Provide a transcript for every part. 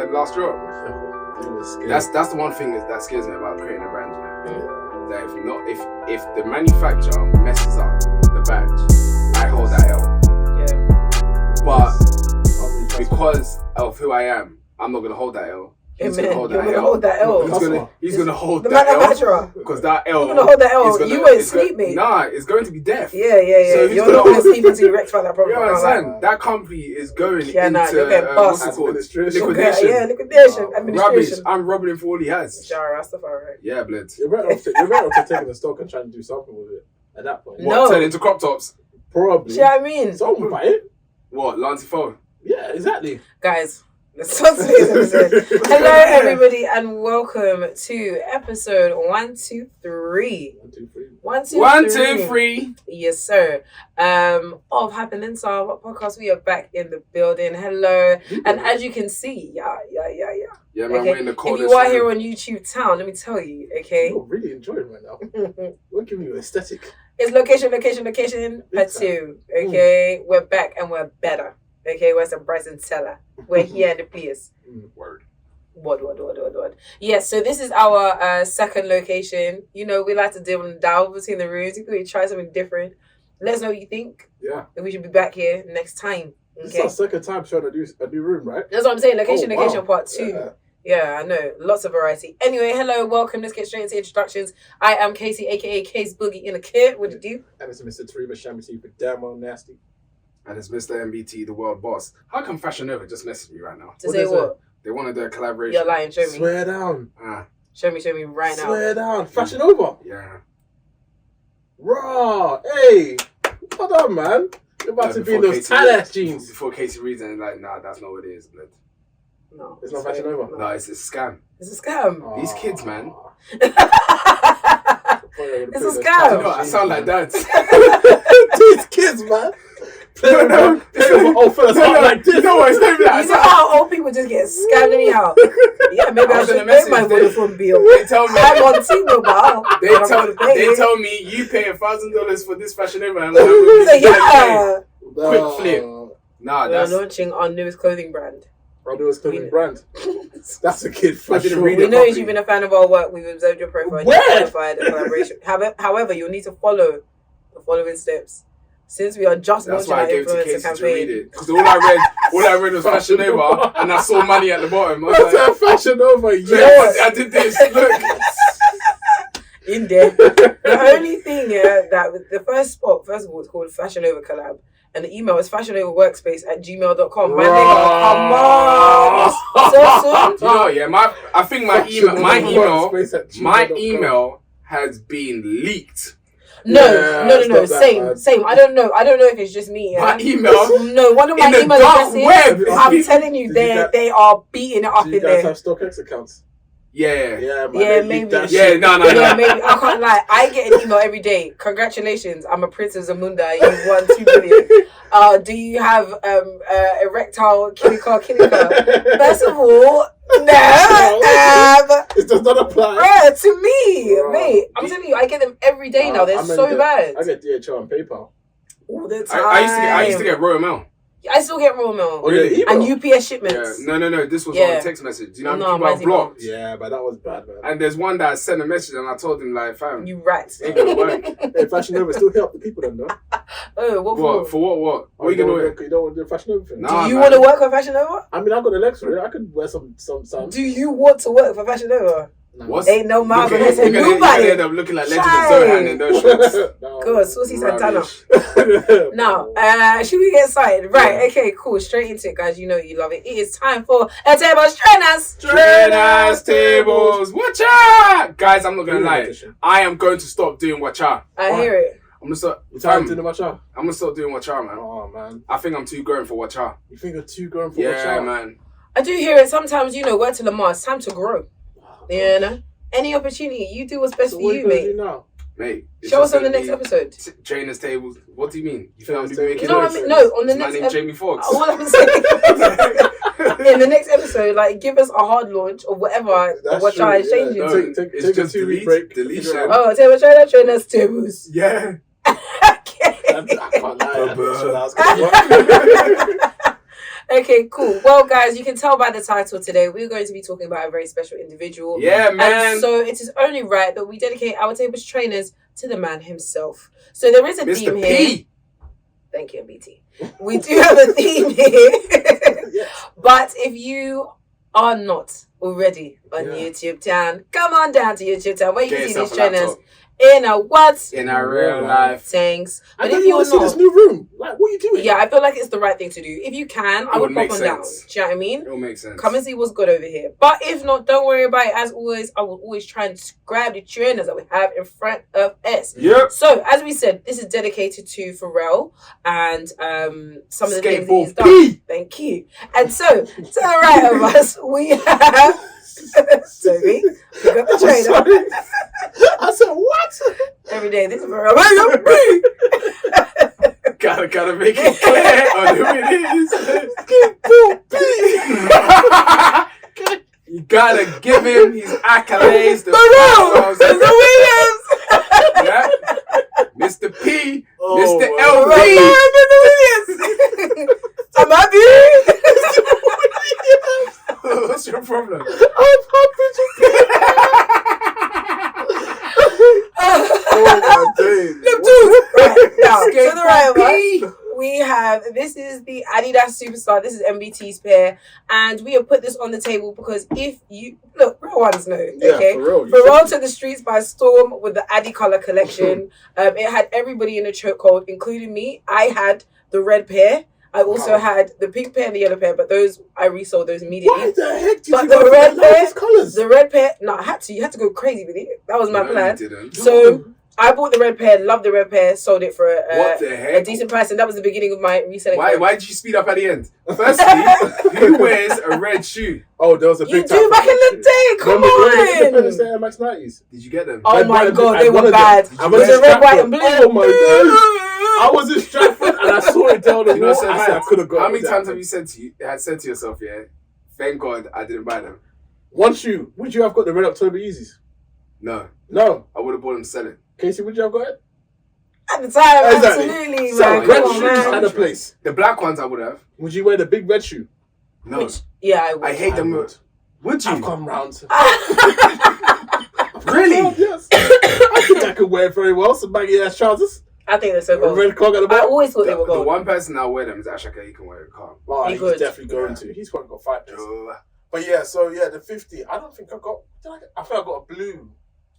the last drop. It was scary. That's the one thing that scares me about creating a brand. You know? That if the manufacturer messes up the badge, I hold that L. Yeah. But because of who I am, I'm not gonna hold that L. He's gonna hold that L. He's gonna hold the that L. manufacturer. Because that L. You're gonna hold that L. You won't sleep, mate. Nah, it's going to be death. Yeah. So You're not gonna sleep until you rectify that problem. You understand? That company is going into you're getting what's it bust. called? Liquidation. Liquidation. Rubbish. Administration. I'm robbing him for all he has. Jara, Rastafari. Yeah, blood. You're better off taking the stock and trying to do something with it at that point. No. What, turn into crop tops? Probably. Do you know what I mean? Someone would buy it. What, Lancy Foe? Yeah, exactly. Guys, let's start today's episode. Hello, everybody, and welcome to episode 123. 1, 2, 3. 1, 2, 3. Yes, sir. Of Happenings, our podcast. We are back in the building. Hello. And as you can see, yeah. Yeah, man, Okay. we're in the If coldest you are room. here on YouTube Town, let me tell you, okay? You're really enjoying right now. We're giving you aesthetic. It's location, part 2. Okay? We're back and we're better. Okay? We're some Bryson Teller. We're here in the place. Word. What? Yes, so this is our second location. You know, we like to delve between the rooms. We try something different. Let us know what you think. Yeah. And we should be back here next time. This Okay? is our second time showing a new room, right? That's what I'm saying. Location, wow. part 2. Yeah, I know. Lots of variety. Anyway, hello, welcome. Let's get straight into introductions. I am Casey, aka Case Boogie in a kid. What do you do? And it's Mr. Tariba Shamity for damn well nasty. And it's Mr. MBT, the world boss. How come Fashion Nova just messaged me right now? To say what? They wanted a collaboration. You're lying. Show me. Swear down. Show me right now. Swear down. Fashion over. Yeah. Raw. Hey. Hold on, man. You're about to be in those tight ass jeans. Before Casey reads it, like, nah, that's not what it is, blood. No. It's not Fashion over. No, it's a scam. It's a scam. These kids, man. It's a scam. You know, I sound like that. These kids, man. No. Old fellas act like this. You know what? It's not even that. You know how old people just get scammed anyhow? Yeah, maybe I I was should gonna pay my message Vodafone bill. They tell me. I'm on T-Mobile. They tell me you pay $1,000 for this Fashion Nova. I'm So, like, yeah. Quick flip. Nah, We're that's launching our newest clothing brand. Our newest clothing brand. That's a kid. I didn't read We it know properly. you've been a fan of our work. We've observed your profile. Where? You've verified the collaboration. However, you'll need to follow the following steps. Since we are just That's launching why I our gave it to influencer Casey to read campaign. it. Because all I read was Fashion Nova, and I saw money at the bottom. I was That's like, a Fashion over. you know Yes. what? I did this. Look. In there. The only thing, that the first spot, first of all, it's called Fashion Over Collab. And the email is fashionoverworkspace@gmail.com. My nigga, come on. So soon? You know, yeah, I think my email has been leaked. No. stop that, Same. I don't know if it's just me. Yeah? My email. No, one of my In the email dark addresses. web. I'm telling you, they are beating it up Do in you guys there. have StockX accounts? Yeah. Yeah, man. Yeah, they leak maybe. that Yeah, shit. no. Yeah, maybe. I can't lie. I get an email every day. Congratulations, I'm a Princess Zamunda. You won 2 billion. Do you have erectile kinika? First of all, no. It does not apply. Bruh, to me, Bruh. mate. I'm telling you, I get them every day now. They're so bad. I get DHL and PayPal. All the time. I used to get Royal Mail. I still get Royal Mail. Oh, yeah, And email. UPS shipments. Yeah. No. This was Yeah. on a text message. You know, No, people mine's are blocked. Yeah, but that was bad, man. And there's one that sent a message, and I told him like, fam, You rat. ain't gonna work. Hey, Fashion Nova still help the people, then, though. Oh, what What? for? For what? What are you don't gonna want wear? You don't want to do Fashion Nova thing? Nah. Do you man. want to work for Fashion Nova? I mean, I've got the legs for it. I could wear some. Do you want to work for Fashion Nova? What's Ain't no mouth You're unless gonna nobody. end up looking like Legend of Shy. Zohan in those shorts. Good, Saucy Santana. Rubbish. Now, should we get started? Right, okay, cool. Straight into it, guys. You know you love it. It is time for a table trainers. Trainers, tables, watch out! Guys, I'm not gonna lie. I am going to stop doing watcha. I hear it. I'm gonna start. You tired of doing the matcha? I'm gonna start doing watcha, man. Oh, man. I think I'm too grown for watcha. You think you're too grown for Yeah, matcha? man. I do hear it sometimes, word to Lamar. It's time to grow. You know? Any opportunity, you do what's best So for what you, you gonna mate. do now? Mate. it's Show us just on the gonna next be episode. Trainers, tables. What do you mean? You think I'm gonna be Trainers, making No, I noise? mean, no, on the Is my next name episode. Jamie Foxx? All I'm saying, in the next episode, like, give us a hard launch or whatever. That's What true, I yeah. change No, it to. Take it's a just 2-week break. deletion. Oh, table trainers, tables. Yeah. Okay. I can't lie. I'm not sure that was gonna work. Okay, cool. Well, guys, you can tell by the title today, we're going to be talking about a very special individual. Yeah, man. And so it is only right that we dedicate our tables trainers to the man himself. So there is a theme Mr. here. P. Thank you, BT. We do have a theme here. But if you are not already on YouTube Town, come on down to YouTube Town where you can see these trainers in a what? In our real life. Thanks. I But don't if want to you're see this not, new room. Like, what are you doing? yeah, I feel like it's the right thing to do. If you can, I would would pop make on down. sense. Do you know what I mean? It'll make sense. Come and see what's good over here. But if not, don't worry about it. As always, I will always try and grab the trainers that we have in front of us. Yep. So, as we said, this is dedicated to Pharrell and some of the things that he's Skateboard done. P. Thank you. And so, to the right of us, we have Toby. We got the trainer. Sorry. I said, what? Every day, this is Pharrell. Gotta make it clear on who it is. You gotta give him his accolades. Pharrell! Mr. Williams! Yeah. Mr. P. Oh, Mr. wow. Mr. Williams! I'm happy! What's your problem? I'm happy to be Oh my days. Right, now, to Skate the right of P. us, we have, this is the Adidas Superstar. This is MBT's pair. And we have put this on the table because if you, look, real ones know, okay? For real. Pharrell took the streets by storm with the Adi color collection. It had everybody in a chokehold, including me. I had the red pair. I also had the pink pair and the yellow pair, but those, I resold those immediately. Why the heck did But you the go for red the pair- lightest colours? The red pair, no, I had to. You had to go crazy with it. That was my No, plan. you didn't. So I bought the red pair, loved the red pair, sold it for What the a heck? decent price, and that was the beginning of my reselling. Why did you speed up at the end? Firstly, who wears a red shoe? Oh, there was a You big do back in the day, come Independence on! Day Air Max 90s. Did you get them? Oh Red, my white, god, and they one were of them. bad. I It was was in a red, white, and Stratford. blue. Oh my days. I was in Stratford and I saw it down the You know wall. what's so I said I mad? could have got How it many with times that. have you said to yourself, yeah, thank God I didn't buy them? One shoe. Would you have got the Red October Yeezys? No, No. I would have bought them selling. Casey, would you have got it? At the time, Exactly. absolutely, So, man. red Come on, shoes man. had a place. The black ones I would have. Would you wear the big red shoe? No, Which, yeah, I would. I hate them. would. Would I've you? come round. Really? Yes. I think I could wear it very well. Some baggy ass trousers. I think they're so A cool. red clog at the I bottom. always thought they were The gold. one person I'll wear them is Ashaka. He can wear it calm. Oh, He he's could. definitely going Yeah. to. He's probably got 5 days. But yeah, so yeah, the 50. I don't think I got. I think I got a blue.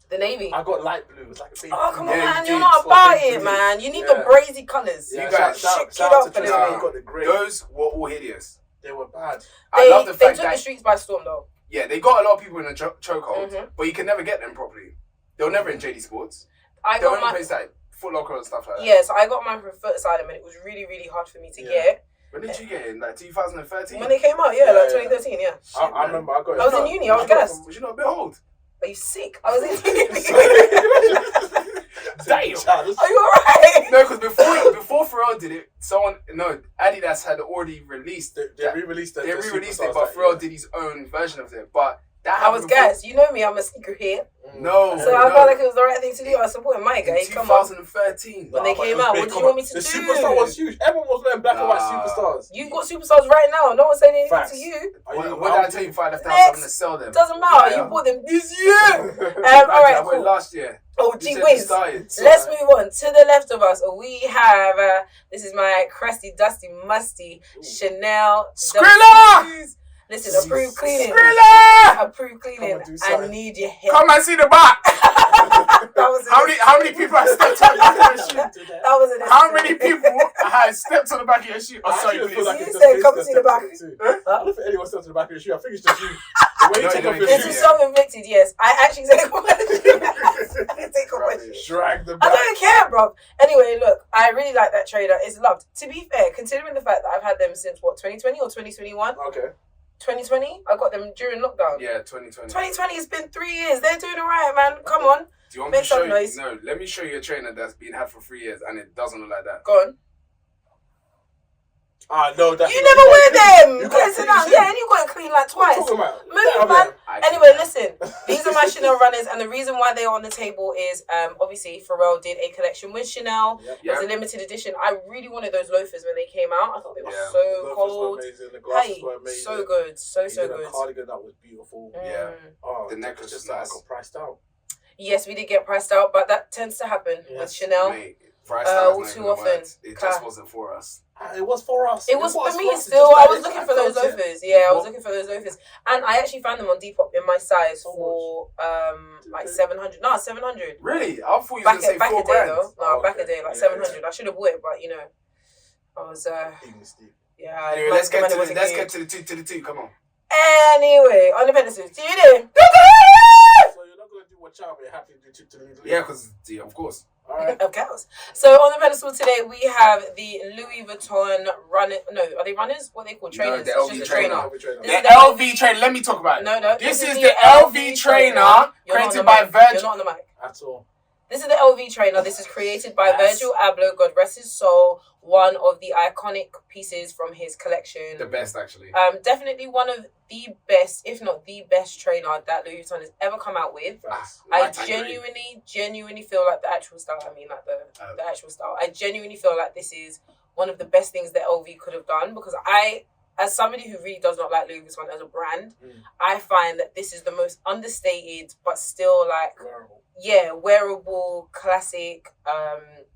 The navy. I got light blue. It was like a baby. Oh, come on, Yeah, man. you You're did. not It's about like it, blue. man. You need Yeah. the brazy colours. Yeah, You guys, shit shout it out up to for Tristan. this Nah. He man. got the grey. Those were all hideous. They were bad. I They, love the they fact took the that streets by storm, though. yeah, they got a lot of people in a chokehold, Mhm. but you can never get them properly. They were never in JD Sports. I The got only my place that Foot Locker and stuff like that. yeah, so I got mine from Foot Asylum, and it was really, really hard for me to Yeah. get. When did you get it? In like 2013? When they came out, yeah, Yeah, like yeah. 2013, yeah. I remember I got it. I was in uni, I was gassed. Was you not a bit old? Are you sick? I was in uni. Damn. Are you alright? No, because before Pharrell did it, Adidas had already released They that. re-released it. They the re-released Superstars it, but that Pharrell year. did his own version of it. But that I was happened before- gassed. You know me, I'm a sneaker hit. No. So I felt like it was the right thing to do. I was supporting my guy. In Come on. 2013. When they But it came was out, big, what do you come want on. me to The do? Superstar was huge. Everyone was wearing black and white Nah. Superstars. You've got superstars right now. No one's saying anything Facts. to you. What did I tell you before I left the house? Next. I'm going to sell them. Doesn't matter. Yeah. You bought them this year. I alright, went cool. last year. Oh, You gee said you whiz. started. Let's move on. To the left of us, we have, this is my crusty, dusty, musty Chanel. Skrilla! Shoes. Listen, approved cleaning. Skrilla! Approved cleaning. Come and do I something. need your help. Come and see the back. That was How many people have stepped on the back of your shoe? That was an How many people have stepped on the back of your shoe? Oh, I sorry, actually feel please. like You it's said just come Casey see the that back. stepped into it. I don't think anyone stepped to the back of your shoe. I think it's just you. When you No, take you off your don't. This shoe, is self-inflicted, yes. I actually take off my shoe. I take off my shoe. Rubbish. drag the I back. don't care, bro. Anyway, look, I really like that trader. It's loved. To be fair, considering the fact that I've had them since, 2020 or 2021? Okay. 2020? I got them during lockdown. Yeah, 2020. 2020 has been 3 years. They're doing alright, man. Come on. Do you want me Make to show some you? noise. No, let me show you a trainer that's been had for 3 years and it doesn't look like that. Go on. No, that's You never wear them. You got Listen clean up. shoes. Yeah, and you got it clean like What are you twice. talking about? Move, man. I Anyway, listen. These are my Chanel runners, and the reason why they are on the table is obviously Pharrell did a collection with Chanel. Yep. It was a limited edition. I really wanted those loafers when they came out. I thought they were so The loafers cold. were amazing. The glasses Hey, were amazing. so good, so He did a good. cardigan that was beautiful. Yeah. Oh, The necklace just was that I nice. got priced out. Yes, we did get priced out, but that tends to happen with Yes. Chanel. Mate, price tag was not too even a often. word. It just Car. wasn't for us. It was for us. It was for me us. It's still. just I that was it's- looking I for those felt it. loafers. Yeah, I was What? looking for those loafers, and I actually found them on Depop in my size How for like Okay. 700. No, 700. Really? I thought you Back was going to say back a 4 day grand. though. No, Oh, back a okay. day like Yeah, 700. I should have bought it, but you know, I was Eating steak. yeah. Anyway, my let's get money to the, wasn't let's good. get to the two. Come on. Anyway, on the premises, do you know? So you're not going to do what child, but you're happy to do to Yeah, because of course. All right. Of course. So on the pedestal today we have the Louis Vuitton runner. No, are they runners? What are they called? Trainers. the It's LV just a trainer. This The is the LV trainer. Let me talk about it. No. This is the LV trainer You're not on created the by mic. You're Virgil. not on the mic. At all. This is the LV trainer. This is created by Yes. Virgil Abloh, God rest his soul. One of the iconic pieces from his collection. The best, actually. Definitely one of the best, if not the best trainer that Louis Vuitton has ever come out with. Facts. I Right, agree. genuinely feel like the actual style. I mean, like the actual style. I genuinely feel like this is one of the best things that LV could have done because as somebody who really does not like Louis Vuitton as a brand, I find that this is the most understated but still like Wearable. wearable classic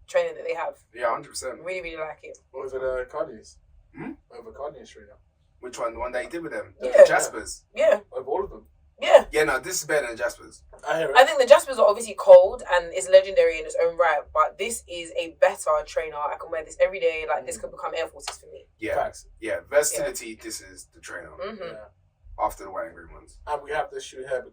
trainer that they have. Yeah, 100%. Really, really like it. Over the Cardi's. Hmm? Over Cardi's trainer. Which one? The one that he did with them? Yeah. Jaspers. Yeah, Over all of them. yeah. Yeah, no, this is better than Jaspers. I hear it. I think the Jaspers are obviously cold and is legendary in its own right, but this is a better trainer. I can wear this every day. Like this could become Air Forces for me. Yeah. Facts. Yeah, versatility, this is the trainer. Mm-hmm. Yeah. After the white and green ones. And we have this shoe here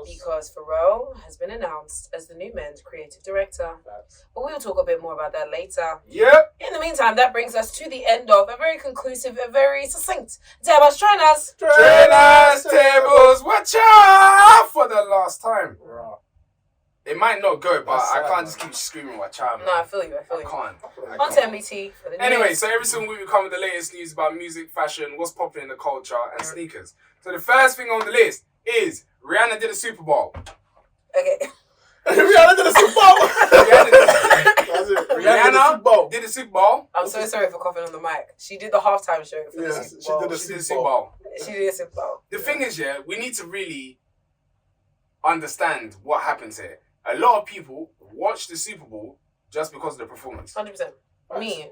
Because Pharrell has been announced as the new men's creative director. Facts. But we'll talk a bit more about that later. Yep. In the meantime, that brings us to the end of a very conclusive, a very succinct Tabas Trainers. Trainers, tables, watch out for the last time. Raw. It might not go, but That's I sad, can't man. just keep screaming watch out, man. No, I feel you. I can't. On to MBT for the Anyway, news. so every single week we come with the latest news about music, fashion, what's popular in the culture, and sneakers. So the first thing on the list is Rihanna did a Super Bowl. Okay. Rihanna did a Super Bowl. That's it. Rihanna did a Super Bowl. I'm so sorry for coughing on the mic. She did the halftime show for the Yes, Super she Bowl. did the She did a Super Bowl. She did a Super Bowl. The thing is, yeah, we need to really understand what happens here. A lot of people watch the Super Bowl just because of the performance. 100%. Me.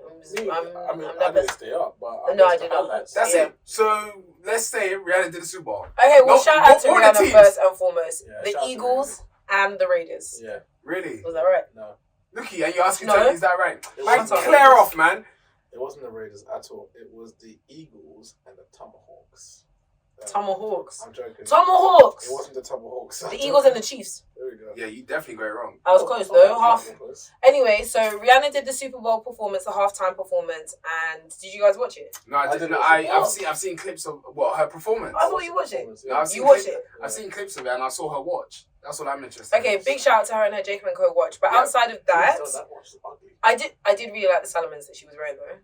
I'm I that didn't person. stay up, but No, I watched did the not. highlights. That's Yeah. it. So let's say Rihanna did a Super Bowl. Okay, well, No, shout out to what were the Rihanna teams? first and foremost. Yeah, The shout out to Eagles and the Raiders. Yeah, Really? Was that right? no. Looky, and you asking No. me, is that right? It Man, wasn't the clear Raiders. off, man. It wasn't the Raiders at all. It was the Eagles and the Tomahawks. Tomahawks. I'm joking. Tomahawks! It wasn't the Tomahawks. The Eagles and the Chiefs. There we go. Yeah, you definitely got it wrong. I was close though, half. Close. Anyway, so Rihanna did the Super Bowl performance, the halftime performance, and did you guys watch it? No, I I didn't. didn't I've seen clips of her performance. I thought you watched it. No, I've seen You watched clip- it? I've seen clips of it and I saw her watch. That's what I'm interested in. Okay, big shout out to her and her Jacob and Co watch. But Yeah. outside of that, That watch is ugly. I did really like the Salomons that she was wearing though.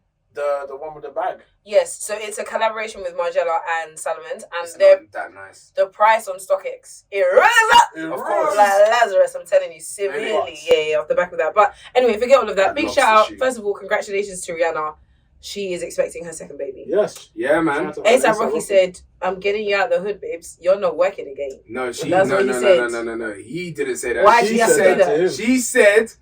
The one with the bag. Yes, so it's a collaboration with Margiela and Salomons, and It's they're not that nice. the price on StockX irrelevant. Of course. Like Lazarus, I'm telling you, severely. Really? Yeah, off the back of that. But anyway, forget all of that. That Big lobster shout out. shoe. First of all, congratulations to Rihanna. She is expecting her second baby. Yes. Yeah, man. ASAP Rocky said, I'm getting you out the hood, babes. You're not working again. No, she. That's No, what no, he no, said. no. He didn't say that. Why she she have to said do that? to him. She said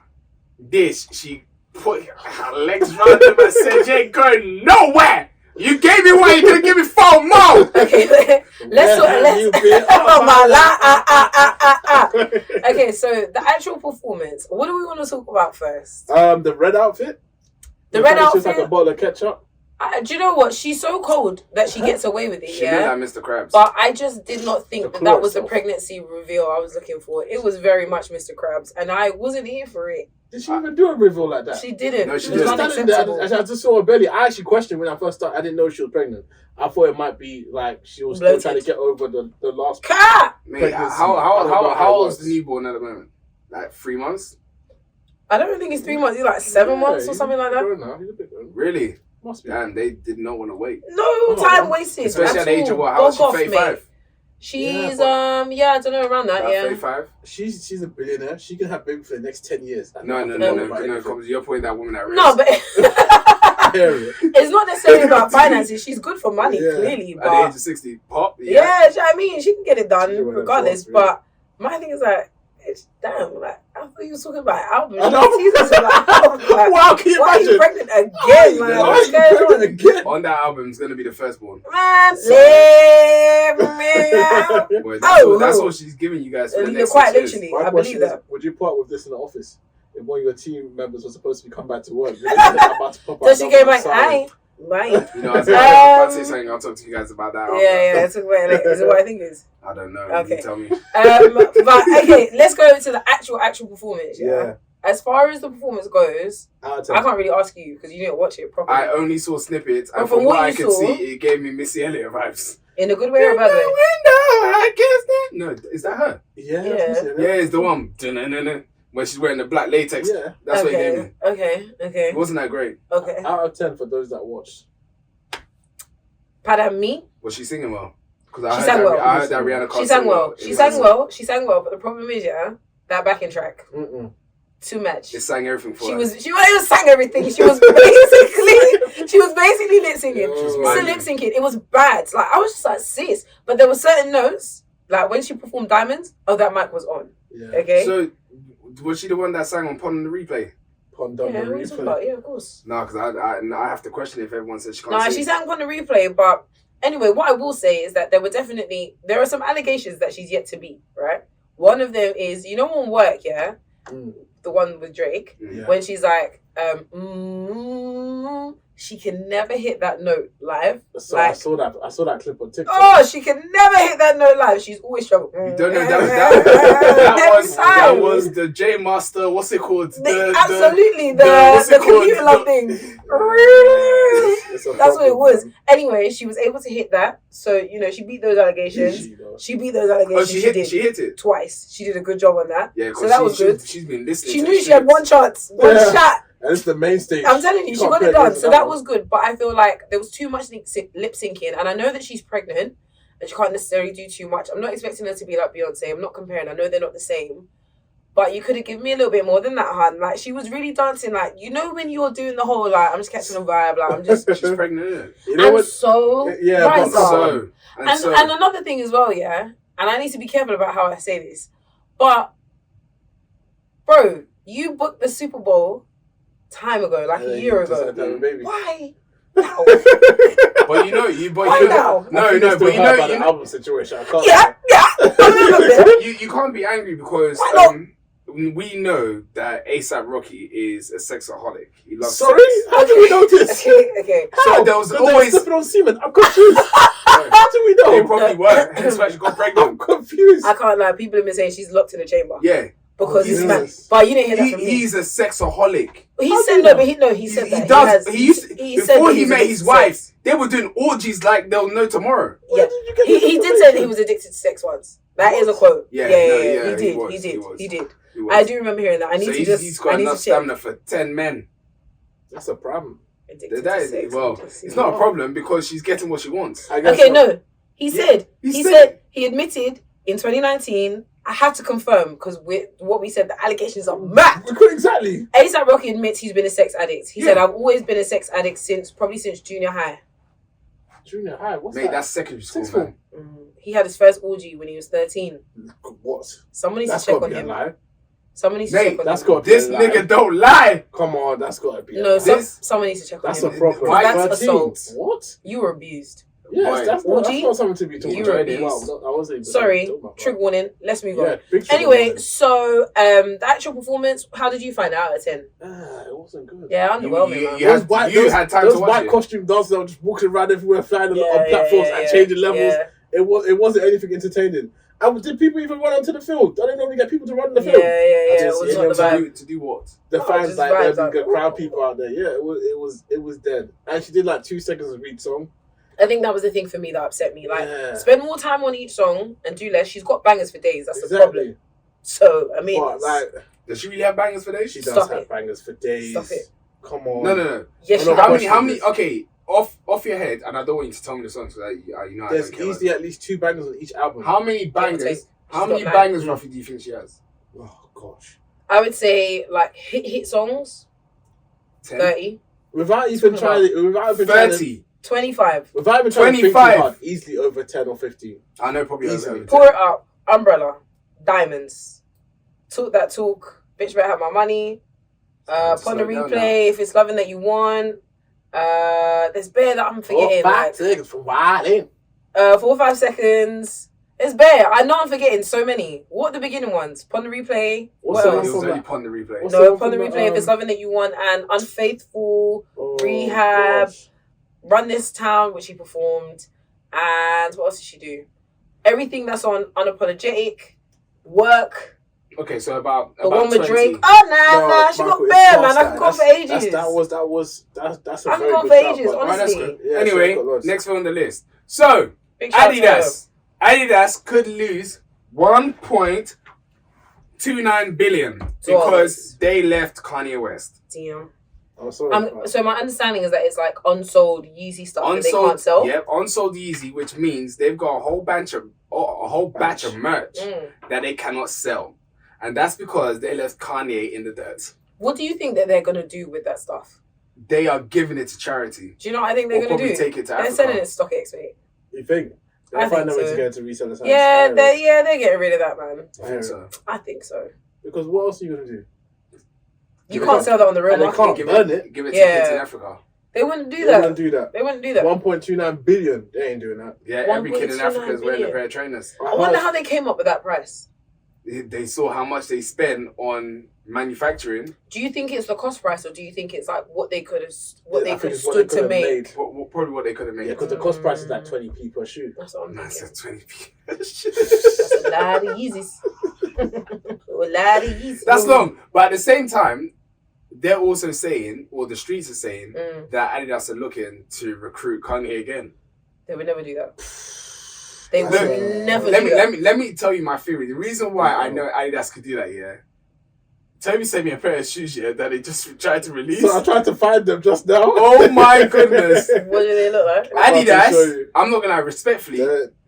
this. She put her legs round him and said, "You ain't going nowhere. You gave me one. You could give me 4 more." Okay, let's talk. Where have you Let's. been? Oh my la. Okay, so the actual performance. What do we want to talk about first? The red outfit. The red It's just like outfit? a bottle of ketchup. Do you know what? She's so cold that she gets away with it. She Yeah. looked like Mr. Krabs. But I just did not think The that was the itself. pregnancy reveal I was looking for. It was very much Mr. Krabs, and I wasn't here for it. Did she even do a reveal like that? She didn't. No, It she was didn't. Standing there, unacceptable. I just saw her belly. I actually questioned when I first started. I didn't know she was pregnant. I thought it might be like she was still Bloated. trying to get over the last. Cat! Mate, pregnancy. how I don't know how how it old is works. the newborn at the moment? Like 3 months? I don't think it's 3 months. It's like 7 months or he's something like that. grown now. He's a bit grown. Really? Must be. Damn, they did not want to wait. No time man. wasted. Especially at the age of what? How old is Bog she? off, 35? She's Yeah, I don't know, around that, About yeah. 35? She's a billionaire. She can have baby for the next 10 years. No. Comes your point that woman at risk. No, but it's not necessarily about finances. She's good for money, Yeah. clearly. At the age But of 60, pop. yeah, do you know what I mean? She can get it done She can do regardless. whatever she But my thing is like, it's damn, like I thought you were talking about albums. I know. She's talking about albums. Like, Wow, can you why are you imagine? pregnant again? Why Like, are what's you going on? Again? On that album is going to be the firstborn. Man, leave me out. Boy, Oh, that's oh. what she's giving you guys for the You're next quite 6 years. literally. My I question believe is, that. would you part with this in the office? If one of your team members was supposed to come back to work, they're about to pop out So she came back, sorry. Right. You know, I was about to say something. I'll talk to you guys about that. Yeah, talk about it later. Is it what I think it is? I don't know. Okay. You tell me. But okay, let's go to the actual performance. Yeah. Yeah. As far as the performance goes, Out of I 10. can't really ask you because you didn't watch it properly. I only saw snippets, But and from from what what I you could saw- see, it gave me Missy Elliott vibes. In a good way or a bad way? I guess that. No, is that her? Yeah. Yeah. Yeah, it's the one. Dun-dun-dun-dun. When she's wearing the black latex. Yeah. That's what it gave me. Okay. It wasn't that great. Okay. Out of 10 for those that watched. Pardon me. Was she singing well? Because She sang well. I heard that Rihanna can't She sang sing well. She sang well. She sang well. But the problem is, yeah, that backing track Mm-mm. too much. It sang everything for She her. was sang everything. She was basically lip singing. Yo. She's Still minding. lip syncing. It was bad. Like I was just like, sis. But there were certain notes, like when she performed Diamonds, oh, that mic was on. Yeah. Okay. So, was she the one that sang on Pond on the Replay? Pond on Yeah, the what are you talking replay. about? Yeah, of course. No, because I have to question if everyone says she can't No, sing. she sang on the replay, but anyway, what I will say is that there are some allegations that she's yet to beat, right? One of them is, you know, on Work, yeah, Mm. the one with Drake, Yeah. when she's like, she can never hit that note live. So Like- I saw that clip on TikTok. Oh, she can never hit that note live. She's always struggling. You don't know Every that time. was the J Master. What's it called? Absolutely, what's the it called? computer love thing. It's a That's what it problem, was. man. Anyway, she was able to hit that. So, you know, she beat those allegations. She, though. She beat those Oh, allegations. she did hit it. twice. She did a good job on that. Yeah, So that was good. She's been listening. She to knew the she had shit. one chance, one Yeah. shot. And it's the main stage. I'm telling you, she Can't got play it done. against So that that one. was good. But I feel like there was too much lip syncing. And I know that she's pregnant and she can't necessarily do too much. I'm not expecting her to be like Beyonce. I'm not comparing. I know they're not the same. But you could have given me a little bit more than that, hun. Like, she was really dancing. Like, you know when you're doing the whole, like, I'm just catching a vibe. Like, I'm just... She's pregnant, isn't it? You know and what? so... Yeah, rise but up. So, And another thing as well, yeah, and I need to be careful about how I say this, but bro, you booked the Super Bowl time ago, like a year ago. Baby. Why now? but you know, Why now? no, but you know, the album situation. I can't. Yeah, I remember this. you can't be angry because Why not? we know that ASAP Rocky is a sexaholic. He loves Sorry, sex. how do we know this? Okay. So there was Because they were always stepping on semen. I'm confused. How do we they know? probably were. That's why she got I'm pregnant. confused. I can't lie. People have been saying she's locked in a chamber Yeah, because Jesus. this man. But you didn't hear that from me. he's a sexaholic. He How said do no, you but he said He that. does. has- He used to, he said before that he was met addicted his to wife. sex. They were doing orgies like they'll know tomorrow. Yeah. Where did you get He this did say that he information? was addicted to sex once. That is a quote. Yeah, Yeah. no, He yeah, did. he was, He did. he was. He did. He was. I do remember hearing that. I need So to he's, just. he's I got need enough to check. stamina for 10 men. That's a problem. Addicted That to is, sex. well, it's not a problem because she's getting what she wants. I guess Okay, so. no. He Yeah, said. he He said said he admitted in 2019. I have to confirm because what we said, the allegations are mad. Exactly. ASAP Rocky admits he's been a sex addict. He Yeah. said, "I've always been a sex addict since junior high." Junior high. What's Mate, that? that's secondary school, Sixth man. He had his first orgy when he was 13. What? Someone needs That's to check got on to be a him. lie. Someone needs to Mate, check on That's him. got to be This a lie. nigga don't lie. Come on, that's got to be. No, a lie. someone needs to check on That's him. a problem. Why- That's 13? assault. What? You were abused. Yes, Why? that's Orgy? not something to be talking You were about. abused. Well, I wasn't even Sorry, talking about trigger warning. Let's move on. Yeah, big trigger Anyway, warning. so the actual performance, how did you find it out of 10? It wasn't good. Yeah, underwhelming, You- man. you had- you had time those to watch white it. costume dancers that were just walking around everywhere, flying Yeah, on platforms and changing levels. Yeah, It wasn't anything entertaining. And did people even run onto the field? I didn't normally get people to run on the yeah, field. yeah. I It just was see not the them vibe. To do what? The No, fans just like vibes, there, the like, crowd ooh. people out there. Yeah, it was dead. And she did like 2 seconds of each song. I think that was the thing for me that upset me. Like, Yeah. spend more time on each song and do less. She's got bangers for days. That's the Exactly. problem. So, I mean, But like Does she really have bangers for days? she does Stop have it. bangers for days. Stop it. Come on. No. yes, she No, How does. many? Okay. off your head, and I don't want you to tell me the songs, so that you know I There's don't care. easily at least 2 bangers on each album. How many bangers? take. How She's many got bangers roughly do you think she has? Oh gosh. I would say like hit songs. 10? 30, Without even trying to, 30. 25. without even trying to think too 25. hard, easily over 10 or 15. I know probably Easily. over 10. Pour it up. Umbrella. Diamonds. Talk that talk. Bitch better have my money. Upon the Slow down replay. If it's loving that you want. There's bare that I'm forgetting. 4, 5 Like, seconds for wilding. 4 or 5 seconds. It's bare. I know I'm forgetting so many. What are the beginning ones? Upon the replay. What's What the It else? one was from only that? upon the replay. What's No, the one upon the from replay. If it's loving that you want. And Unfaithful. Oh, Rehab. gosh. Run This Town, which she performed. And what else did she do? Everything that's on Unapologetic. Work. Okay, so about The one with 20. Drake. Oh, No, nah, she Michael, got it's bare, past man. I that. can go for That's- ages. That's a I can very go good for shout, ages, but- Alright, that's honestly. good. Yeah, Anyway, she's got loads. next one on the list. So, Big shout out to her. Adidas could lose 1.29 billion because they left Kanye West. Damn. I'm sorry. So my understanding is that it's like unsold Yeezy stuff that they can't sell. Yep, unsold Yeezy, which means they've got a whole batch of merch Mm. that they cannot sell, and that's because they left Kanye in the dirt. What do you think that they're gonna do with that stuff? They are giving it to charity. Do you know what I think they're Or gonna probably do? take it to They're Africa. selling it to StockX, mate. You think? They'll I find a think way so. to get it to resell the Yeah, they're getting rid of that, man. I think so. I think so. Because what else are you gonna do? You Give it can't up. sell that on the real And they market. can't Give burn it to kids Yeah. in Africa. They wouldn't do They that. wouldn't do that. They wouldn't do that. 1.29 billion. They ain't doing that. Yeah, every kid in 1.29 Africa is wearing a billion. pair of trainers. I wonder how they came up with that price. They saw how much they spend on manufacturing. Do you think it's the cost price, or do you think it's like what they could have, I think stood it's what they to could have make? made. Probably what they could have Yeah, made. because the cost price is like 20p per shoe. That's what I'm Man thinking. said 20p. That's a lot of Yeezys. A lot of Yeezys. That's long. But at the same time, they're also saying, or the streets are saying, Mm, that Adidas are looking to recruit Kanye again. they would never do that. They would Look, never Let do me that. let me tell you my theory. The reason why I know Adidas could do that, yeah. Toby sent me a pair of shoes, yeah, that they just tried to release. So I tried to find them just now. Oh my goodness. What do they look like? I'm about to show Adidas, you. I'm not gonna lie, respectfully,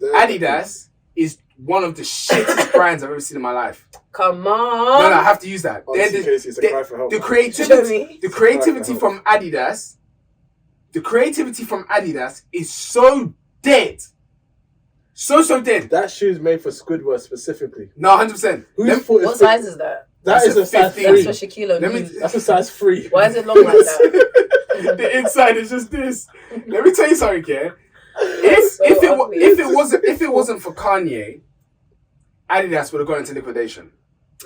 Adidas is one of the shittest brands I've ever seen in my life. Come No, on. I have to use that. They're Honestly, Casey, it's a the- cry for help. the man. creativity, the It's a cry creativity for from Adidas, is so dead. So dead. That shoe's made for Squidward specifically. No, 100%. Whose foot What is size is that? That That's is a a size 15. That's for 3. Shaquille Let me- O'Neal. That's a size 3. Why is it long like that? The inside is just this. Let me tell you something, yeah. So ugly. If it wasn't for Kanye, Adidas would have gone into liquidation.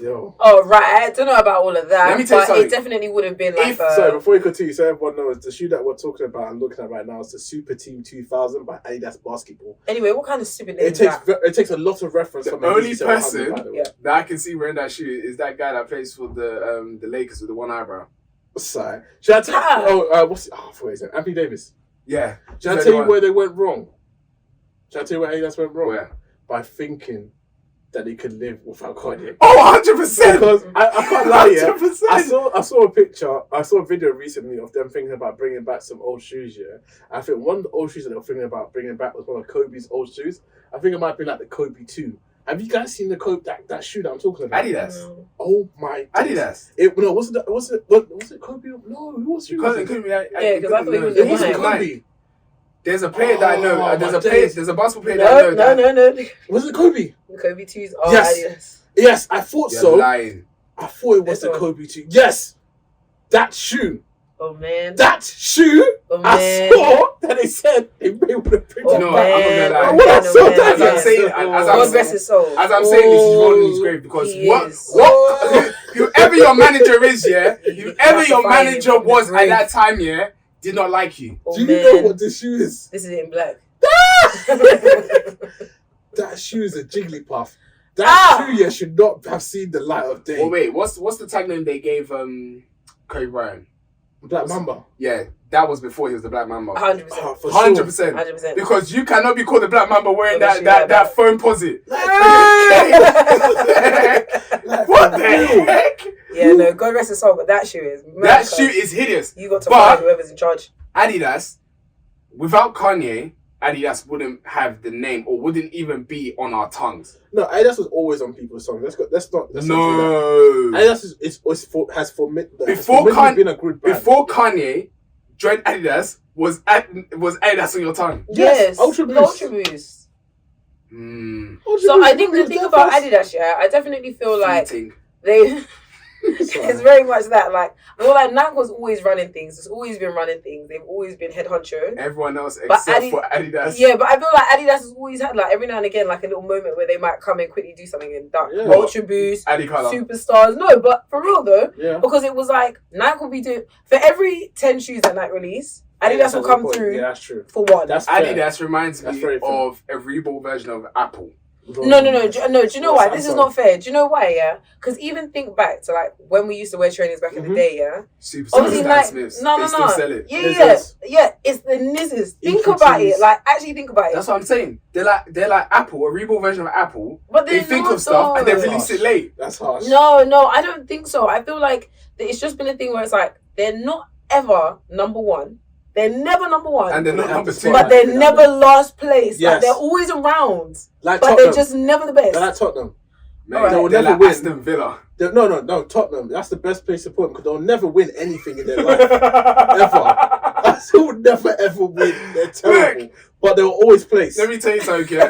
Yo. Oh, right. I don't know about all of that. Let me tell you but something. it definitely would have been like Sorry, before you continue, so everyone knows, the shoe that we're talking about and looking at right now is the Super Team 2000 by Adidas Basketball. Anyway, what kind of stupid name It is takes that? it takes a lot of reference The from only Yeezy 700, person- by the way. Yeah. That I can see wearing that shoe is that guy that plays for the Lakers with the one eyebrow. Sorry. Should I tell Ah. what's it? Oh, I forgot his name. Anthony Davis. Yeah. Should I tell you where they went wrong? Should I tell you where Adidas went wrong? Where? By thinking that they could live without Kanye. Oh, 100%. Because I can't lie, yeah. 100%. I saw a picture, I saw a video recently of them thinking about bringing back some old shoes, yeah. I think one of the old shoes that they were thinking about bringing back was one of Kobe's old shoes. I think it might be like the Kobe 2. Have you guys seen the Kobe, that shoe that I'm talking about? Adidas. No. Oh my days. Adidas. Was it Kobe? No, who was Because it? it couldn't be. Yeah, because I thought it was It wasn't Nike. Kobe. There's a player that I know. Oh, There's my a player. days. There's a basketball player that I know. No. Was it Kobe? The Kobe 2s are Yes. Adidas. Yes, I thought You're so. lying. I thought it was This the one. Kobe 2. Yes! That shoe. Oh, man. That shoe! Oh, I man. saw that they said they may would have picked Oh, You it know back. what? I'm not gonna lie. When I saw that, As I'm saying, as I'm God saying, bless his soul. As I'm saying this, he's rolling his grave because He what is. whoever your manager is, yeah, whoever your Classifying him manager from the was at grave. that time, yeah, did not like you. Oh, Do you man. know what this shoe is? This is in black. That shoe is a Jigglypuff. That shoe, yeah, should not have seen the light of day. Well, wait, what's the tag name they gave Kobe Bryant? Black Mamba. Yeah, that was before he was the Black Mamba. 100%. Oh, for 100%. 100%. Because you cannot be called the Black Mamba wearing Well, that phone posit. Like, What the heck? Yeah, no, God rest his soul, but that shoe is That mad, shoe cuz is hideous. You got to But- find whoever's in charge. Adidas without Kanye, Adidas wouldn't have the name or wouldn't even be on our tongues. No, Adidas was always on people's songs. Let's not do that. No. Adidas has been a good brand. Before Kanye joined Adidas, was Adidas on your tongue? Yes. Ultra the Boost. Ultra Boost. Ultra So Boost, I think the was thing their about first- Adidas, yeah, I definitely feel like Fleeting. they. Sorry. It's very much that. Like, I feel like Nike was always running things. It's always been running things. They've always been head honcho. Everyone else But except for Adidas. Yeah, but I feel like Adidas has always had like every now and again like a little moment where they might come and quickly do something and that Yeah. Ultra Boost, Adi Color. Superstars. No, but for real though, Yeah. because it was like Nike will be doing for every 10 shoes that Nike release, Adidas will come through Yeah, that's true. for one. That's fair. Adidas reminds That's me very fair. of a Reebok version of Apple. No. Do you know why? This is Samsung. not fair. Do you know why? Yeah, because even think back to like when we used to wear trainers back in the day. Yeah, Super obviously Stan like Smiths. no, They still sell it. Yeah. It's the nizzes. Think about it. Like actually think about it. That's what I'm saying. They're like Apple, a Reebok version of Apple. But They they're think not of stuff and they though. release it late. That's harsh. No, I don't think so. I feel like it's just been a thing where it's like they're not ever number one. They're never number one. And they're not They have number to two. but they're never last place. Yes. Like they're always around. Like But Tottenham. they're just never the best. They're like Tottenham. Mate, Alright. They will they're never like win. Aston Villa. No, Tottenham. That's the best place to put them because they'll never win anything in their life. Ever. They will never ever win. They're terrible. But they will always place. Let me tell you something, yeah.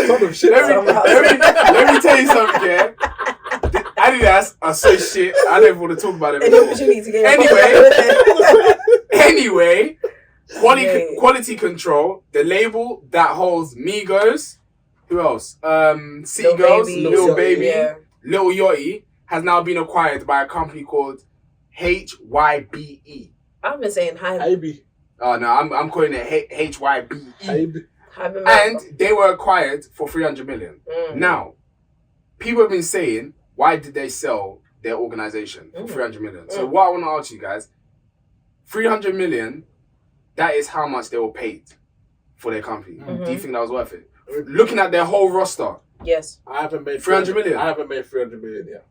Tottenham shit. let me tell you something, yeah. The Adidas are so shit. I don't even want to talk about it Any anymore. opportunity to get Anyway, Yeah. quality control. The label that holds Migos. Who else? Seagulls, Lil Baby, Yeah. Lil Yachty has now been acquired by a company called HYBE. I've been saying hi. Maybe. Oh no, I'm calling it HYBE. Maybe. And they were acquired for 300 million. Mm. Now, people have been saying, why did they sell their organization for 300 million? So what I want to ask you guys, 300 million, that is how much they were paid for their company. Do you think that was worth it? Looking at their whole roster, Yes. I haven't made 300 million. I haven't made 300 million yet.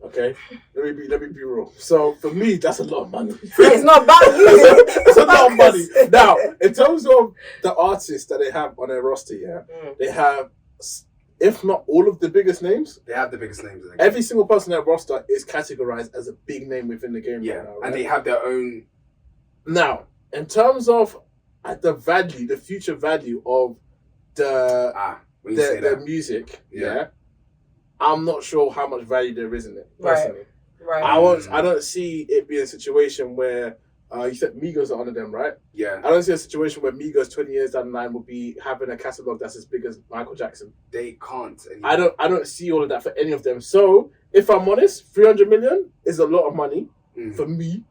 Okay? Let me be real. So for me, that's a lot of money. It's not about you. It's a lot of money. Now, in terms of the artists that they have on their roster, yeah, they have, if not all of the biggest names, they have the biggest names in the game. every single person on their roster is categorized as a big name within the game. Yeah, right now, right? and they have their own. Now, in terms of the value, the future value of When you say the that. music, Yeah. yeah, I'm not sure how much value there is in it, Right. personally. Right. I don't see it being a situation where you said Migos are under them, right? Yeah, I don't see a situation where Migos 20 years down the line will be having a catalog that's as big as Michael Jackson. they can't. Anymore. I don't see all of that for any of them. So if I'm honest, 300 million is a lot of money for me.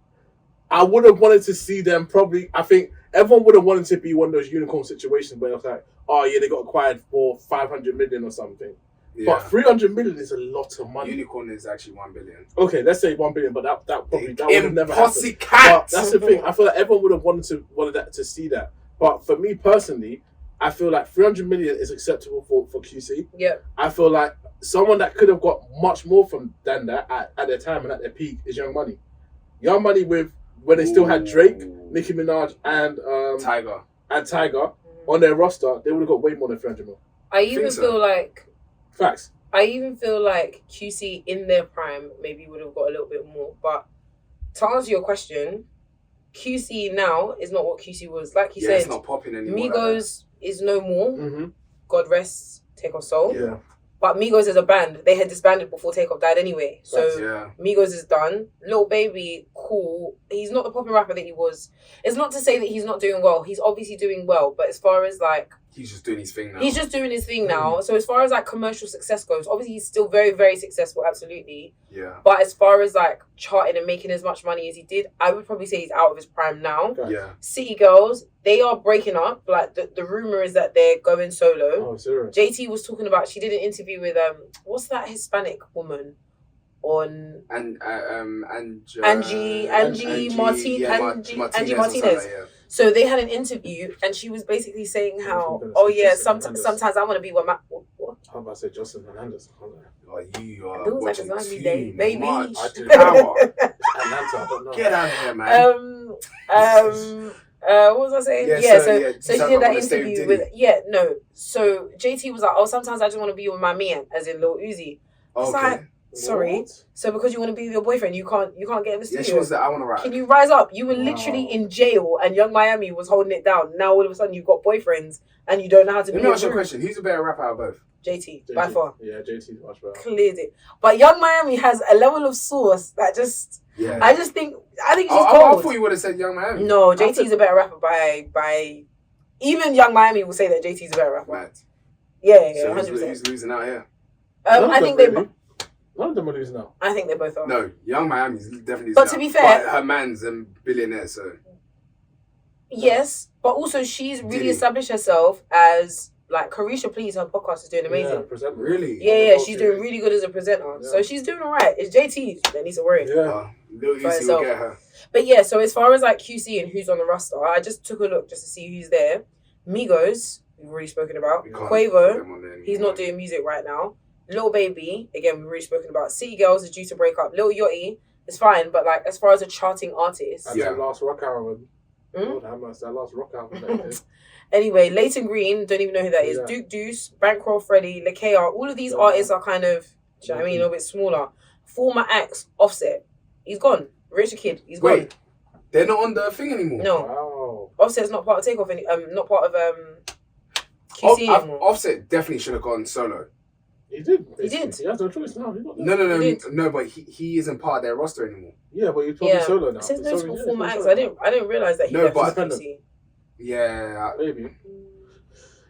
I would have wanted to see them probably. I think everyone would have wanted to be one of those unicorn situations where it's like, oh yeah, they got acquired for 500 million or something. Yeah. But 300 million is a lot of money. Unicorn is actually 1 billion. Okay, let's say 1 billion, but that probably that would have never happened. But Cat. that's the thing. I feel like everyone would have wanted that to see that. But for me personally, I feel like 300 million is acceptable for QC. Yeah. I feel like someone that could have got much more than that at their time and at their peak is Young Money. Young Money when they still had Drake, Nicki Minaj, and Tiger. on their roster, they would have got way more than 300 million. I even so. feel like Facts. QC in their prime maybe would have got a little bit more. But to answer your question, QC now is not what QC was. Like you Yeah, said, it's not popping anymore. Migos is no more. Mm-hmm. God rest Take Off Soul. Yeah. But Migos as a band, they had disbanded before Take Off died anyway. So Yeah. Migos is done. Lil Baby, cool. He's not the popping rapper that he was. It's not to say that he's not doing well. He's obviously doing well. But as far as like, He's just doing his thing now. he's just doing his thing now. So as far as like commercial success goes, obviously he's still very, very successful, absolutely. Yeah. But as far as like charting and making as much money as he did, I would probably say he's out of his prime now. Yeah. City Girls, they are breaking up. Like the rumor is that they're going solo. Oh, serious. JT was talking about, she did an interview with what's that Hispanic woman on And Angie Martinez. Martinez. Or something, yeah. So they had an interview and she was basically saying how, oh yeah, sometimes I want to be where my what? How about I say Justin Hernandez? Oh, you Those are like a watching zombie too day, baby. much I do. power. Atlanta, I don't know. Get out of here, man. What was I saying? Yeah, Yeah, so, so yeah, she so did that on the same interview Diddy. with So JT was like, oh, sometimes I just want to be with my man, as in Lil Uzi. It's Okay. like, sorry. What? So because you want to be with your boyfriend, you can't get in the Yeah, studio. she was the I Wanna Rap. Can you rise up? You were literally Wow. in jail, and Young Miami was holding it down. Now all of a sudden you've got boyfriends, and you don't know how to Let be me a ask you a group. question. Who's a better rapper out of both? JT, by far, Yeah, JT's much better. cleared it. But Young Miami has a level of sauce that just, Yeah. I think she's I cold. thought you would have said Young Miami. No, JT's a better rapper by even Young Miami will say that JT's a better rapper. Mad. Yeah, So 100%. who's losing out here? I think they. None of them are losing now. I think they both are. No, Young Miami's definitely. But to be fair- but her man's a billionaire, so Yes, but also she's really Diddy. established herself as like Carisha Please. Her podcast is doing amazing. Yeah, present Really? Yeah, she's doing really good as a presenter. Yeah. So she's doing alright. It's JT that needs to worry. Yeah. Lil For Uzi herself. will get her. But yeah, so as far as like QC and who's on the roster, I just took a look just to see who's there. Migos, we've already spoken about. We can't Quavo, put them on there he's anymore. not doing music right now. Lil Baby, again, we've already spoken about. City Girls is due to break up. Lil Yachty is fine, but like as far as a charting artist, And Yeah. that last rock album. Hmm? Lord have mercy, that last rock album. That did. anyway, Leighton Green, don't even know who that is. Yeah. Duke Deuce, Bankroll Freddie, Lakea, all of these Yeah. artists are kind of, do you know what I mean, a little bit smaller. Former acts, Offset, he's gone. Rich the Kid, he's gone. Wait, they're not on the thing anymore. No, Wow. Offset's not part of Takeoff not part of QC anymore. Offset definitely should have gone solo. He did. He did. He has no choice now. He got that. No, He did. but he isn't part of their roster anymore. Yeah, but you're talking Yeah, solo now. it says Sorry, notable yeah, former he's acts. solo I didn't realize that he No, left but- QC. Yeah, Maybe.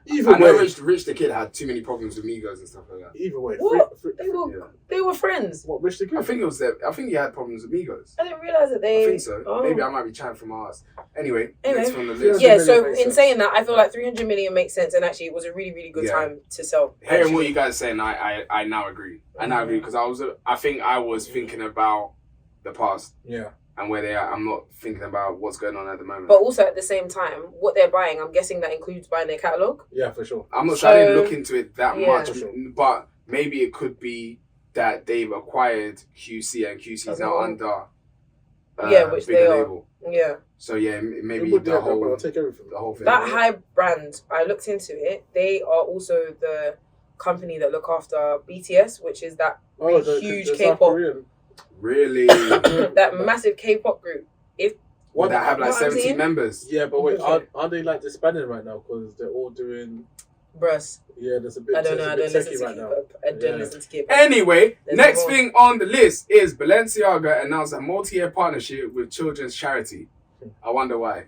I Either know way. Rich the Kid had too many problems with Migos and stuff like that. Either way. What? Free- Yeah. They were friends. What, Rich the Kid? I think it was that. I think he had problems with Migos. I didn't realize that they. I think so. Oh. Maybe I might be chatting from our ass. Anyway, Anyway. next from the Yeah. list. Yeah, 300 so million makes in sense. saying that, I feel like 300 million makes sense, and actually, it was a really, really good Yeah. time to sell. Hearing what you guys are saying, I now agree. I now agree because I think I was thinking about the past Yeah. and where they are. I'm not thinking about what's going on at the moment. But also at the same time, what they're buying, I'm guessing that includes buying their catalog. Yeah, for sure. I'm not sure. I didn't So- look into it that Yeah. much, For sure. but maybe it could be that they've acquired QC and QC is now Uh-huh. under Yeah, which bigger they are. label. Yeah, So yeah, maybe It would, the yeah, whole I'll take everything. thing. that high brand. I looked into it. They are also the company that look after BTS, which is that Oh, huge the South K-pop. Korean. Really? that massive K-pop group. Would that have like What I'm 70 saying? members? Yeah, but wait, Okay. aren't they like disbanded right now? Because they're all doing. Bruh, Yeah, there's a bit. I don't know. it's I a don't bit listen techie to right now. K-pop. I don't Yeah. listen to K-pop. Anyway, There's next more. thing on the list is Balenciaga announced a multi-year partnership with children's charity. I wonder why.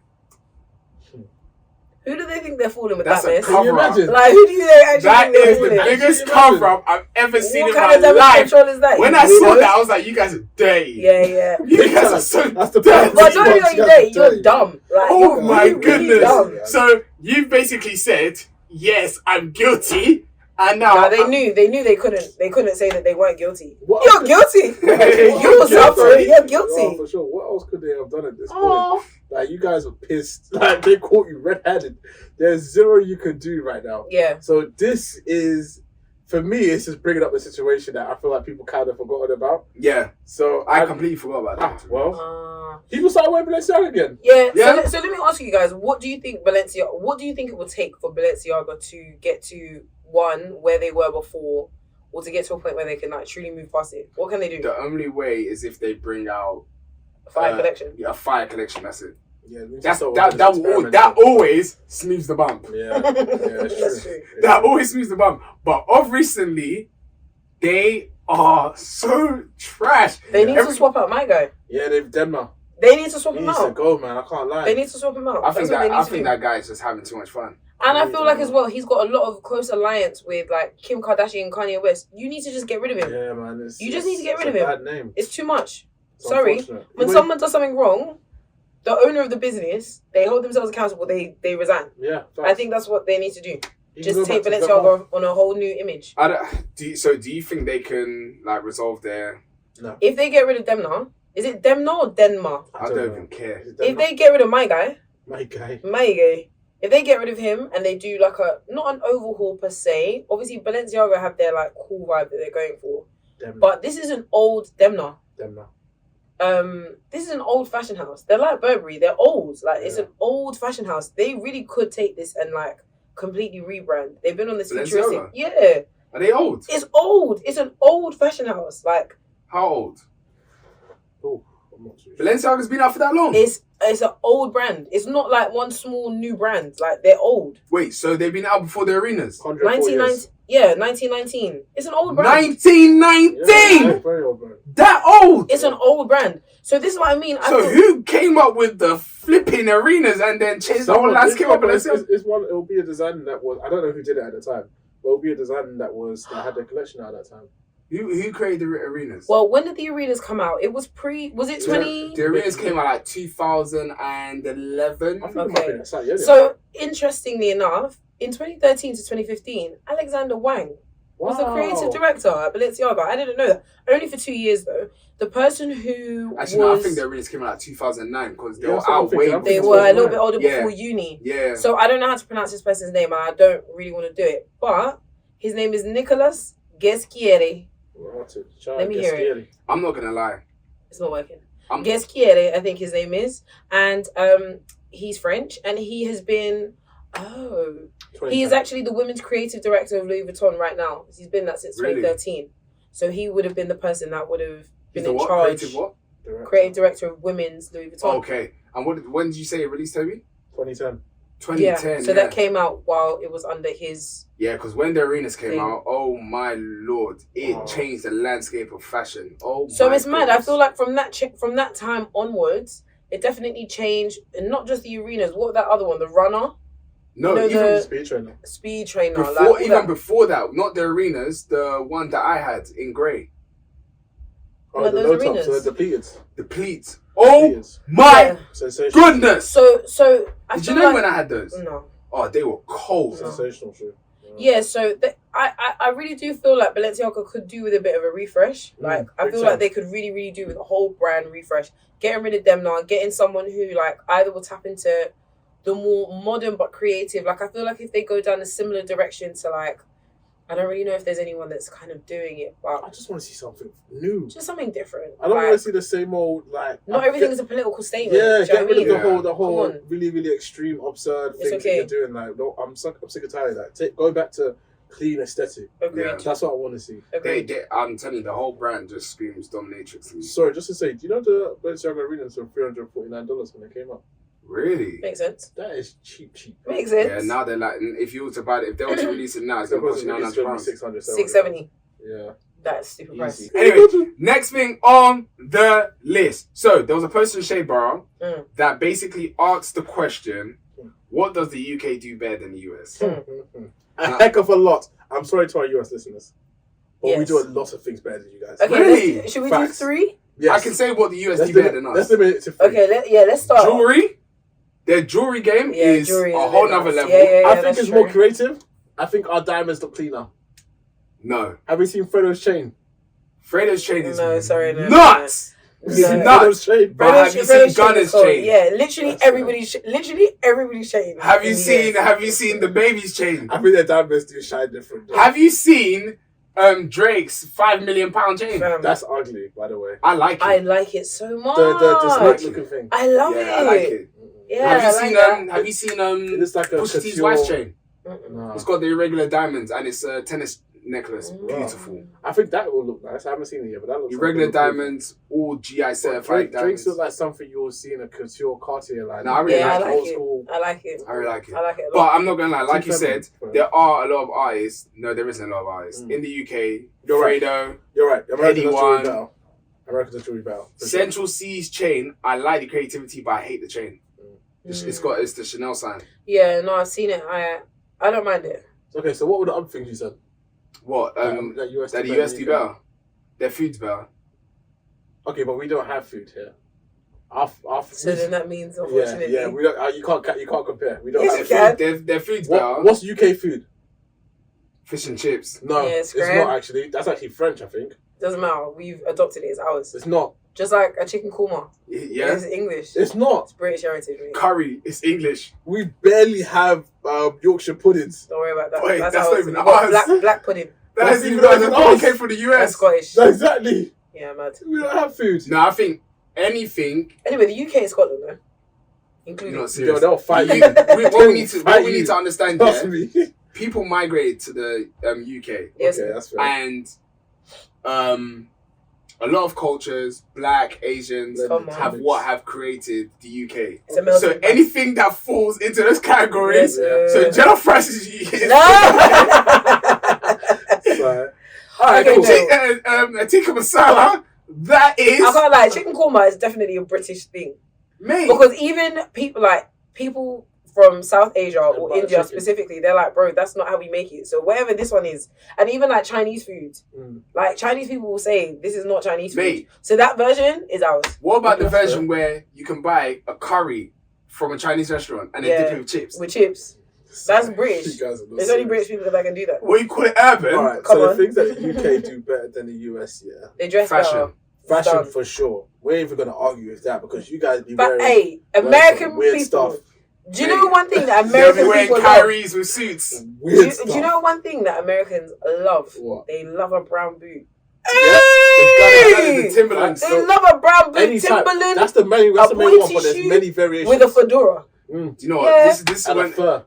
Who do they think they're fooling with That's that a mess? Can you cover up. imagine? Like, who do they actually That think they're is the fooling? biggest Can you imagine? cover up I've ever seen What in kind my of damage life. control is that? When You I saw weirdos? that, I was like, you guys are dirty. Yeah. You guys are so That's the dirty. But not only are you there, you're dumb. Like, Oh you're my really, really goodness. dumb. So you basically said, yes, I'm guilty. And now No, they knew they couldn't say that they weren't guilty. What You're else guilty. You're You're suffering. You're Oh, guilty. for sure. What else could they have done at this point? Oh, Like, you guys were pissed. Like, they caught you red-handed. There's zero you could do right now. yeah. So this is, for me, it's just bringing up the situation that I feel like people kind of forgotten about. Yeah, So I completely forgot about Ah, that. well, people started wearing Balenciaga again. Yeah. Yeah. So let me ask you guys, what do you think it would take for Balenciaga to get to one where they were before, or to get to a point where they can like truly move past it? What can they do? The only way is if they bring out Fire collection. a fire collection. That's it. Yeah, That always smooths the bump. Yeah, That's it's true. true. That always smooths the bump. But of recently, they are so trash. They need Every- to swap out my guy. Yeah, they've Denmark. They need to swap He him needs to out. go, man. I can't lie. They need to swap him out. I think That's what they need I to think do. that guy is just having too much fun. And I He feel needs like to as go. well, he's got a lot of close alliance with like Kim Kardashian and Kanye West. You need to just get rid of him. Yeah, man. You just need to get rid of it's him. a bad name. It's too much. It's Sorry. unfortunate. When someone does something wrong, the owner of the business, they hold themselves accountable. They resign. Yeah, I think that's what they need to do. He can Just go take back to Denmark. Balenciaga on a whole new image. I don't, do you think they can like resolve their? If they get rid of Demna, is it Demna or Denmark? I don't even care. Is it If Denmark? they get rid of my guy, My guy. if they get rid of him and they do like not an overhaul per se, obviously Balenciaga have their like cool vibe that they're going for. Denmark. But this is an old Demna. Denmark. this is an old fashion house. They're like Burberry. They're old. Like it's Yeah. an old fashion house. They really could take this and like completely rebrand. They've been on this Balenciaga? futuristic. Yeah, Are they old? it's old. It's an old fashion house. Like How old? Oh, I'm not too sure. Balenciaga's been out for that long. it's an old brand. It's not like one small new brand. Like they're old. Wait, so they've been out before the arenas? 104 1919. years. Yeah, 1919. It's an old brand. 1919. Yeah, very old, bro. That old. It's an old brand. So this is what I mean. I So feel- who came up with the flipping arenas and then changed the whole landscape of Balenciaga? It's one. It will be a design that was. I don't know who did it at the time, but it will be a design that had their collection out at that time. Who created the arenas? Well, when did the arenas come out? It was was it 20? The arenas came out like 2011. I think it might Okay. be that slightly earlier. So interestingly enough, in 2013 to 2015, Alexander Wang was the creative director at Balenciaga. I didn't know that. Only for 2 years though. The person who Actually, no, I was think the arenas came out like 2009 because they Yeah, were that's what I'm out thinking. way I'm they thinking were a little 2009. bit older Yeah. before uni. Yeah. So I don't know how to pronounce this person's name, and I don't really want to do it. But his name is Nicolas Geschieri. Let me hear it. I'm not gonna lie. It's not working. I'm- Geschieri, I think his name is, and he's French, and he has been. Oh, he is actually the women's creative director of Louis Vuitton right now. He's been that since Really? 2013. So he would have been the person that would have He's been the in what? charge. Creative what? Creative director of women's Louis Vuitton. Okay. And when did you say it released, Toby? 2010. 2010. So that came out while it was under his. Yeah, because when the arenas came Thing. out, oh my lord, it Wow. changed the landscape of fashion. Oh, So my it's mad. I goodness. feel like from that time onwards, it definitely changed, and not just the arenas. What that other one, the runner, No, you know, even the- Speed trainer. speed trainer, before, like all even that. before that, not the arenas, the one that I had in grey, Oh, Well, the those low tops, arenas. the depleted. the pleats. Oh Depleted. my Yeah. Sensational. goodness! So I Did feel you know like, when I had those? no. Oh, they were cold. No. Sensational shoe. Yeah, so I really do feel like Balenciaga could do with a bit of a refresh. Like I big feel time. like they could really do with a whole brand refresh. Getting rid of them now and getting someone who like either will tap into the more modern but creative. Like I feel like if they go down a similar direction to like, I don't really know if there's anyone that's kind of doing it, I but just want to see something new. just something different. I don't Like, want to see the same old like. not everything is a political statement. Yeah, do you know get what I rid mean? of Yeah. the whole Come on. really extreme, absurd It's things okay. that you're doing. Like, no, I'm sick and tired of that. Go back to clean aesthetic. Agreed. Yeah. That's what I want to see. Agreed. I'm telling you, the whole brand just screams dominatrix to me. Sorry, just to say, do you know the Balenciaga arenas were $349 when they came out? Really? Makes sense. That is cheap. Makes sense. Yeah, now they're like, if you were to buy it, if they were to release it now, it's going to cost you It's gonna be £900. 600. 670. Yeah. That's stupid price. Easy. Anyway, next thing on the list. So there was a post in Shea Bar Mm. that basically asked the question, what does the UK do better than the US? A heck of a lot. I'm sorry to our US listeners, but we Yes. do a lot of things better than you guys. Okay, Really? should we Facts. do 3? Yes. I can say what the US Let's do better limit- than Let's us. limit it to 3. Okay, let's start. Jewelry, their jewelry game Yeah, is jewelry is a a whole bit nother nuts. level. Yeah, I think that's it's true. more creative. I think our diamonds look cleaner. No. Have you seen Fredo's chain? Fredo's chain is No, sorry, no, nuts. It's No. nuts. Fredo's chain. But have you seen Gunner's chain? Yeah, literally That's everybody's chain. Have you in seen US. the baby's chain? I think their diamonds do shine different. Have you seen Drake's £5 million chain? Fam, That's ugly, by the way. I like it. I like it so much. The snake looking thing. I love yeah, it. I like it. Yeah, have you I seen like that. have you seen It is like a Pusha T's couture- wife's chain? Mm-mm. No. It's got the irregular diamonds and it's a tennis necklace. Mm. Beautiful. I think that will look nice. I haven't seen it yet, but that looks Irregular like it will look diamonds, all GI good. certified Drinks diamonds. look like something you will see in a couture Cartier line. No, I really Yeah, I like like old it. school. I like it. I really like it. I like it a But lot. I'm not gonna lie, like you said, 270. there are a lot of artists. No, there isn't a lot of artists. Mm. In the UK, You're right. Fredo, You're right. American Anyone. jewelry battle. American jewelry battle. For sure. Central C's chain, I like the creativity, but I hate the chain. It's Mm. the Chanel sign. Yeah, no, I've seen it. I don't mind it. Okay, so what were the other things you said? What? that US That do the US than do the UK? better. Their food's better. Okay, but we don't have food here. Our So then that means, yeah, unfortunately, yeah, we don't. You can't compare. We don't Yes, have you food. can. Their food's better. What's UK food? Fish and chips. No, Yeah, it's scram. not actually. That's actually French, I think. doesn't matter. We've adopted it. It's ours. It's not. Just like a chicken korma. Yeah. It's English. It's not. It's British heritage. Mate. Curry is English. We barely have Yorkshire puddings. Don't worry about that. Wait, that's how not it's- even we got ours. black pudding. That That's is even even though ours. came from the That's US. Scottish. Exactly. Yeah, mad. We don't have food. No, I think anything. Anyway, the UK and Scotland, though. You're Including. not Yo, serious. they'll fight You- you. what we need to Fight you. understand Trust here, me. people migrated to the UK, Yes. Okay, that's fair. and a lot of cultures, Black, Asians, Come on. have created the UK. It's a melting So pot. anything that falls into those categories, Yes, so jollof rice is No! So, alright, Okay, cool. no. tikka masala. That is I can't lie, chicken korma is definitely a British thing. mate. Because even people from South Asia or butter India chicken. specifically, they're like, bro, that's not how we make it. So whatever this one is, and even like Chinese food, like Chinese people will say this is not Chinese food. Mate. So that version is ours. What about the That's version where you can buy a curry from a Chinese restaurant and then Yeah. dip it with chips? With chips. That's British. You guys are not There's only serious. British people that can do that. What you call it, urban? Alright, Come so on. the things that the UK do better than the US, yeah. They dress Fashion. better. Fashion Done. for sure. We're even gonna argue with that because you guys be But wearing hey, wearing American some weird people. stuff. Do you know one thing that They'll be American wearing people love? Kyries with suits. Weird stuff. Do you know one thing that Americans love? What? They love a brown boot. Yeah. That is the Hey! Timberlands. They So- love a brown boot, Anytime. Timberland That's the main one, pointy but there's shoe many variations. with a fedora. Do you know Yeah. what? This is And a when fur.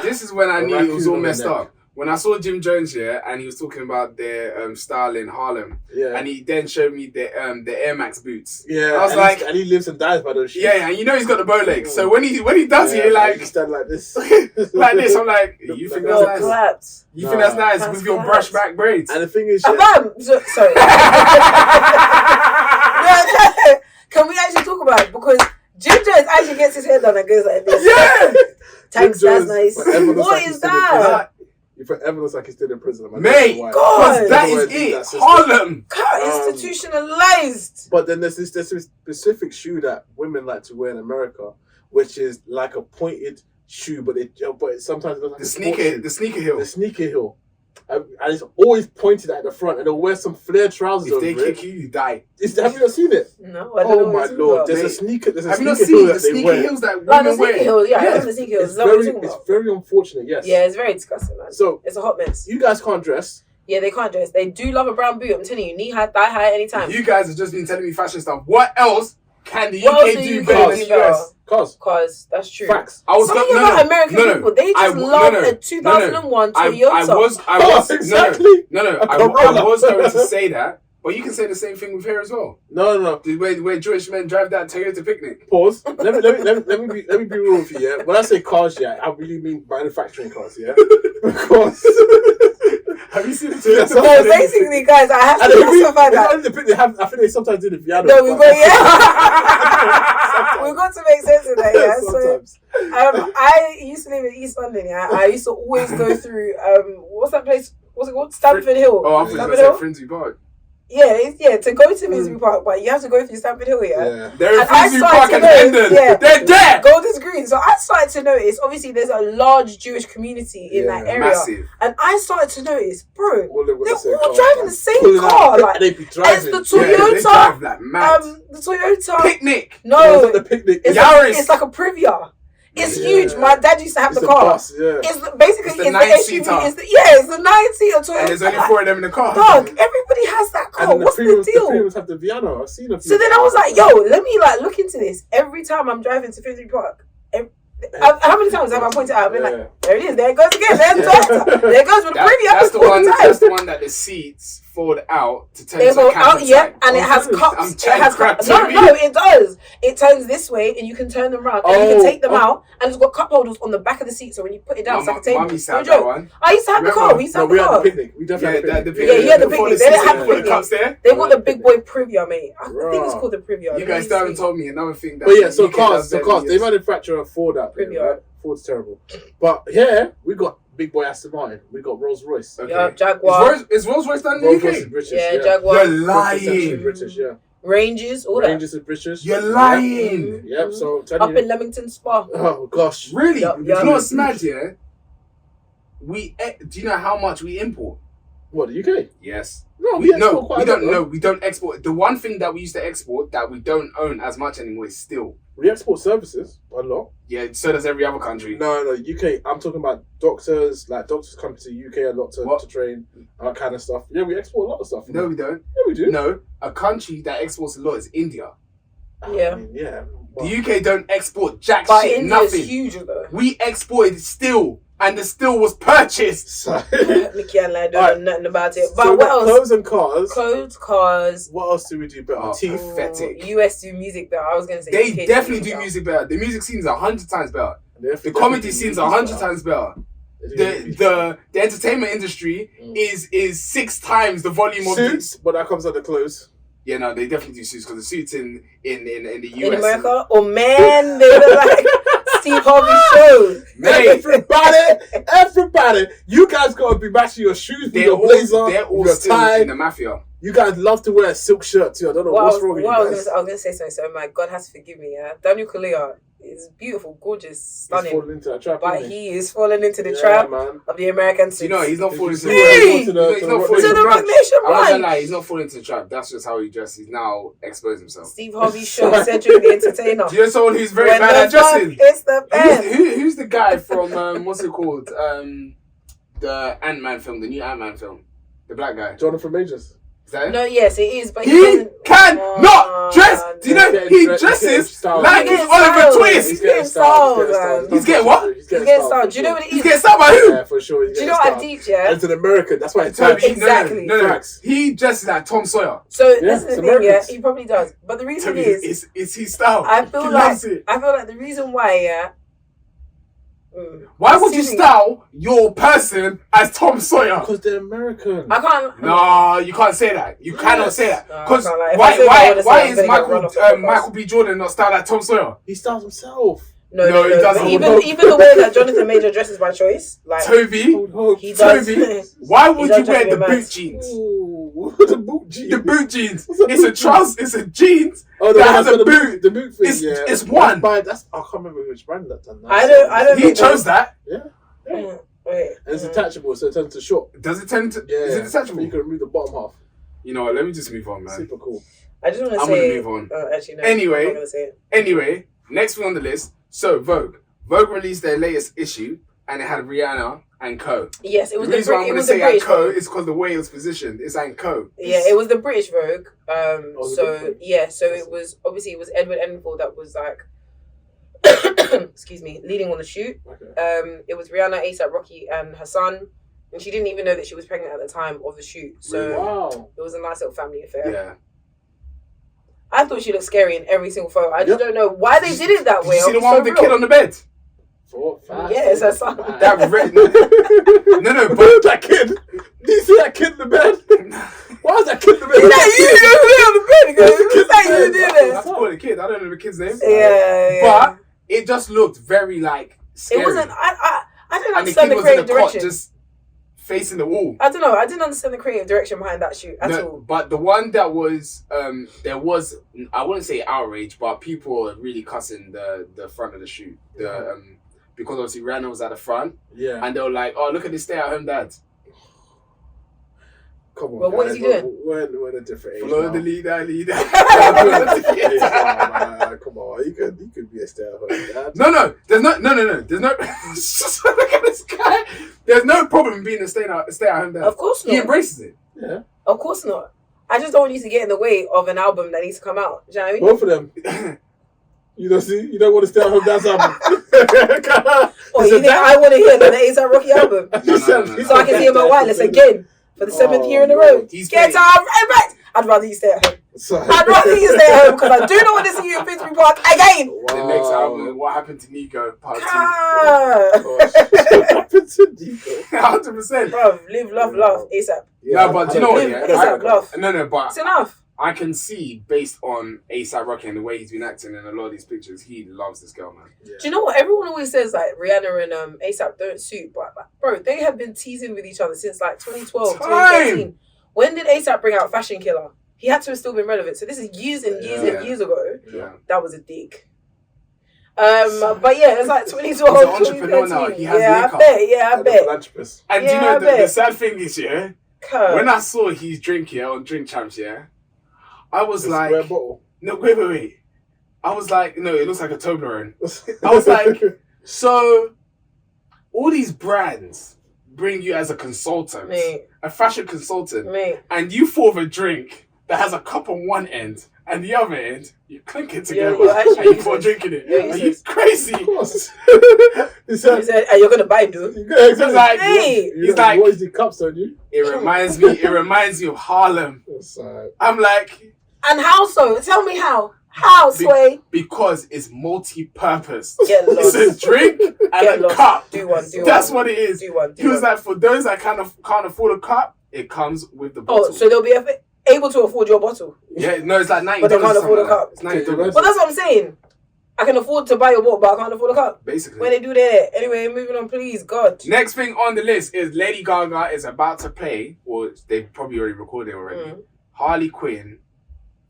this is when I A knew it was all raccoon on messed the neck. up. When I saw Jim Jones here and he was talking about their style in Harlem, Yeah. and he then showed me the Air Max boots. Yeah. I was and like- and he lives and dies by those shoes. Yeah, and you know he's got the bow legs. So when he does it, you like stand like this. like this, I'm like, you think Yo, that's nice? claps. You think that's Nah. nice That's with your claps. brushback braids? And the thing is, Bam! Sorry. Can we actually talk about it? Because Jim Jones actually gets his hair done and goes like this. Yeah, Thanks, Jim that's Jones nice. forever looks What like he's is still in that? He forever looks like he's still in prison. I'm mate, like, God. because that Otherwise, is leave that it. system. Harlem. God, institutionalized. But then there's this specific shoe that women like to wear in America, which is like a pointed shoe, but it sometimes it looks like The a sports shoe. sneaker heel. The sneaker heel. And it's always pointed at the front, and they'll wear some flare trousers If over they it. kick you, you die. Have you not seen it? No, I don't know Oh what my you're talking lord! about. There's a Mate, sneaker. There's a Have you not sneaker seen heel the that they sneaker wear. heels that Like the women sneaker wear? heels, yeah, I Yes. love the sneaker heels. It's Is that what you're very, talking it's about? very unfortunate. Yes. Yeah, it's very disgusting, man. So It's a hot mess. you guys can't dress. Yeah, they can't dress. They do love a brown boot. I'm telling you, knee high, thigh high, anytime. You guys have just been telling me fashion stuff. What else can the What else UK do do you better guys than do the US? Cause Cause that's true. facts. I was Some of go- you no, are American no, people. They I just w- love no, no, a 2001 I Toyota. was Oh, exactly. No, A I Corolla. was going to say that, but you can say the same thing with here as well. No. The way Jewish men drive that Toyota picnic. Pause. Let me be real with you. Yeah. When I say cars, yeah, I really mean manufacturing cars. Yeah. Because. Have you seen the Yes, Toyota No, picnic? basically, guys, I have And to they really, justify it's that. not the bit they have. I think they sometimes do the piano. No, we've but- got we've got to make sense of that. Yeah. So, Sometimes. I used to live in East London. Yeah, I used to always go through what's that place? What's it called? Stamford Hill. Oh, I was Stamford going Hill. to say Frinzy Park. Yeah, to go to Finsbury Park, but you have to go through Stamford Hill. Yeah. They're in And I Frinzy started Park to and notice, Hendon. yeah. They're there. Golders Green. So I started to notice. Obviously, there's a large Jewish community in Yeah, that area, Massive. and I started to notice, bro, All they've got they're the same all car, driving man. the same Pulling out, car. Like and they be it's driving. the Yeah, they Toyota. drive like mad. The Toyota. Picnic. No, It's like the picnic. it's Yaris. like, it's like a Privia. It's Yeah. huge. My dad used to have It's the a car. bus, yeah. It's basically It's the it's the 9-seater. SUV. It's the 9-seater Toyota. And there's only 4 of them in the car. Dog, everybody has that And car. then What's the premiums, deal? premiums have the Viano. I've seen a few. So then I was like, yo, let me look into this. Every time I'm driving to Finsbury Park, how many times have I pointed out? I've been like, there it is, there it goes again, there's Toyota. There it goes with the Privia. That's the all one. the time. That's the one that the seats fold out to turn They to go a camper out, yeah, type. and it has I'm cups. It trying has to crack cups. No, TV. no, it does. It turns this way, and you can turn them around, and you can take them out, and it's got cup holders on the back of the seat. So when you put it down, it's like a table. Mummy used to No have that joke. one. I used to have the Remember? car. We used to No, have we the had car. the picnic. We definitely Yeah, had the the picnic. picnic. Yeah, you had the Before picnic. the They didn't seats have the with the picnic. cups there. They got the big boy Privia, mate. I think it's Bruh. called the Privia. You guys still haven't told me another thing. That But yeah, so UK cars, does so better cars, than they US. manufacture a Ford out there, Privia. right? Ford's terrible. But here, we got big boy Aston Martin. We got Rolls Royce. Okay. Yeah, Jaguar, Is Rolls Royce done in Rolls the Royce is UK? British. yeah, Jaguar, You're lying. British, yeah. Ranges, all that. Rangers is British. You're Yep. lying. Yep. So Up tell you. in Leamington Spa. Oh gosh. Really? Yeah, You yeah. know what's mad, yeah? Do you know how much we import? What, the UK? Yes. No, We export no, quite we a lot, don't. though. No, we don't export. The one thing that we used to export that we don't own as much anymore is steel. We export services a lot. Yeah, so does every other country. No, UK. I'm talking about doctors. Like doctors come to UK a lot What? to train, that kind of stuff. Yeah, we export a lot of stuff. No, we don't. Yeah, we do. No, a country that exports a lot is India. Yeah. I mean, yeah. The UK don't export jack But shit, India's nothing. huge though. We exported steel, and the steel was purchased. So, Mickey and I don't Alright. know nothing about it. But so what else? clothes and cars. Clothes, cars. What else do we do better? Oh, Teeth. pathetic. US do music better. I was gonna say They UK definitely do better. music better. The music scene's 100 times better. They The comedy scene's 100 times better. The entertainment industry is 6 times the volume of Suits, but that comes under clothes. Yeah, no, they definitely do suits because the suits in the US. In America? Oh man, they look like Steve Harvey show. Mate, Everybody, you guys gotta be matching your shoes with they're your blazer, they're all your still tie. in the mafia. You guys love to wear a silk shirt too. I don't know what's wrong with you I guys. was gonna say something. So my God has to forgive me. Yeah, Daniel Kaluuya is beautiful, gorgeous, He's stunning, falling into that trap. but isn't he is falling into the Yeah, trap man. of the American suits. You know, he's not falling into the Hey! trap. He's not to falling into the the Rock trap. Nation I'm not gonna run. lie, he's not falling into the trap. That's just how he dresses. He's now exposed himself. Steve Harvey show Cedric the Entertainer. Do you know someone who's very When bad the at dressing? buck hits the pen. Who's the guy from what's it called? The Ant-Man film, the new Ant-Man film. The black guy. Jonathan Majors. Is that it? No, yes, it is, but He doesn't- cannot dress. Do you know he He's dresses getting like He's he's getting Oliver styled. Twist? He's getting styled, man. He's getting what? He's getting started. Do you know what it He's is? getting started by who? Yeah, for sure. Do you know what I've deeped, yeah? As an American, that's why it's Toby, Toby. Exactly. No. Facts. He dresses like Tom Sawyer. So Yeah, this is it's the thing, yeah. Americans. He probably does, but the reason Toby, is, it's his style. I He feel loves like it. the reason why, yeah. Why would you Suiting- style your person as Tom Sawyer? Because they're American. I can't. No, you can't say that. You cannot say that. No, I Because can't lie. If I say what I why wanna say, why I'm is gonna get run off the podcast. Michael B. Jordan not styled like Tom Sawyer? He styles himself. No, No, he doesn't. But even the way that Jonathan Major dresses by choice, like Toby, he does. Toby, why would does you wear dress the me mad. boot jeans? Ooh, the boot jeans. The boot jeans. What's a It's a boot trousers. It's a jeans. Oh, the that one has that's a got boot. The boot thing, It's- yeah. it's one. I can't remember which brand that done that. I don't He know. chose that. Wait, And it's attachable, so it turns to short. Does it tend to? Yeah. Is it detachable? You can remove the bottom half. You know what? Let me just move on, man. Super cool. I just want to I'm say. gonna move on. Actually, no. Anyway. I'm not gonna say it. Anyway, next thing on the list. So Vogue. Vogue released their latest issue, and it had Rihanna and Co. Yes, it The was the reason why I'm it going to was the say British and Co Vogue. is because the way it was positioned. It's and Co. Yeah, it was the British Vogue. the So British Vogue. yeah, so it was obviously it was Edward Enfield that was like, excuse me, leading on the shoot. Okay. It was Rihanna, ASAP Rocky, and her son, and she didn't even know that she was pregnant at the time of the shoot. So Really? Wow. it was a nice little family affair. Yeah. I thought she looked scary in every single photo. I just Yep. don't know why they did it that Did way. you see It the was one so with the real. kid on the bed? Yeah, it's her son. That red. No, but that kid. Did you see that kid in the bed? Why is that kid in the bed? Is that you? You on the bed, guys? Is that you did That's it? called a kid. I don't know the kid's name. Yeah. But it just looked very like scary. It wasn't. I didn't And the understand kid the was in creative the cot direction. just facing the wall. I don't know. I didn't understand the creative direction behind that shoot at No, all. but the one that was there was, I wouldn't say outrage, but people were really cussing the front of the shoot. Because obviously Rihanna was at the front, Yeah. and they were like, "Oh, look at this stay-at-home dad. Come on, Well, what is guys. he doing? We're in a different age Follow now. the leader." We're in a different age now, man. Come on, you could be a stay-at-home dad. No. There's no. Look at this guy. There's no problem being a stay-at-home dad. Of course He not. embraces it. Yeah. Of course not. I just don't want you to get in the way of an album that needs to come out. Do you know what I mean? Both of them. You don't want to stay at home dad's album. Or you think I want to hear the ASAP Rocky album? No. So I can see him at Wireless again for the 7th year in a row. He's Get playing- out, right back. I'd rather you stay at home. Sorry. I'd rather you stay at home because I do not want to see you in Finsbury Park again. The next album, What Happened to Nico, Part 2. Ah. What happened to Nico? 100%. Bruv, live, love, laugh, ASAP. No, but do you know what? Live, Yeah, ASAP, love. No, but It's enough. I can see, based on ASAP Rocky and the way he's been acting in a lot of these pictures, he loves this girl, man. Do you know what? Everyone always says like Rihanna and ASAP don't suit, but like, bro, they have been teasing with each other since like 2012, Time. 2013. When did ASAP bring out Fashion Killer? He had to have still been relevant. So this is years and years Yeah. and years ago. Yeah. That was a dig. But yeah, it's like 2012, He's an entrepreneur 2013. now. He has yeah, makeup. I bet. Yeah, I And a bet. philanthropist. And Yeah, do you know I the bet. sad thing is, yeah, Curve. when I saw his drink here on Drink Champs, yeah, I was The like, square bottle. no, wait. I was like, no, it looks like a Toblerone. I was like, so all these brands bring you as a consultant, Mate, a fashion consultant, mate. and you thought of a drink that has a cup on one end and the other end, you clink it together you're actually and you pour useless. drink in it. You're Are you useless. crazy? Of course. He He said, said, "Are you gonna buy, dude?" He's like, Hey! you he's like, what is the cups, don't you? it reminds me of Harlem. It's, I'm like, And how so? Tell me how. How, Sway? because it's multi-purpose. Get It's lost. a drink Get and a lost. cup. Do one. That's what it is. Do one. He was like, for those that can't afford a cup, it comes with the bottle. Oh, so they'll be able to afford your bottle. Yeah, no, it's like $90. But they can't afford a something like cup. that. It's $90. Well, that's what I'm saying. I can afford to buy your bottle, but I can't afford a cup. Basically. When they do that. Anyway, moving on, please. God. Next thing on the list is Lady Gaga is about to play, or they've probably already recorded it already. Harley Quinn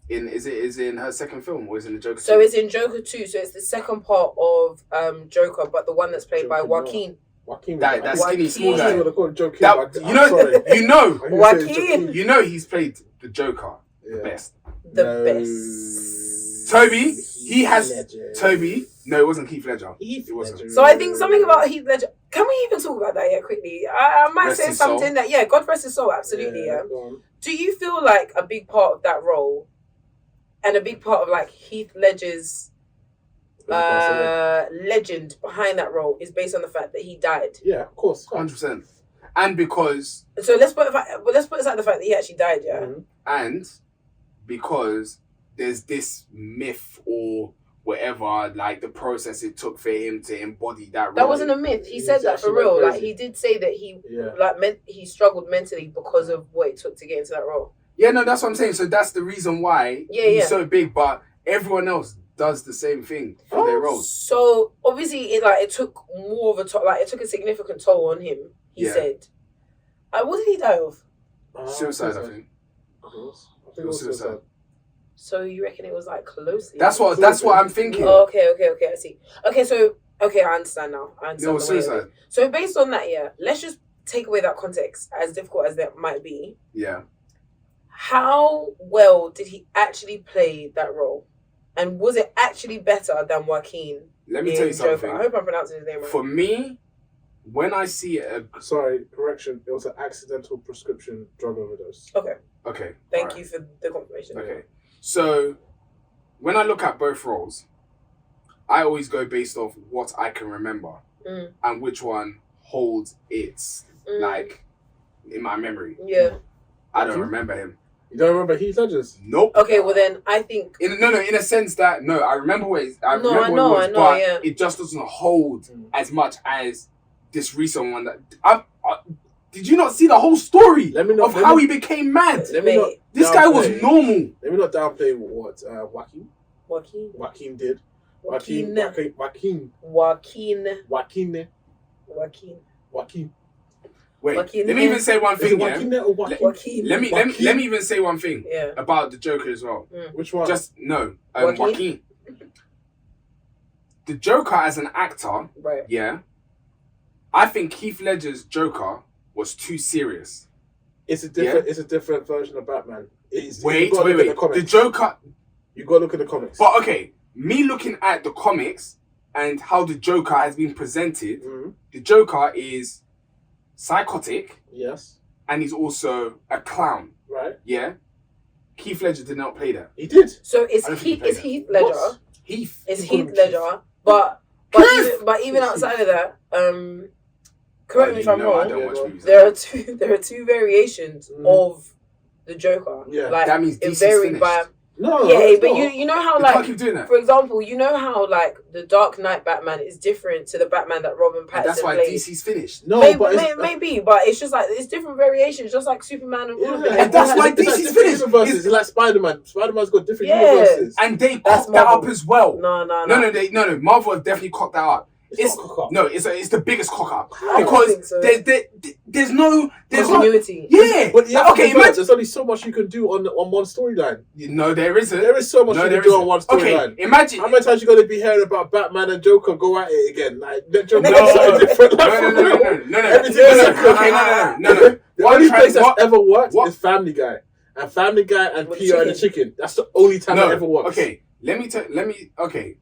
is in her second film, or is it in the Joker? So 2? it's in Joker 2, so it's the second part of Joker, but the one that's played by Joker, Joaquin. Joaquin. that skinny small I guy. would have called Joaquin. That, but you know, sorry. you know, I can say Joaquin. you know, he's played the Joker the Yeah. best. The No. best. Toby, he has Ledger. Toby. No, it wasn't Keith Ledger. Heath It wasn't. Ledger. So I think something about Heath Ledger. Can we even talk about that quickly? I might Rest say his soul. something that, God rest his soul, absolutely, yeah. Go on. Do you feel like a big part of that role and a big part of like Heath Ledger's legend behind that role is based on the fact that he died? Yeah, of course. 100%. And because So let's put aside the fact that he actually died, yeah. Mhm. and because there's this myth or whatever, like the process it took for him to embody that role. That wasn't a myth. He He's said that for actually real. went Like crazy. he did say that he Yeah. he struggled mentally because of what it took to get into that role. Yeah, no, that's what I'm saying. So that's the reason why Yeah, he's yeah. so big, but everyone else does the same thing for their roles. So obviously, it took more of a toll. Like it took a significant toll on him. He Yeah. said. What did he die of? Suicide, I think. I think It it was was suicide. suicide. So you reckon it was like closely? That's what I'm thinking. Oh, okay. I see. Okay, I understand now. I It understand. was the way of it. suicide. So based on that, yeah, let's just take away that context, as difficult as that might be. Yeah. How well did he actually play that role? And was it actually better than Joaquin? Let me in tell you Joker? something. I hope I'm pronouncing his name right. For me, when I see it, Sorry, correction. It was an accidental prescription drug overdose. okay. Thank alright. you for the confirmation. Okay. So when I look at both roles, I always go based off what I can remember Mm. and which one holds its Mm. like in my memory. Yeah. I don't Mhm. remember him. You don't remember Heath Ledger's? Nope. Okay, well then I think In a sense that no, I remember what it's, I No, remember I what know, it was, I know, but yeah. it just doesn't hold Mm. as much as this recent one. That did you not see the whole story Let me not- of let how me- he became mad? Let me not Mate, This guy was downplay- normal. Let me not downplay what Joaquin. Joaquin did. Joaquin. Wait, Joaquin, let me yeah. even say one Is it thing. Yeah? Joaquin there or Joaquin? Joaquin. Let me even say one thing Yeah. about the Joker as well. Which one? Just no, Joaquin? Joaquin. The Joker as an actor, Right. yeah. I think Heath Ledger's Joker was too serious. It's a different version of Batman. Wait. The The comics. Joker. You got to look at the comics. But okay, me looking at the comics and how the Joker has been presented, Mhm. the Joker is psychotic Yes. and he's also a clown. Right. Yeah. Keith Ledger did not play that. He did. So it's I don't think he Heath played Ledger. What? Heath. It's You call Heath him Ledger. But even outside of that, correct me if I'm I wrong. don't Yeah, watch go on. movies. There are two variations Mhm. of the Joker. Yeah. Like That means it DC's varied finished. by No. yeah, it's but not. you know how You can't like keep doing that. for example, you know how like the Dark Knight Batman is different to the Batman that Robin And Pattinson that's why plays. DC's finished. No, maybe, but it's, maybe, but it's just like it's different variations, just like Superman and all of them. yeah, And that's why it's like DC's different finished. universes. It's like Spider-Man. Spider-Man's got different Yeah. universes. And they That's cocked that up Marvel. as well. No. No. Marvel have definitely cocked that up. It's not cock-up. No, it's the biggest cock up I don't think because so. there's no Continuity. yeah. But yeah, Okay, okay, imagine. there's only so much you can do on one storyline. No, there isn't. There is so much No, you there can do isn't. on one Okay, storyline. imagine. How many times you gonna be hearing about Batman and Joker go at it again? Like let Joker No, do something different. Like, for real. No. Everything No, is no, like, okay, no. The What only I'm place trying- that's ever worked what- is Family Guy. And Family Guy and With Peter and the Chicken. That's the only time No, it ever works. okay. Okay.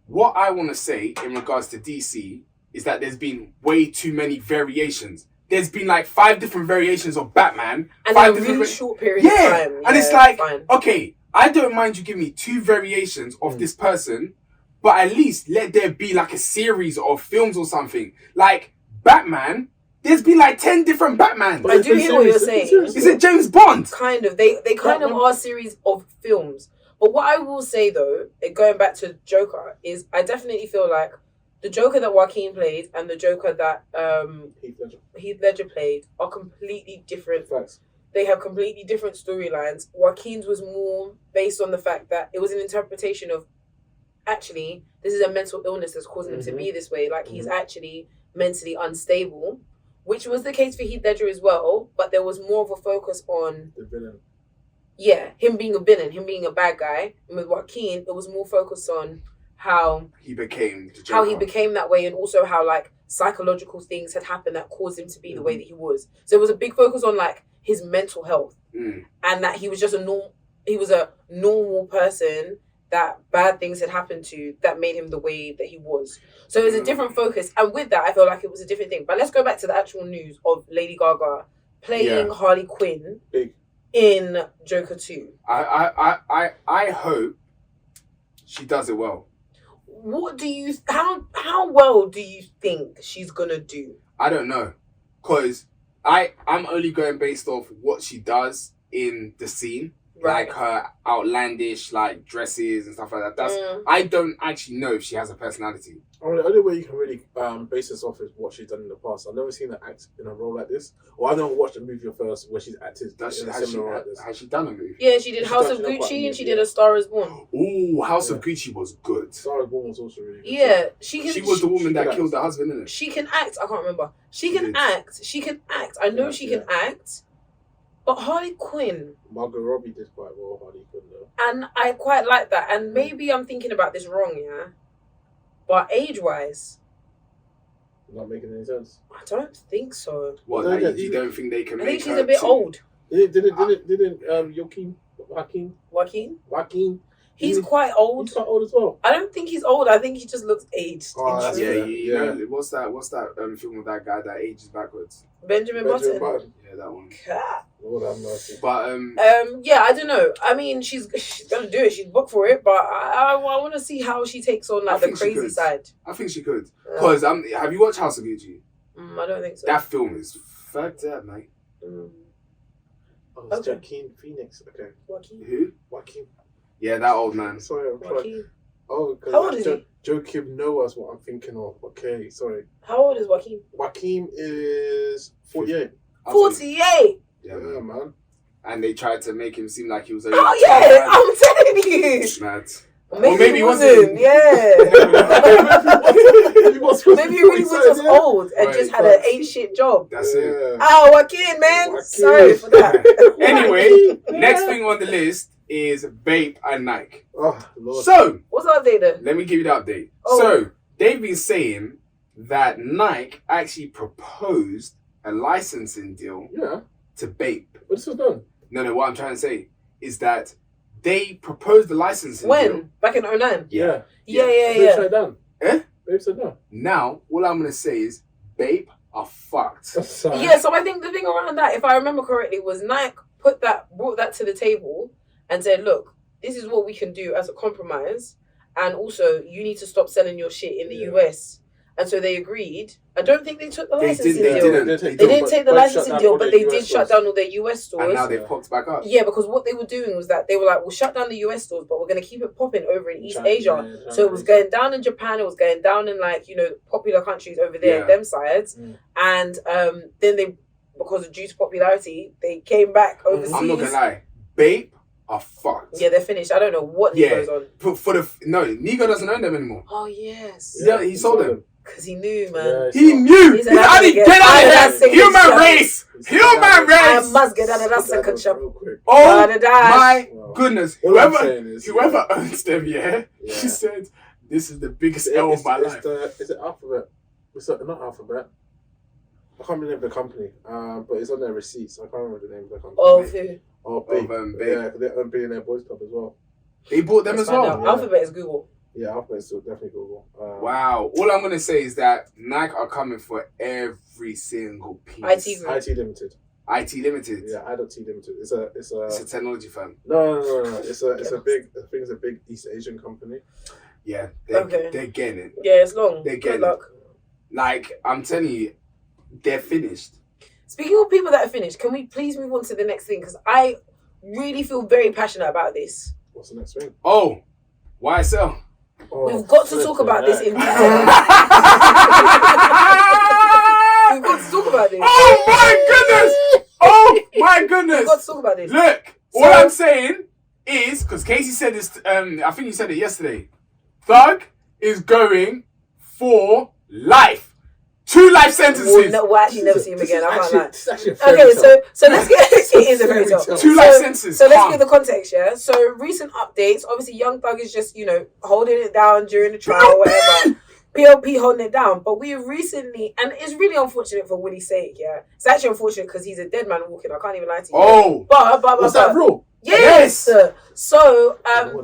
What I want to say in regards to DC is that there's been way too many variations. There's been like 5 different variations of Batman. And 5 in a different really va- short period Yeah, of time. and it's Yeah, like, fine. okay, I don't mind you giving me 2 variations of this person, but at least let there be like a series of films or something. Like Batman, there's been like 10 different Batmans. I do hear what you're saying. Is it James Bond? Kind of. They kind of are a series of films. But what I will say though, going back to Joker, is I definitely feel like the Joker that Joaquin played and the Joker that Heath Ledger played are completely different. Facts. They have completely different storylines. Joaquin's was more based on the fact that it was an interpretation of, actually, this is a mental illness that's causing him to be this way. Like, he's actually mentally unstable, which was the case for Heath Ledger as well. But there was more of a focus on the villain. Yeah, him being a villain, him being a bad guy. And with Joaquin, it was more focused on how he became the Joker. How he became that way, and also how like psychological things had happened that caused him to be the way that he was. So it was a big focus on like his mental health, and that he was just a normal person that bad things had happened to that made him the way that he was. So it was a different focus, and with that, I felt like it was a different thing. But let's go back to the actual news of Lady Gaga playing Harley Quinn in Joker 2. I hope she does it well. What do you? How well do you think she's gonna do? I don't know, cause I'm only going based off what she does in the scene, like her outlandish like dresses and stuff like that. I don't actually know if she has a personality. I mean, the only way you can really base this off is what she's done in the past. I've never seen her act in a role like this, or I've never watched a movie of hers where she's acted in a similar role like this. Has she done a movie? Yeah, she did House of Gucci and she did A Star Is Born. Ooh, House of Gucci was good. Star Is Born was also really good. Yeah, she was the woman that killed her husband, isn't it? She can act. I can't remember. She can act. She can act. I know she can act. But Harley Quinn. Margot Robbie did quite well, Harley Quinn, though. And I quite like that. And maybe I'm thinking about this wrong, yeah? But age-wise... Not making any sense. I don't think so. What, like, you don't think they can make her... I think she's a bit old. Didn't Joaquin? He's quite old. He's quite old as well. I don't think he's old. I think he just looks aged. Yeah. What's that film with that guy that ages backwards? Benjamin Button. Yeah, that one. Lord have mercy. But yeah, I don't know. I mean, she's gonna do it. She's booked for it, but I want to see how she takes on like the crazy side. I think she could. Because have you watched House of Gucci? I don't think so. That film is fucked up, mate. Oh, it's Joaquin Phoenix. Okay. Who? Joaquin. Yeah, that old man. Sorry, I'm trying. Oh, how old is he? Joakim Noah's what I'm thinking of. Okay, sorry. How old is Joaquin? Joaquin is 48. 48? Yeah, man. And they tried to make him seem like he was. Oh yeah, I'm telling you. Mad. Maybe he wasn't. Yeah. Maybe he really was just old and just had an ain't shit job. That's it. Oh, Joaquin, man. Sorry for that. Anyway, next thing on the list is Vape and Nike. Oh, Lord. So, what's the update then? Let me give you the update. Oh. So, they've been saying that Nike actually proposed a licensing deal to Vape. But this was done. No, what I'm trying to say is that they proposed the licensing deal. When? Back in 2009? Yeah. Yeah. Shut down. Eh? Vape said no. Now, all I'm going to say is Vape are fucked. Yeah, so I think the thing around that, if I remember correctly, was Nike brought that to the table and said, look, this is what we can do as a compromise, and also you need to stop selling your shit in the US. And so they agreed. I don't think they took the licensing deal. They didn't take the licensing deal, but they did shut down all their US stores. And now they've popped back up. Yeah, because what they were doing was that they were like, we'll shut down the US stores, but we're going to keep it popping over in East Asia. So it was going down in Japan, it was going down in like, popular countries over there, them sides. And then they, because of due to popularity, they came back overseas. I'm not going to lie. Vape are fucked. Yeah, they're finished. I don't know what Nigo's on. Nigo doesn't own them anymore. Oh, yes. Yeah, he sold them. Because he knew, man. He knew. He said, get out of here. Human race. I must get out of that second shop. Oh, my goodness. Whoever owns them, she said, this is the biggest L of my life. Is it Alphabet? Not Alphabet. I can't remember the company, but it's on their receipts. I can't remember the name of the company. Oh, who? Oh, Babe. Yeah, they own Billionaire Boys Club as well. They bought them as well. Yeah. Alphabet is Google. Yeah, Alphabet is definitely Google. Wow. All I'm going to say is that Nike are coming for every single piece. IT Group. IT Limited. IT Limited. Yeah, IoT Limited. It's It's a technology firm. no. It's a big. I think it's a big East Asian company. Yeah, Okay. they're getting it. Yeah, it's long. They're Good getting luck. Like, I'm telling you, they're finished. Speaking of people that are finished, can we please move on to the next thing? Because I really feel very passionate about this. What's the next thing? Oh, YSL. Oh, We've got to talk about this in detail. We've got to talk about this. Oh my goodness! Oh my We've got goodness! to talk about this. Look, all So- I'm saying is, because Casey said this, I think you said it yesterday. Thug is going for life. 2 life sentences. We'll actually never see him again. I can't lie. This is actually a fairy Okay, tale. so let's get it is a fairy tale. Fairy tale. 2 life sentences. So let's Calm. get the context, yeah. So recent updates. Obviously, Young Thug is just holding it down during the trial, or whatever. PLP holding it down, but we recently, and it's really unfortunate for Woody's sake. Yeah, it's actually unfortunate because he's a dead man walking. I can't even lie to you. Oh, But Was that real? yes. So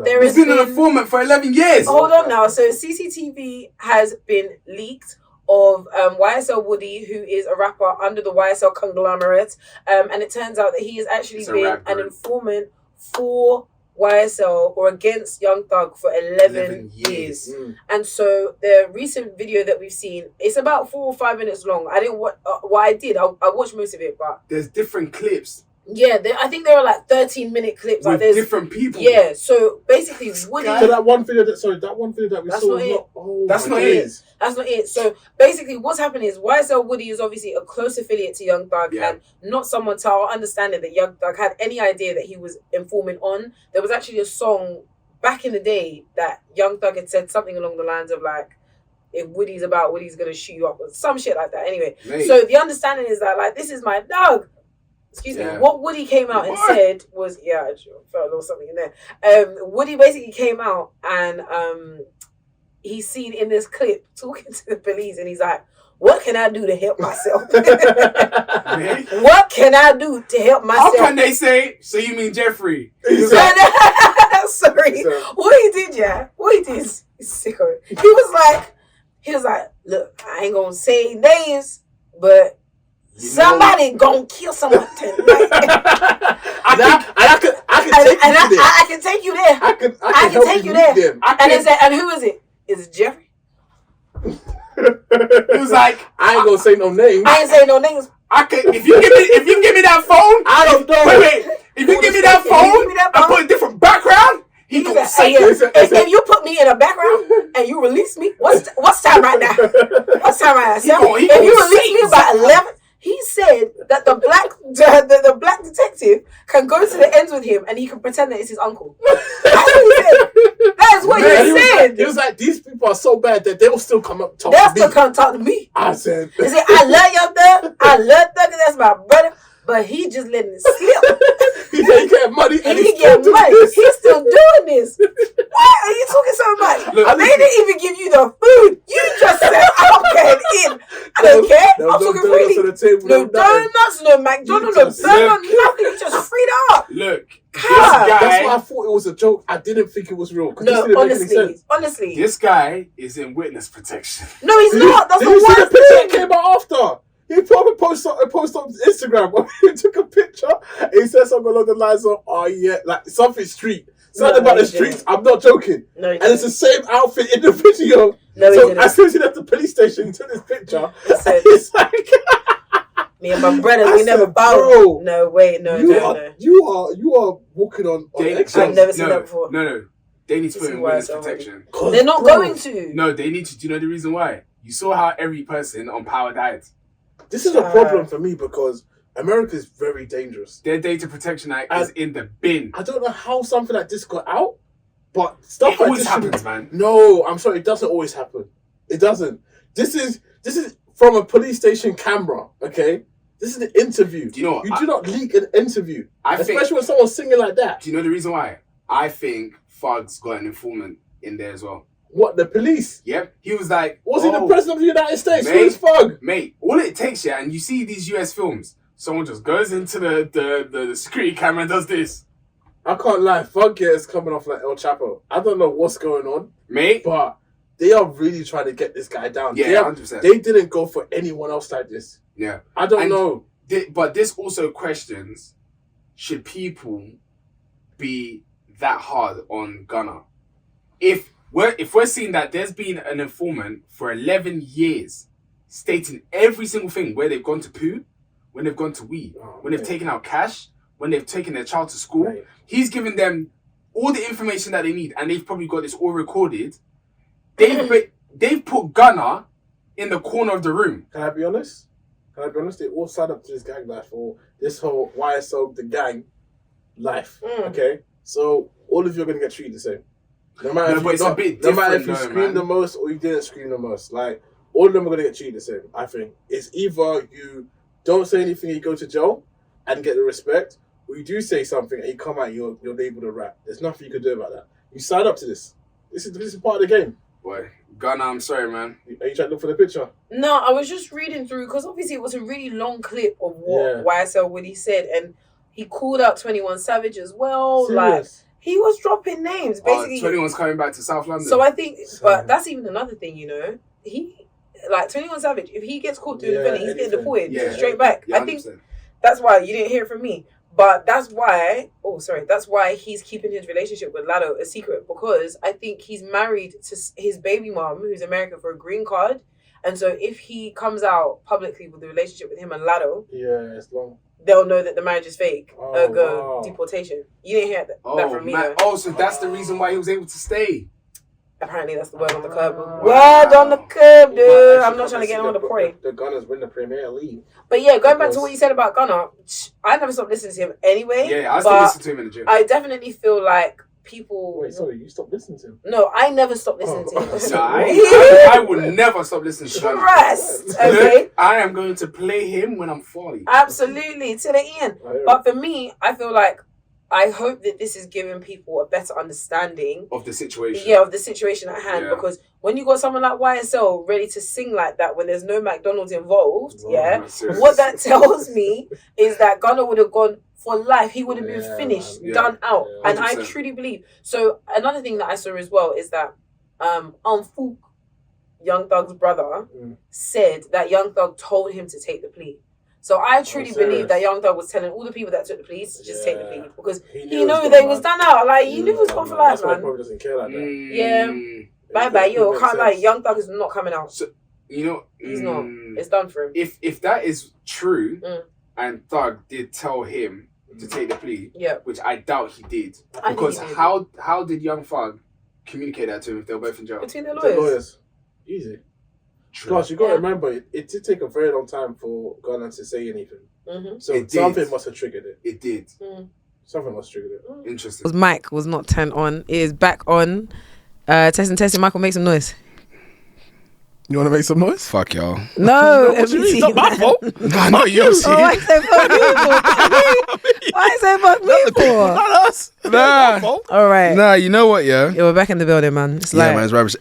there he's has been an informant for 11 years. Hold on now. So CCTV has been leaked of YSL Woody, who is a rapper under the YSL conglomerate, and it turns out that he has actually It's a been rap an group. informant for YSL or against Young Thug for 11 years. And so the recent video that we've seen, it's about 4 or 5 minutes long. I didn't what I did. I watched most of it, but There's different clips yeah, I think there are like 13-minute clips. Like with there's different people. yeah. So basically, Woody. So that one video that we That's saw. not it. Oh, That's my not days. That's not it. So basically, what's happening is YSL Woody is obviously a close affiliate to Young Thug, Yeah. and not someone to our understanding that Young Thug had any idea that he was informing on. There was actually a song back in the day that Young Thug had said something along the lines of like, "If Woody's about, Woody's gonna shoot you up," or some shit like that. Anyway, Mate. so the understanding is that like, this is my dog. Excuse me. Yeah. What Woody came out and What? said was, yeah, I felt a little something in there. Woody basically came out and he's seen in this clip talking to the police, and he's like, "What can I do to help myself? Mate. What can I do to help myself?" How can they say, so you mean Jeffrey? Sorry. So- What he did, yeah. What he did is sicko. He was like, "Look, I ain't gonna say names, but You know- somebody gonna kill someone tonight." I can take you there. I can help take you meet there. them. And who is it? Is it Jeffrey? He was like, I ain't gonna say no names. I ain't saying no names. I can if you give me that phone, I don't know. wait. If you give me that If you give me phone that and phone- put a different background, he He's gonna like, say "Hey, yeah, Listen, if you put me in a background and you release me, what's time right now? What's time right now? He gonna If you say release me by 11, he said that the black detective can go to the ends with him and he can pretend that it's his uncle. That's what he said. That is what Man, he said. He was like, these people are so bad that they'll still come up and talk They'll to still me. come talk to me. I said, He said, "I love your thug. I love thug. That's my brother." But he just letting it slip. he said he get money and He he's get still money. doing this. He's still doing this. Why are you talking so much? Look, They didn't even give you the food. You just said, "I'm getting in." I don't care. There was I'm no talking donuts on freely. the table. No nothing. donuts, no McDonald's, no You just burger, said- nothing. You just freed up. look, God. this That's why I guy, thought it was a joke. I didn't think it was real. 'Cause No, this didn't make any sense. honestly. this guy is in witness protection. No, he's not. That's Did the you see the worst picture that thing. came out after? He probably posted on Instagram. He took a picture and he said something along the lines of, "Oh yeah, like something street, something No, about the he didn't. streets." I'm not joking. No, he And it's the didn't. same outfit in the video. No, he So didn't. as soon as he left the police station, he took this picture. He said, And he's like, "Me and my brother, I we never said, bowed." bro, No, wait, no, you no. are walking on They- eggshells. I've never seen no, that before. No. They need to This put is in why witness it's so protection. They're not Bro, going to. No, they need to. Do you know the reason why? You saw how every person on Power died. This is a problem for me because America is very dangerous. Their Data Protection Act is in the bin. I don't know how something like this got out, but stuff It like always this happens, man. No, I'm sorry, it doesn't always happen. It doesn't. This is from a police station camera, okay? This is an interview. Do you know what? You do not leak an interview. I think. Especially when someone's singing like that. Do you know the reason why? I think Fug's got an informant in there as well. What, the police? Yep. He was like, Was he the "Oh, president of the United States? mate. Who's Fug? Mate, all it takes, yeah, and you see these US films, someone just goes into the security camera and does this. I can't lie, Fug here is coming off like El Chapo. I don't know what's going on, Mate? but they are really trying to get this guy down. Yeah, They, 100%. they didn't go for anyone else like this. Yeah. I don't And know. but this also questions: should people be that hard on Gunna? If we're seeing that there's been an informant for 11 years stating every single thing, where they've gone to poo, when they've gone to wee, when they've taken out cash, when they've taken their child to school, Right. he's given them all the information that they need, and they've probably got this all recorded. They've put Gunna in the corner of the room. Can I be honest? They all signed up to this gang life, or this whole YSL the gang life. Okay, so all of you are gonna get treated the same. No matter if but it's a bit no matter if different you though, scream man. the most or you didn't scream the most. Like, all of them are gonna get treated the same. I think it's either you don't say anything and you go to jail and get the respect, or you do say something and you come out, you're labeled a rat. There's nothing you can do about that. You sign up to this. This is part of the game. Boy, Gunna, I'm sorry, man. Are you trying to look for the picture? No, I was just reading through because obviously it was a really long clip of what YSL Woody said, and he called out 21 Savage as well. Like, Serious? he was dropping names basically. 21's coming back to South London. So I think, but that's even another thing, you know. He, like 21 Savage, if he gets caught doing the villain, he's getting deported straight back. Yeah, I think 100%. that's why you didn't hear it from me. But that's why, that's why he's keeping his relationship with Lado a secret, because I think he's married to his baby mom, who's American, for a green card. And so if he comes out publicly with the relationship with him and Lado, it's long. they'll know that the marriage is fake. Oh, Ergo, wow. deportation. You didn't hear that from me, though. Oh, so that's the reason why he was able to stay. Apparently, that's the word on the curb. Word on the curb, dude. I'm not trying to get him on the party. The Gunners win the Premier League. But yeah, going back to what you said about Gunna, I never stopped listening to him anyway. Yeah, I still listen to him in the gym. I definitely feel like people. Wait, sorry, you stopped listening to him? No, I never stopped listening to him. No, I will never stop listening to Gunna. Trust, okay? Look, I am going to play him when I'm 40. Absolutely, to the end. But for me, I feel like I hope that this is giving people a better understanding of the situation. Yeah, of the situation at hand. Yeah. Because when you got someone like YSL ready to sing like that when there's no McDonald's involved, what that tells me is that Gunna would have gone for life. He would have been finished, done out. And I truly believe. So another thing that I saw as well is that Fook, Young Thug's brother, said that Young Thug told him to take the plea. So I truly believe that Young Thug was telling all the people that took the plea to just take the plea, because he knew they was done out. Like, he knew it was gone for life, that's why man. he probably doesn't care like that. Yeah. Bye, yo, can't lie. Young Thug is not coming out. So, you know, he's not. It's done for him. If that is true, and Thug did tell him to take the plea, which I doubt he did, because how did Young Thug communicate that to him if they were both in jail? Between the lawyers. Easy. True. Plus, you got to remember, it did take a very long time for Gunna to say anything. So something must have triggered it. It did. Something must have triggered it. Interesting. His mic was not turned on. It is back on. Testing. Michael, make some noise. You want to make some noise? Fuck y'all. No, it's not my fault. I know you're Oh, why say fuck me for? Why say fuck me for? Not us. Nah. All right. Nah, you know what, yeah? Yeah, we're back in the building, man. It's Yeah, man, it's rubbish.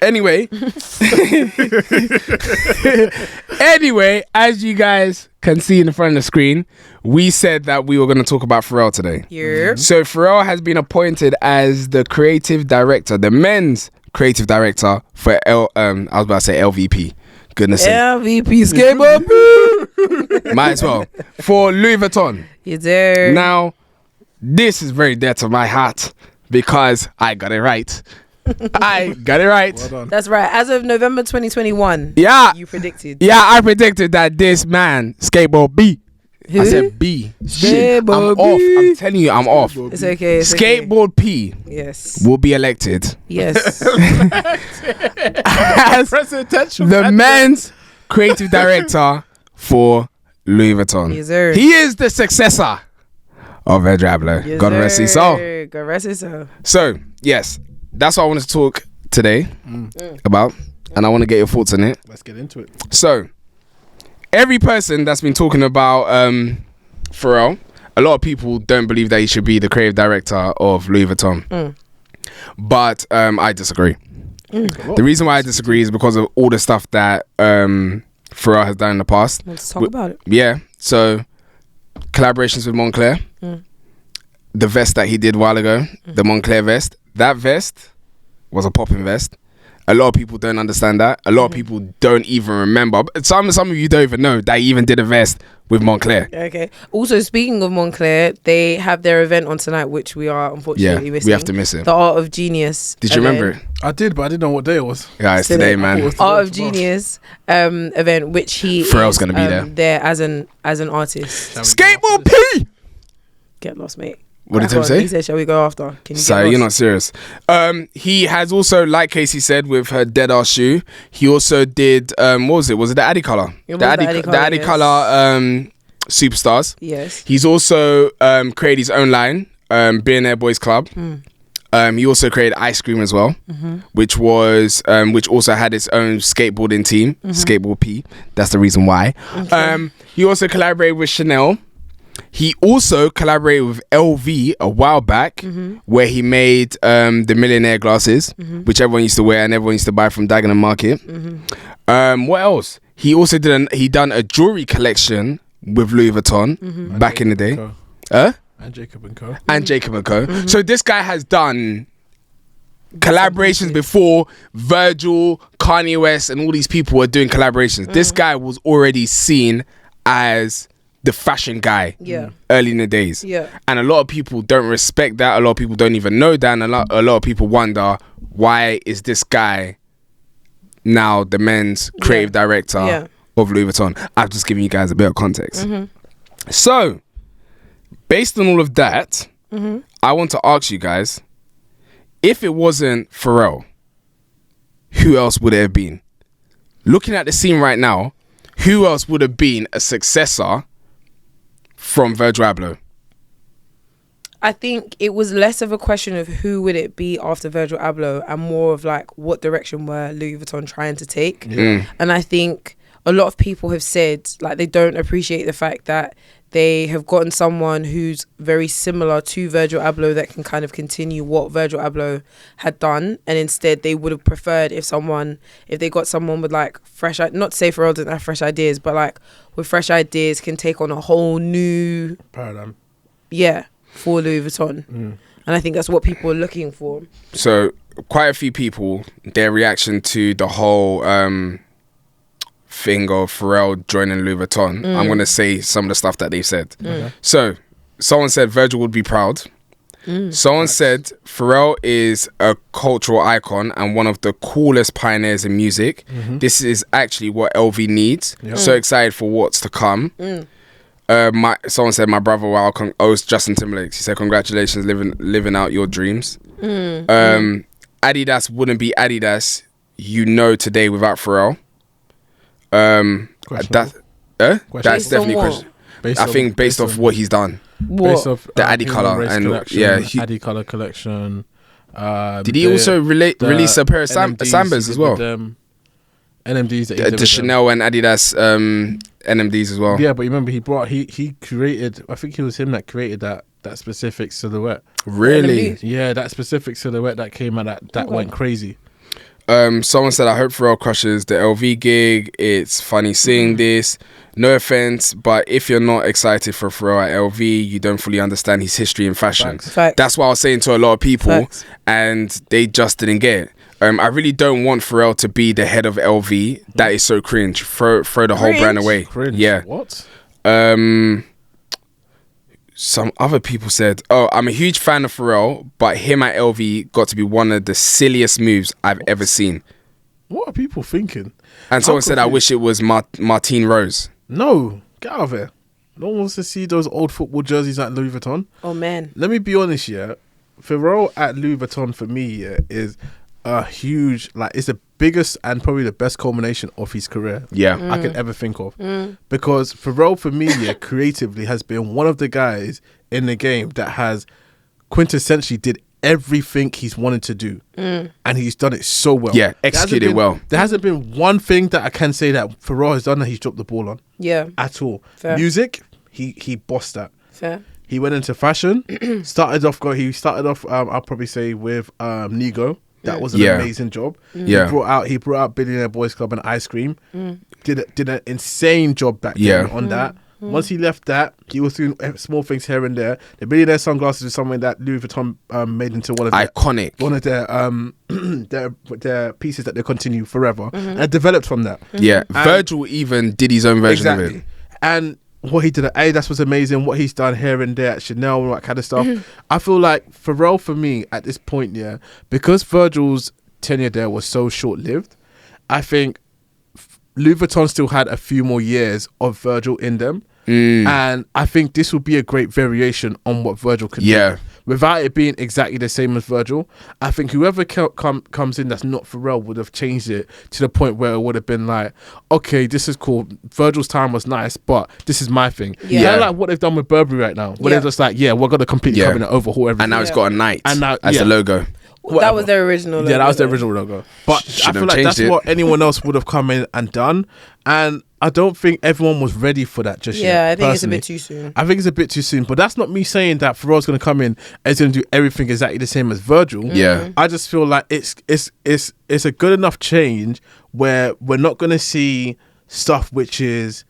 Anyway, as you guys can see in the front of the screen, we said that we were going to talk about Pharrell today. Yeah. So Pharrell has been appointed as the creative director, the men's creative director for LVP. Goodness sake. LVP skateboard. Might as well. For Louis Vuitton. You there. Now, this is very dear to my heart because I got it right. I got it right. Well done. That's right. As of November 2021. Yeah. You predicted. Yeah, I predicted that this man, Skateboard B. Who? I said B. Skateboard I'm B. off. I'm telling you, I'm off. It's okay. It's Skateboard P. Yes. Will be elected. Yes. as Presidential the men's creative director for Louis Vuitton. Yes, sir. He is the successor of Ed Rabler. Yes, God rest his soul. God rest his soul. So, yes, that's what I wanted to talk today about, and I want to get your thoughts on it. Let's get into it. So, every person that's been talking about Pharrell, a lot of people don't believe that he should be the creative director of Louis Vuitton. But I disagree. The reason why I disagree is because of all the stuff that Pharrell has done in the past. Let's talk about it. Yeah, so collaborations with Moncler. The vest that he did a while ago, the Moncler vest. That vest was a popping vest. A lot of people don't understand that. A lot of people don't even remember. But some of you don't even know that he even did a vest with Montclair. Okay. Also, speaking of Montclair, they have their event on tonight, which we are unfortunately missing. We have to miss it. The Art of Genius. Did you remember it? I did, but I didn't know what day it was. Yeah, it's today, man. Art of Genius event, which he Pharrell's is gonna be there as an artist. Skateboard P! Get lost, mate. What did Go Tim on. say? He said, "Shall we go after?" Can you Sorry, get you're lost? not serious. He has also, like Casey said, with her Dead Ass shoe, he also did, what was it? Was it the Addy Color? It was The Addy yes. Color Superstars. Yes. He's also created his own line, Billionaire Boys Club. He also created Ice Cream as well, which also had its own skateboarding team, Skateboard P. That's the reason why. Okay. He also collaborated with Chanel. He also collaborated with LV a while back, where he made the Millionaire glasses, which everyone used to wear and everyone used to buy from Dagenham Market. What else? He also done a jewelry collection with Louis Vuitton back in the day. And Jacob and Co. And Jacob & Co. So this guy has done collaborations before. Virgil, Kanye West, and all these people were doing collaborations. This guy was already seen as the fashion guy early in the days. Yeah. And a lot of people don't respect that. A lot of people don't even know that. And a lot of people wonder, why is this guy now the men's creative director of Louis Vuitton? I've just given you guys a bit of context. So, based on all of that, I want to ask you guys, if it wasn't Pharrell, who else would it have been? Looking at the scene right now, who else would have been a successor from Virgil Abloh? I think it was less of a question of who would it be after Virgil Abloh and more of like what direction were Louis Vuitton trying to take. And I think a lot of people have said like they don't appreciate the fact that they have gotten someone who's very similar to Virgil Abloh that can kind of continue what Virgil Abloh had done, and instead they would have preferred if they got someone with like fresh, not to say Pharrell didn't have fresh ideas, but like with fresh ideas can take on a whole new paradigm. Mm. For Louis Vuitton. And I think that's what people are looking for. So quite a few people, their reaction to the whole thing of Pharrell joining Louis Vuitton, I'm going to say some of the stuff that they said. So someone said Virgil would be proud. Someone said Pharrell is a cultural icon and one of the coolest pioneers in music. This is actually what LV needs. So excited for what's to come. Someone said my brother, it's Justin Timberlake. He said congratulations, living out your dreams. Adidas wouldn't be Adidas, today without Pharrell. That's definitely question. I think based off what he's done. Based off the Addy Color and Addy Color collection. Did he also release a pair of Sambas as well? NMDs that he did the Chanel and Adidas NMDs as well. Yeah, but remember he created. I think it was him that created that specific silhouette. Really? Yeah, that specific silhouette that came out that went crazy. Someone said, I hope Pharrell crushes the LV gig. It's funny seeing this. No offense, but if you're not excited for Pharrell at LV, you don't fully understand his history in fashion. Facts. That's what I was saying to a lot of people. Facts. And they just didn't get it. I really don't want Pharrell to be the head of LV. That is so cringe. Throw the whole brand away. Cringe. Yeah. What? Some other people said, I'm a huge fan of Pharrell, but him at LV got to be one of the silliest moves I've ever seen. What are people thinking? And someone said, I wish it was Martine Rose. No, get out of here. No one wants to see those old football jerseys at Louis Vuitton. Oh man. Let me be honest, Pharrell at Louis Vuitton for me, is a huge, it's the biggest and probably the best culmination of his career I could ever think of. Because Pharrell for me, creatively has been one of the guys in the game that has quintessentially did everything he's wanted to do. And he's done it so well. Yeah, executed well. There hasn't been one thing that I can say that Pharrell has done that he's dropped the ball on. Yeah. At all. Fair. Music, he bossed that. Fair. He went into fashion. started off, I'll probably say with Nigo. That was an amazing job. Yeah. He brought out Billionaire Boys Club and Ice Cream. Did an insane job back then on that. Once he left that, he was doing small things here and there. The billionaire sunglasses is something that Louis Vuitton made into one of their pieces that they continue forever, and developed from that. Yeah, Virgil even did his own version of it. And what he did at Adidas was amazing. What he's done here and there at Chanel and that kind of stuff. I feel like Pharrell, for me, at this point, because Virgil's tenure there was so short-lived, I think Louis Vuitton still had a few more years of Virgil in them. And I think this would be a great variation on what Virgil could do. Without it being exactly the same as Virgil, I think whoever comes in that's not Pharrell would have changed it to the point where it would have been like, okay, this is cool. Virgil's time was nice, but this is my thing. Yeah, like what they've done with Burberry right now, where they're just like, we're going to completely come in and overhaul everything. And now it's got a knight and now, as the logo. That was their original logo. Yeah, that was their original logo. But I feel like that's what anyone else would have come in and done. And I don't think everyone was ready for that just yet. Yeah, I think personally. it's a bit too soon. I think it's a bit too soon. But that's not me saying that Pharrell's going to come in and he's going to do everything exactly the same as Virgil. Yeah. I just feel like it's a good enough change where we're not going to see stuff which is,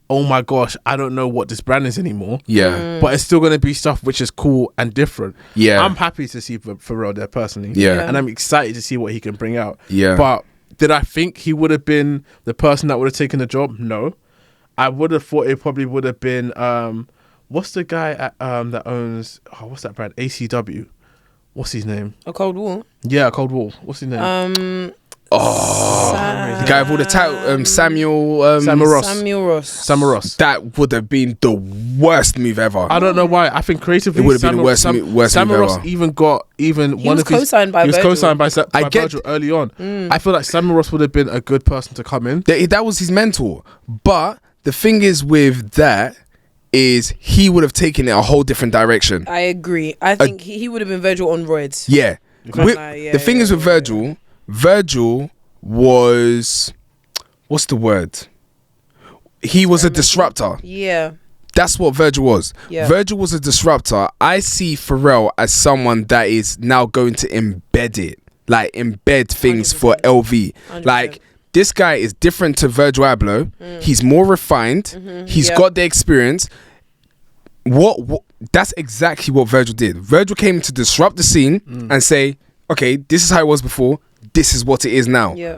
oh my gosh, I don't know what this brand is anymore. Yeah. But it's still going to be stuff which is cool and different. Yeah. I'm happy to see Pharrell there personally. Yeah. And I'm excited to see what he can bring out. Yeah. But did I think he would have been the person that would have taken the job? No. I would have thought it probably would have been, what's the guy that owns, what's that brand? ACW. What's his name? A Cold War? Yeah, Cold War. What's his name? The guy with all the title, Samuel Ross. Samuel Ross. That would have been the worst move ever. I don't know why. I think creatively, it would have been the worst move Samuel Ross ever. even got one of his. He was co-signed by Virgil early on. I feel like Samuel Ross would have been a good person to come in. That was his mentor. But the thing is with that is he would have taken it a whole different direction. I agree. I think he would have been Virgil on roids. Yeah. The thing is with Virgil was, what's the word? He was a disruptor. Yeah. That's what Virgil was. Yeah. Virgil was a disruptor. I see Pharrell as someone that is now going to embed it. Like embed things 100%. For LV. 100%. Like this guy is different to Virgil Abloh. He's more refined. He's got the experience. What that's exactly what Virgil did. Virgil came to disrupt the scene and say, okay, this is how it was before. This is what it is now. Yeah.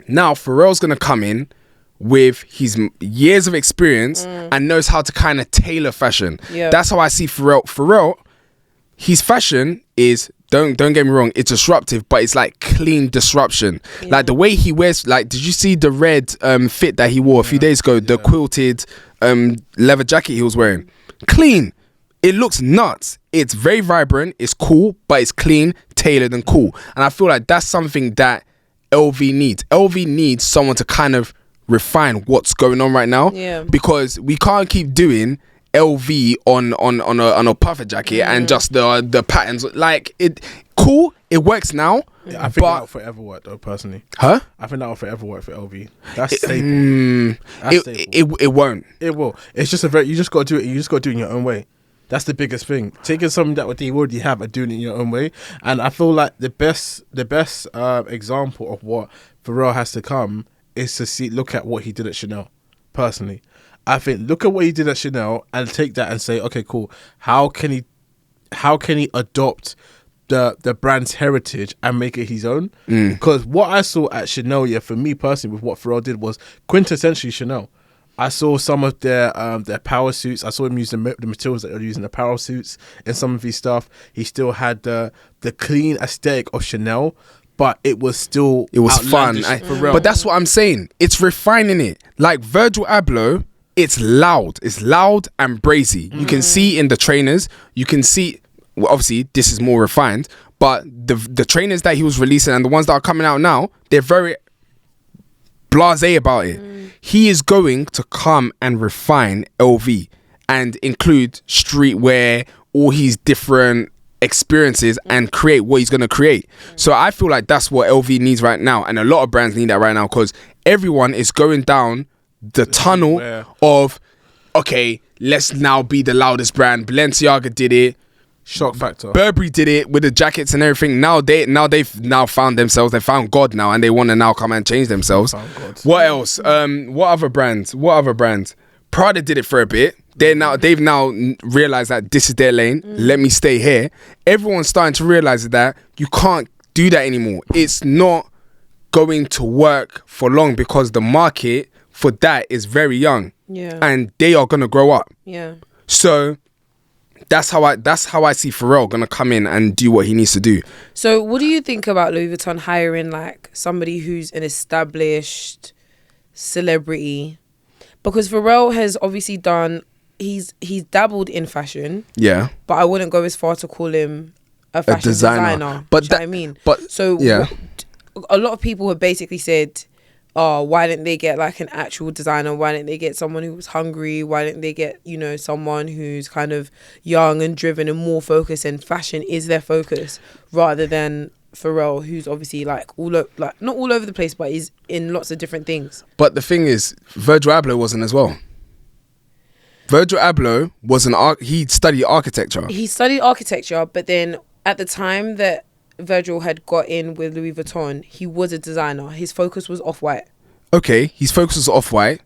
Now Pharrell's gonna come in with his years of experience and knows how to kind of tailor fashion. Yeah. That's how I see Pharrell. Pharrell, his fashion is, don't get me wrong, it's disruptive, but it's like clean disruption. Yeah. Like the way he wears, like, did you see the red fit that he wore a few days ago? The quilted leather jacket he was wearing. Clean. It looks nuts. It's very vibrant. It's cool, but it's clean, tailored, and cool. And I feel like that's something that LV needs. LV needs someone to kind of refine what's going on right now. Yeah. Because we can't keep doing LV on a puffer jacket and just the patterns. Like it works now. Yeah, I think that will forever work though, personally. Huh? I think that will forever work for LV. That's stable. It won't. It will. It's just you just got to do it. You just got to do it in your own way. That's the biggest thing. Taking something that you already have and doing it in your own way. And I feel like the best example of what Pharrell has to come is to look at what he did at Chanel. Personally, I think look at what he did at Chanel and take that and say, okay, cool. How can he adopt the brand's heritage and make it his own? Because what I saw at Chanel, for me personally, with what Pharrell did was quintessentially Chanel. I saw some of their power suits. I saw him use the materials that they're using, the power suits in some of his stuff. He still had the clean aesthetic of Chanel, but it was fun. But that's what I'm saying. It's refining it. Like Virgil Abloh, it's loud. It's loud and brazy. You can see in the trainers. You can see, well, obviously, this is more refined, but the trainers that he was releasing and the ones that are coming out now, they're very blasé about it. He is going to come and refine LV and include streetwear, all his different experiences and create what he's going to create. So I feel like that's what LV needs right now, and a lot of brands need that right now, because everyone is going down the tunnel of, okay, let's now be the loudest brand. Balenciaga did it. Shock factor. Burberry did it with the jackets and everything. They've found themselves. They found God now, and they want to now come and change themselves. What else? What other brands? Prada did it for a bit. They've now realized that this is their lane. Let me stay here. Everyone's starting to realize that you can't do that anymore. It's not going to work for long because the market for that is very young. Yeah. And they are gonna grow up. Yeah. So that's how I see Pharrell gonna come in and do what he needs to do. So what do you think about Louis Vuitton hiring like somebody who's an established celebrity? Because Pharrell has obviously he's dabbled in fashion. Yeah. But I wouldn't go as far to call him a fashion designer. But Do you know what I mean? But so yeah. A lot of people have basically said, oh, why didn't they get like an actual designer? Why didn't they get someone who was hungry? Why didn't they get, someone who's kind of young and driven and more focused, and fashion is their focus, rather than Pharrell, who's obviously like not all over the place, but is in lots of different things. But the thing is, Virgil Abloh wasn't as well. Virgil Abloh was he studied architecture. He studied architecture, but then at the time that Virgil had got in with Louis Vuitton, he was a designer. His focus was Off-White. Okay, his focus was Off-White.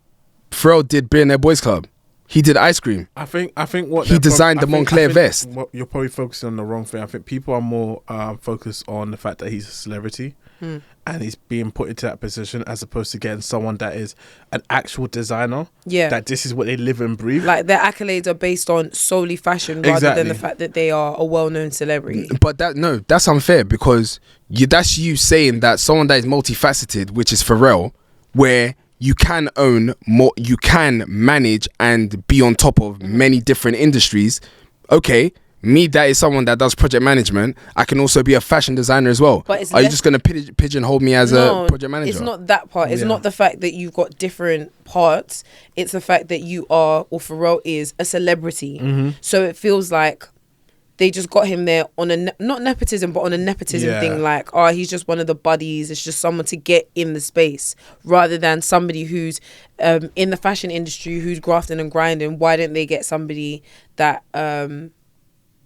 Pharrell did Billionaire Boys Club. He did Ice Cream. I think what he designed the Moncler vest. You're probably focusing on the wrong thing. I think people are more focused on the fact that he's a celebrity and he's being put into that position, as opposed to getting someone that is an actual designer. Yeah, that this is what they live and breathe. Like their accolades are based on solely fashion rather than the fact that they are a well-known celebrity. But that's unfair, because that's you saying that someone that is multifaceted, which is Pharrell, where you can own more, you can manage and be on top of many different industries. Okay, me, that is someone that does project management. I can also be a fashion designer as well. But are you just going to pigeonhole me as a project manager? It's not that part. It's not the fact that you've got different parts. It's the fact that you are, or Pharrell is, a celebrity. So it feels like they just got him there on not nepotism, but on a nepotism thing. Like, he's just one of the buddies. It's just someone to get in the space, rather than somebody who's in the fashion industry, who's grafting and grinding. Why didn't they get somebody that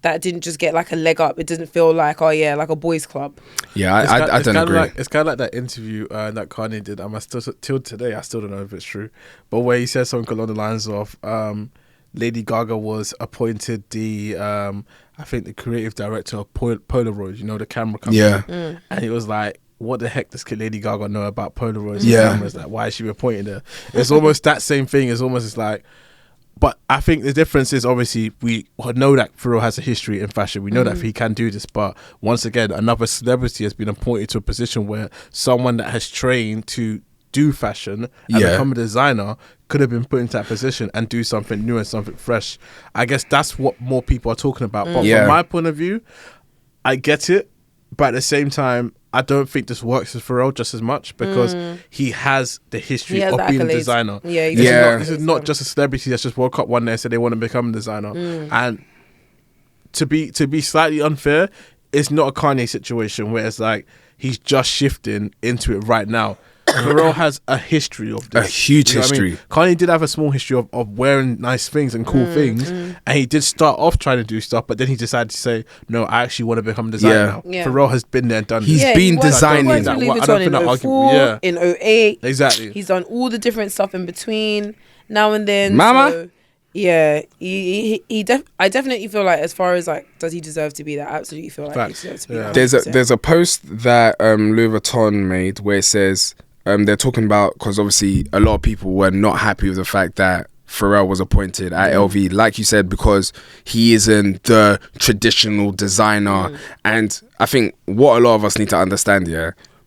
that didn't just get like a leg up? It doesn't feel like, like a boys club. Yeah, I don't agree. It's kind of like that interview that Kanye did. Till today, I still don't know if it's true, but where he said something along the lines of Lady Gaga was appointed the I think the creative director of Polaroid, the camera company. Yeah. And he was like, what the heck does Lady Gaga know about Polaroids and cameras? Like, why is she appointed there? It's almost that same thing. It's almost like, but I think the difference is, obviously we know that Pharrell has a history in fashion. We know that he can do this, but once again, another celebrity has been appointed to a position where someone that has trained to do fashion and become a designer could have been put into that position and do something new and something fresh. I guess that's what more people are talking about. But from my point of view, I get it, but at the same time, I don't think this works with Pharrell just as much, because he has the history of being a designer. This is not just a celebrity that's just woke up one day and said they want to become a designer. And to be slightly unfair, it's not a Kanye situation where it's like he's just shifting into it right now. Pharrell has a history of this. A huge history. Kanye did have a small history of wearing nice things and cool things, and he did start off trying to do stuff, but then he decided to say, no, I actually want to become a designer now. Pharrell has been there and done He's this. been designing. He worked with in 04, in 08. Exactly. He's done all the different stuff in between, now and then. Mama? So, I definitely feel like, as far as like, does he deserve to be that? I absolutely feel like he deserves to be that. There's a post that Louis Vuitton made where it says, they're talking about, because obviously a lot of people were not happy with the fact that Pharrell was appointed at LV, like you said, because he isn't the traditional designer. And I think what a lot of us need to understand,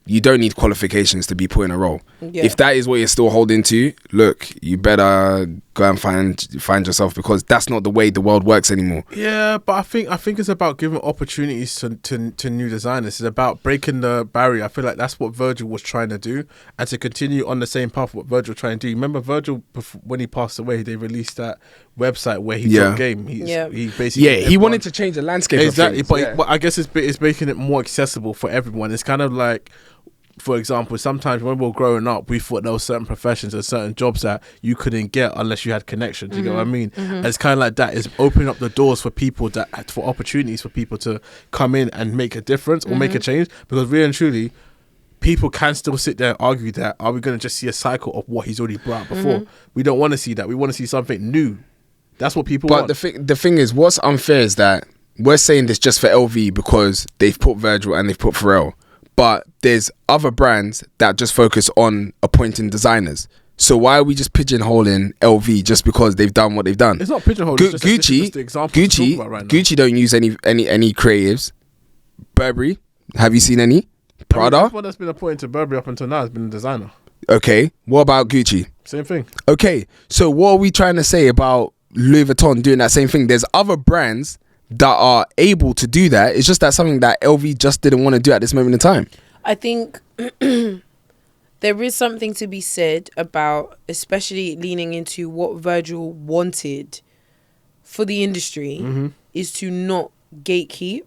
you don't need qualifications to be put in a role. If that is what you're still holding to, look, you better go and find yourself, because that's not the way the world works anymore. Yeah, but I think it's about giving opportunities to new designers. It's about breaking the barrier. I feel like that's what Virgil was trying to do, and to continue on the same path what Virgil was trying to do. Remember Virgil, when he passed away, they released that website where he dropped game. He basically he wanted to change the landscape. Exactly, of things. But I guess it's making it more accessible for everyone. It's kind of like, for example, sometimes when we were growing up, we thought there were certain professions and certain jobs that you couldn't get unless you had connections. You know what I mean? And it's kind of like that. It's opening up the doors for people, for opportunities for people to come in and make a difference or make a change. Because really and truly, people can still sit there and argue that, are we going to just see a cycle of what he's already brought out before? We don't want to see that. We want to see something new. That's what people want. But the thing is, what's unfair is that we're saying this just for LV because they've put Virgil and they've put Pharrell. But there's other brands that just focus on appointing designers. So why are we just pigeonholing LV just because they've done what they've done? It's not pigeonholing. It's just the example to talk about right now. Gucci don't use any creatives. Burberry, have you seen any? Prada? Everyone that's been appointed to Burberry up until now has been a designer. Okay, what about Gucci? Same thing. Okay, so what are we trying to say about Louis Vuitton doing that same thing? There's other brands that are able to do that. It's just that something that LV just didn't want to do at this moment in time. I think there is something to be said about, especially leaning into what Virgil wanted for the industry, is to not gatekeep.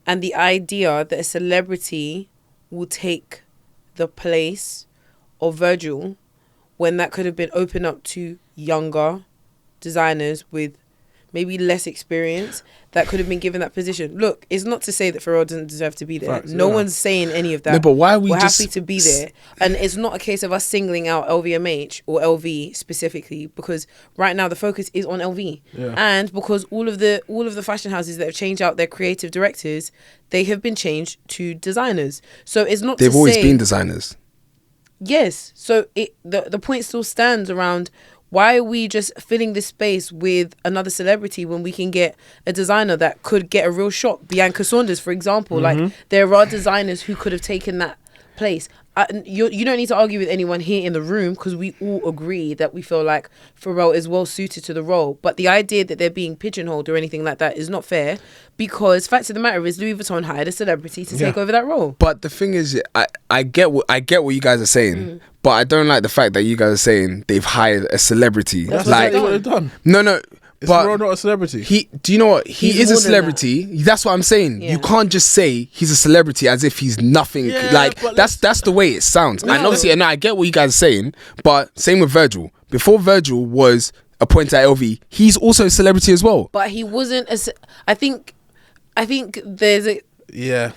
And the idea that a celebrity will take the place of Virgil when that could have been opened up to younger designers with maybe less experience that could have been given that position. Look, it's not to say that Pharrell doesn't deserve to be there. Facts, no one's saying any of that. No, but why are we We're just happy to be there. And it's not a case of us singling out LVMH or LV specifically, because right now the focus is on LV. Yeah. And because all of the fashion houses that have changed out their creative directors, they have been changed to designers. So it's not They've to always say, been designers. Yes. So the point still stands around, why are we just filling this space with another celebrity when we can get a designer that could get a real shot? Bianca Saunders, for example. Like, there are designers who could have taken that place. You don't need to argue with anyone here in the room, because we all agree that we feel like Pharrell is well suited to the role. But the idea that they're being pigeonholed or anything like that is not fair, because fact of the matter is Louis Vuitton hired a celebrity to take over that role. But the thing is, I get what you guys are saying, but I don't like the fact that you guys are saying they've hired a celebrity. That's like, what they've done. No. Is But Pharrell not a celebrity? do you know what? He He's is a more than celebrity. That's what I'm saying. Yeah. You can't just say he's a celebrity as if he's nothing. Yeah, like, but that's the way it sounds. And obviously, I get what you guys are saying, but same with Virgil. Before Virgil was appointed at LV, he's also a celebrity as well. But he wasn't I think there's a... Yeah.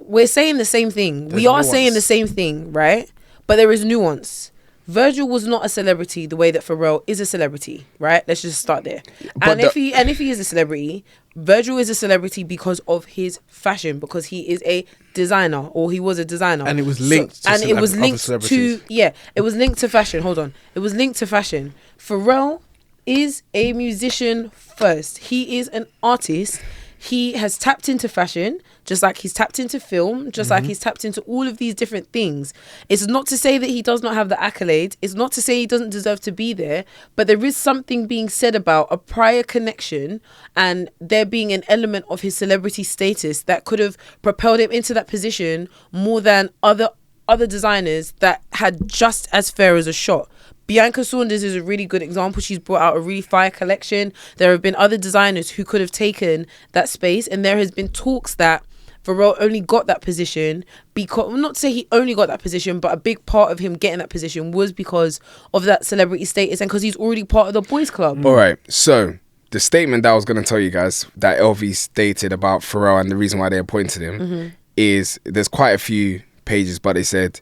We're saying the same thing. We are nuance. saying the same thing, right? But there is nuance. Virgil was not a celebrity the way that Pharrell is a celebrity, right? Let's just start there. But If he is a celebrity, Virgil is a celebrity because of his fashion, because he is a designer, or he was a designer, And it was linked to and it was other linked celebrities. it was linked to fashion. Hold on, it was linked to fashion. Pharrell is a musician first. He is an artist. He has tapped into fashion, just like he's tapped into film, just like he's tapped into all of these different things. It's not to say that he does not have the accolades. It's not to say he doesn't deserve to be there. But there is something being said about a prior connection and there being an element of his celebrity status that could have propelled him into that position more than other designers that had just as fair as a shot. Bianca Saunders is a really good example. She's brought out a really fire collection. There have been other designers who could have taken that space, and there has been talks that Pharrell only got that position because, not to say he only got that position, but a big part of him getting that position was because of that celebrity status and because he's already part of the boys club. All right, so the statement that I was going to tell you guys that LV stated about Pharrell and the reason why they appointed him is, there's quite a few pages, but they said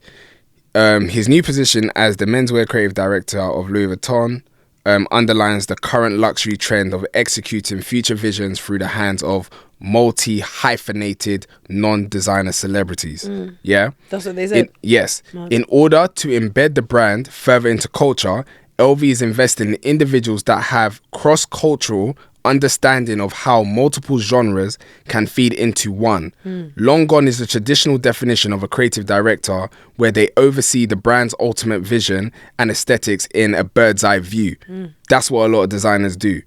his new position as the menswear creative director of Louis Vuitton underlines the current luxury trend of executing future visions through the hands of multi-hyphenated non-designer celebrities. Yeah? That's what they said. Yes. In order to embed the brand further into culture, LV is investing in individuals that have cross-cultural understanding of how multiple genres can feed into one. Long gone is the traditional definition of a creative director, where they oversee the brand's ultimate vision and aesthetics in a bird's eye view. That's what a lot of designers do.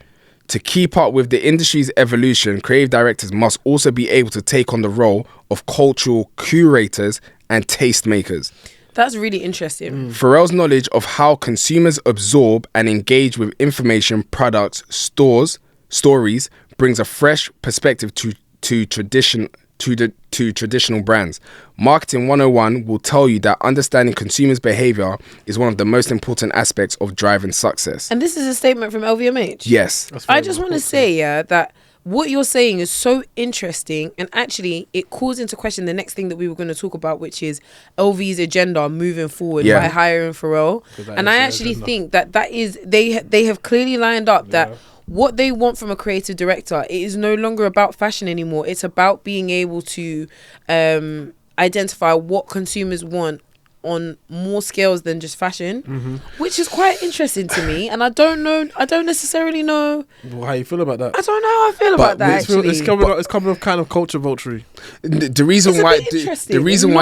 To keep up with the industry's evolution, creative directors must also be able to take on the role of cultural curators and tastemakers. That's really interesting. Pharrell's knowledge of how consumers absorb and engage with information, products, stories brings a fresh perspective to traditional brands. Marketing 101 will tell you that understanding consumers' behavior is one of the most important aspects of driving success. And this is a statement from LVMH. Yes. I just want to say, that what you're saying is so interesting, and actually it calls into question the next thing that we were going to talk about, which is LV's agenda moving forward by hiring Pharrell. And I actually think that is they have clearly lined up that what they want from a creative director, it is no longer about fashion anymore. It's about being able to identify what consumers want on more scales than just fashion, which is quite interesting to me. And I don't necessarily know how you feel about that. I don't know how I feel about that. It's coming off kind of culture vulture. The reason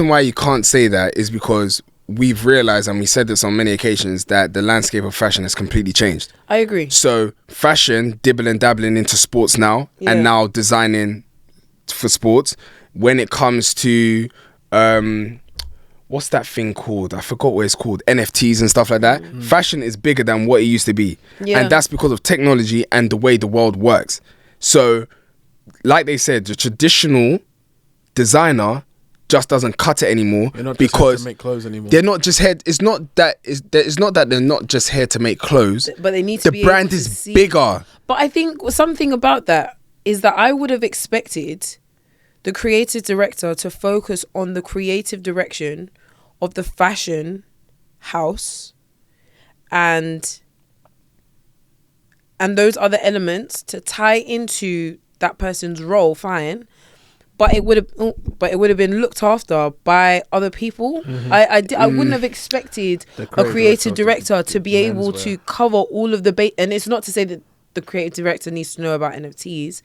why you can't say that is because we've realized, and we said this on many occasions, that the landscape of fashion has completely changed. I agree. So fashion dabbling into sports now, and now designing for sports. When it comes to what's that thing called? I forgot what it's called. NFTs and stuff like that. Fashion is bigger than what it used to be. Yeah. And that's because of technology and the way the world works. So, like they said, the traditional designer just doesn't cut it anymore because to make clothes anymore. They're not just here. It's not that they're not just here to make clothes. But they need to be the brand able to is see. bigger. But I think something about that is that I would have expected the creative director to focus on the creative direction of the fashion house and those other elements to tie into that person's role, fine. But it would have been looked after by other people. I wouldn't have expected a creative director to be able to cover all of the and it's not to say that the creative director needs to know about NFTs,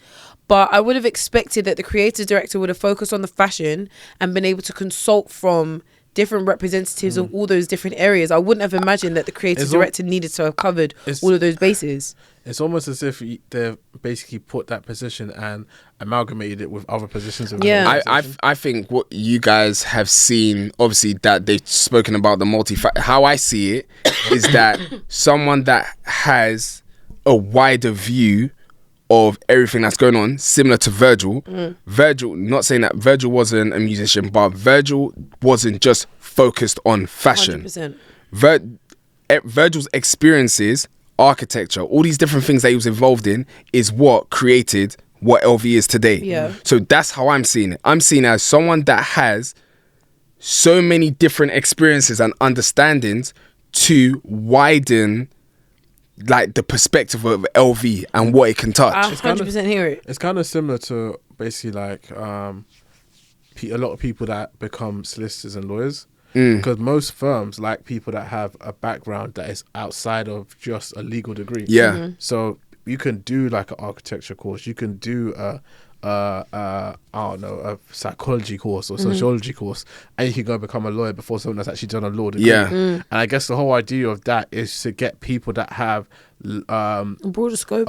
but I would have expected that the creative director would have focused on the fashion and been able to consult from different representatives of all those different areas. I wouldn't have imagined that the creative director needed to have covered all of those bases. It's almost as if they've basically put that position and amalgamated it with other positions. I think what you guys have seen, obviously, that they've spoken about the how I see it is that someone that has a wider view of everything that's going on, similar to Virgil. Virgil, not saying that Virgil wasn't a musician, but Virgil wasn't just focused on fashion. 100%. Virgil's experiences, architecture, all these different things that he was involved in is what created what LV is today. Yeah. So that's how I'm seeing it. I'm seeing it as someone that has so many different experiences and understandings to widen like the perspective of LV and what it can touch. I 100% hear it. It's kind of similar to basically like a lot of people that become solicitors and lawyers. Because most firms like people that have a background that is outside of just a legal degree. Yeah. So you can do like an architecture course. You can do I don't know, a psychology course or sociology course, and you can go become a lawyer before someone that's actually done a law degree. And I guess the whole idea of that is to get people that have a broader scope.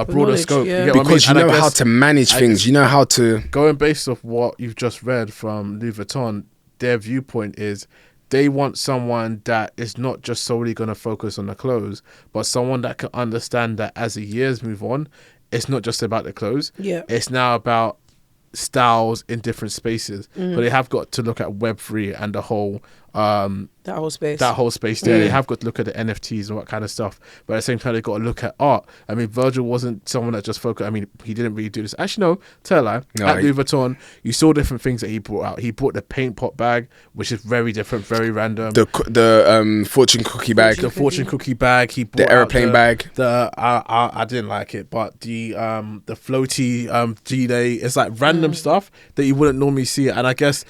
Yeah. Because you know how to manage things. You know how to... Going based off what you've just read from Louis Vuitton, their viewpoint is they want someone that is not just solely going to focus on the clothes, but someone that can understand that as the years move on, it's not just about the clothes. Yeah. It's now about styles in different spaces. But they have got to look at Web3 and the whole that whole space. There. They have got to look at the NFTs and what kind of stuff. But at the same time, they've got to look at art. I mean, Virgil wasn't someone that just focused. I mean, he didn't really do this. Actually, no, tell a lie. No, at Louis Vuitton, you saw different things that he brought out. He brought the paint pot bag, which is very different, very random. The fortune cookie bag. The fortune cookie bag. He brought the airplane bag. I didn't like it, but the floaty G-Day. It's like random stuff that you wouldn't normally see. And I guess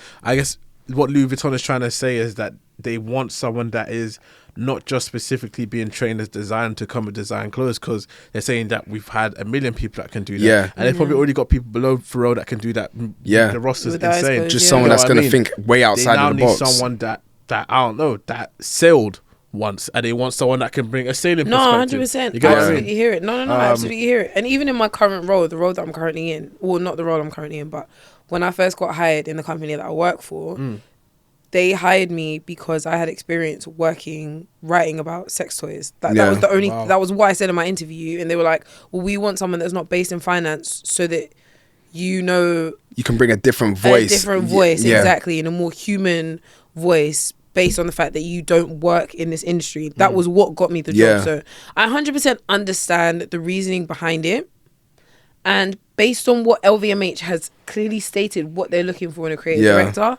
what Louis Vuitton is trying to say is that they want someone that is not just specifically being trained as design to come and design clothes, because they're saying that we've had a million people that can do that. Yeah. And they've probably already got people below Pharrell that can do that. Yeah. The roster's With insane. eyes Just closed, someone that's going to I mean? think way outside of the box. They now need someone that I don't know, that sailed once, and they want someone that can bring a sailing perspective. 100%. You get I what I absolutely mean? hear it. No, I absolutely hear it. And even in my current role, the role that I'm currently in, or not the role I'm currently in, but when I first got hired in the company that I work for, they hired me because I had experience writing about sex toys. That was the only. That was what I said in my interview, and they were like, "Well, we want someone that's not based in finance, so that you can bring a different voice." Exactly, in a more human voice, based on the fact that you don't work in this industry. That was what got me the job. So I 100% understand the reasoning behind it. And based on what LVMH has clearly stated what they're looking for in a creative Yeah. director,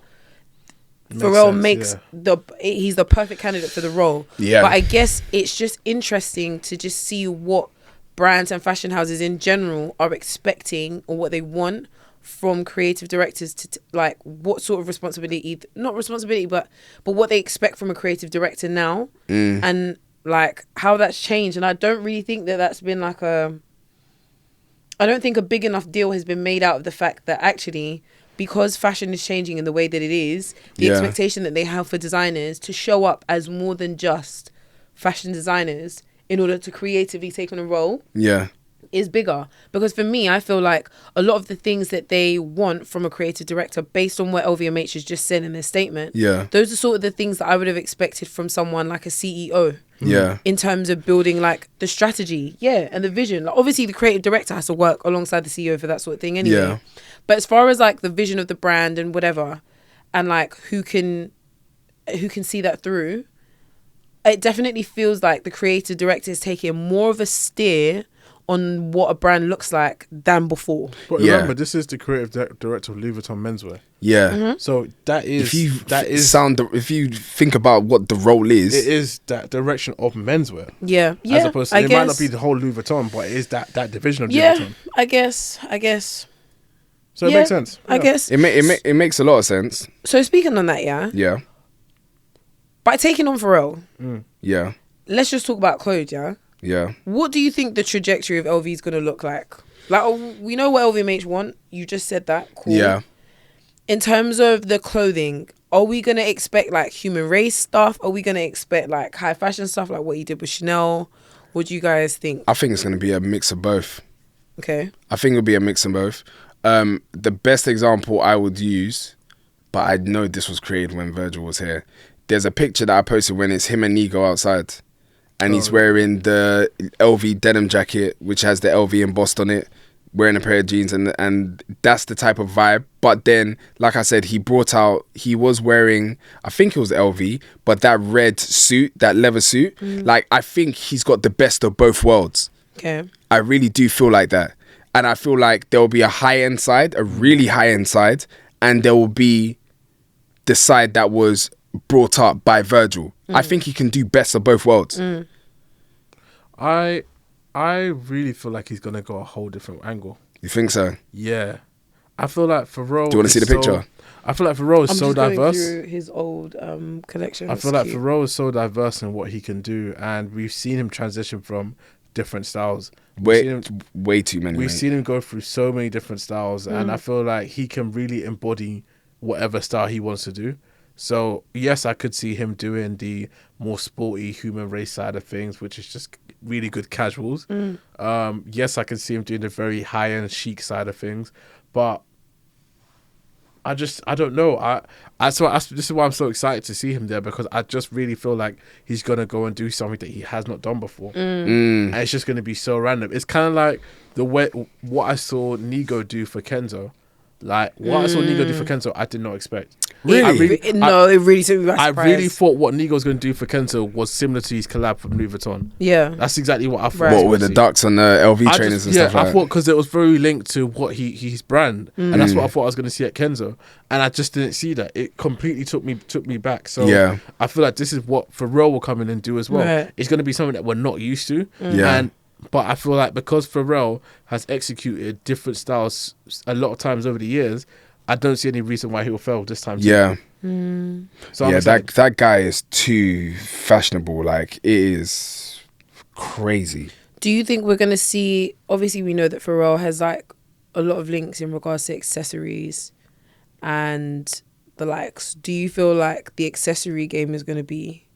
Makes Pharrell sense, makes yeah. he's the perfect candidate for the role. Yeah. But I guess it's just interesting to just see what brands and fashion houses in general are expecting or what they want from creative directors to like what sort of responsibility, not responsibility, but what they expect from a creative director now, and like how that's changed. And I don't really think that that's been like I don't think a big enough deal has been made out of the fact that actually, because fashion is changing in the way that it is, the Yeah. expectation that they have for designers to show up as more than just fashion designers in order to creatively take on a role Yeah. is bigger. Because for me, I feel like a lot of the things that they want from a creative director, based on what LVMH has just said in their statement, Yeah. those are sort of the things that I would have expected from someone like a CEO. Yeah. In terms of building like the strategy, and the vision. Like, obviously, the creative director has to work alongside the CEO for that sort of thing anyway. Yeah. But as far as like the vision of the brand and whatever, and like who can see that through, it definitely feels like the creative director is taking more of a steer on what a brand looks like than before. But Yeah. remember, this is the creative director of Louis Vuitton menswear. Yeah. Mm-hmm. So that is If you think about what the role is, it is that direction of menswear. Yeah, As opposed to, I it guess. might not be the whole Louis Vuitton, but it is that division of Louis Yeah, Vuitton. I guess. So it Yeah, makes sense. I Yeah. guess. it makes a lot of sense. So speaking on that, Yeah. by taking on Pharrell, Yeah. let's just talk about clothes, yeah? Yeah. What do you think the trajectory of LV is going to look like? Like, we know what LVMH want. You just said that. Cool. Yeah. In terms of the clothing, are we going to expect like human race stuff? Are we going to expect like high fashion stuff like what he did with Chanel? What do you guys think? I think it's going to be a mix of both. Okay. I think it'll be a mix of both. The best example I would use, but I know this was created when Virgil was here. There's a picture that I posted when it's him and Nigo outside. And he's wearing the LV denim jacket, which has the LV embossed on it, wearing a pair of jeans, and that's the type of vibe. But then, like I said, he was wearing, I think it was LV, but that red suit, that leather suit, like, I think he's got the best of both worlds. Okay. I really do feel like that. And I feel like there will be a high-end side, a really high-end side, and there will be the side that was brought up by Virgil. I think he can do best of both worlds. I really feel like he's gonna go a whole different angle. You think so? Yeah, I feel like Pharrell. Do you wanna see the picture? I feel like Pharrell is I'm so just going diverse. through his old collection. I It's feel like cute. Pharrell is so diverse in what he can do, and we've seen him transition from different styles. Way too many. We've mate. seen him go through so many different styles, and I feel like he can really embody whatever style he wants to do. So yes, I could see him doing the more sporty human race side of things, which is just really good casuals. Yes, I can see him doing the very high end chic side of things, but I don't know. This is why I'm so excited to see him there, because I just really feel like he's gonna go and do something that he has not done before, and it's just gonna be so random. It's kind of like what I saw Nigo do for Kenzo. Like what I saw Nigo do for Kenzo, I did not expect. Really? It really took me by I surprise. really thought what Nigo was going to do for Kenzo was similar to his collab from Louis Vuitton. Yeah. That's exactly what I thought. Right. What, with the ducks on the LV trainers and stuff like I that? thought because it was very linked to what his brand, and that's what I thought I was going to see at Kenzo, and I just didn't see that. It completely took me back. So Yeah. I feel like this is what Pharrell will come in and do as well. Right. It's going to be something that we're not used to. Yeah. But I feel like because Pharrell has executed different styles a lot of times over the years, I don't see any reason why he will fail this time. Yeah. So I'm Yeah, excited. that guy is too fashionable. Like, it is crazy. Do you think we're going to see, obviously we know that Pharrell has like a lot of links in regards to accessories and the likes. Do you feel like the accessory game is going to be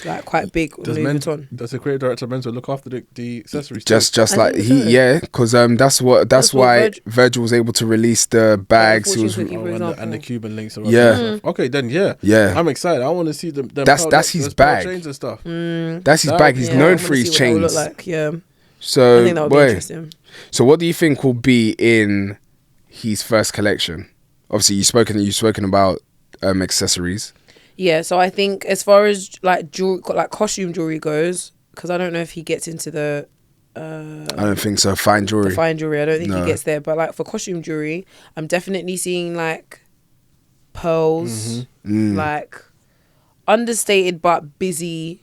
like quite big on Does Louis Vuitton? the creative director of Men's look after the accessories? too? Just I like think so. because that's what why Virgil was able to release the bags. He was, Fortune Cookie, for and the example. Cuban links. And Yeah. stuff. Okay, then Yeah. I'm excited. I want to see them. That's his those pearl bag. chains and stuff. that's his That- bag. He's Yeah, I known wanna for his see what that will chains. look like. Yeah, I So think that would be boy, interesting. so what do you think will be in his first collection? Obviously, you've spoken about accessories. Yeah, so I think as far as like jewelry, like costume jewelry goes, because I don't know if he gets into the I don't think so. Fine jewelry. the fine jewelry. I don't think No. he gets there. But like for costume jewelry, I'm definitely seeing like pearls, like understated but busy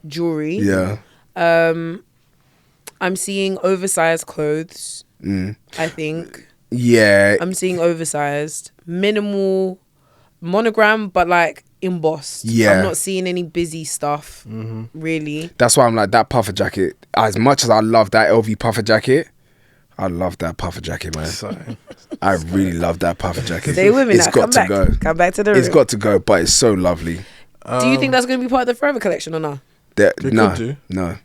jewelry. Yeah. I'm seeing oversized clothes. I think Yeah. I'm seeing oversized, minimal monogram, but like embossed. Yeah. I'm not seeing any busy stuff really. That's why I'm like that puffer jacket. As much as I love that LV puffer jacket, I love that puffer jacket, man. Sorry. I really love that puffer jacket. Stay with me It's now. got Come to back. go. Come back to the It's room. got to go, but it's so lovely. Do you think that's going to be part of the Forever collection or not? That, They no, could do. no,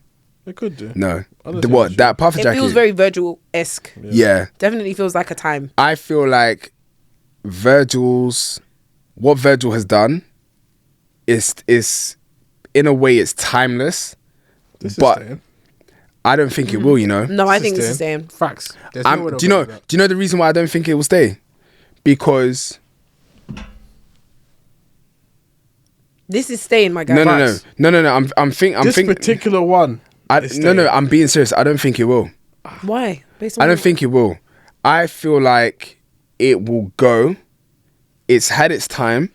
They could do. no. I don't The think what? they should. That puffer It jacket. feels very Virgil-esque. yeah. Definitely feels like a time. I feel like what Virgil has done is in a way it's timeless, This is but staying. I don't think it will, you know. No, I This think is this is staying. staying. Facts. There's no way Do they'll you go with know the reason why I don't think it will stay? Because This is staying, my guy. no. I'm this thinking particular one. is no, staying. I'm being serious. I don't think it will. Why? Based on I don't what? think it will. I feel like it will go. It's had its time.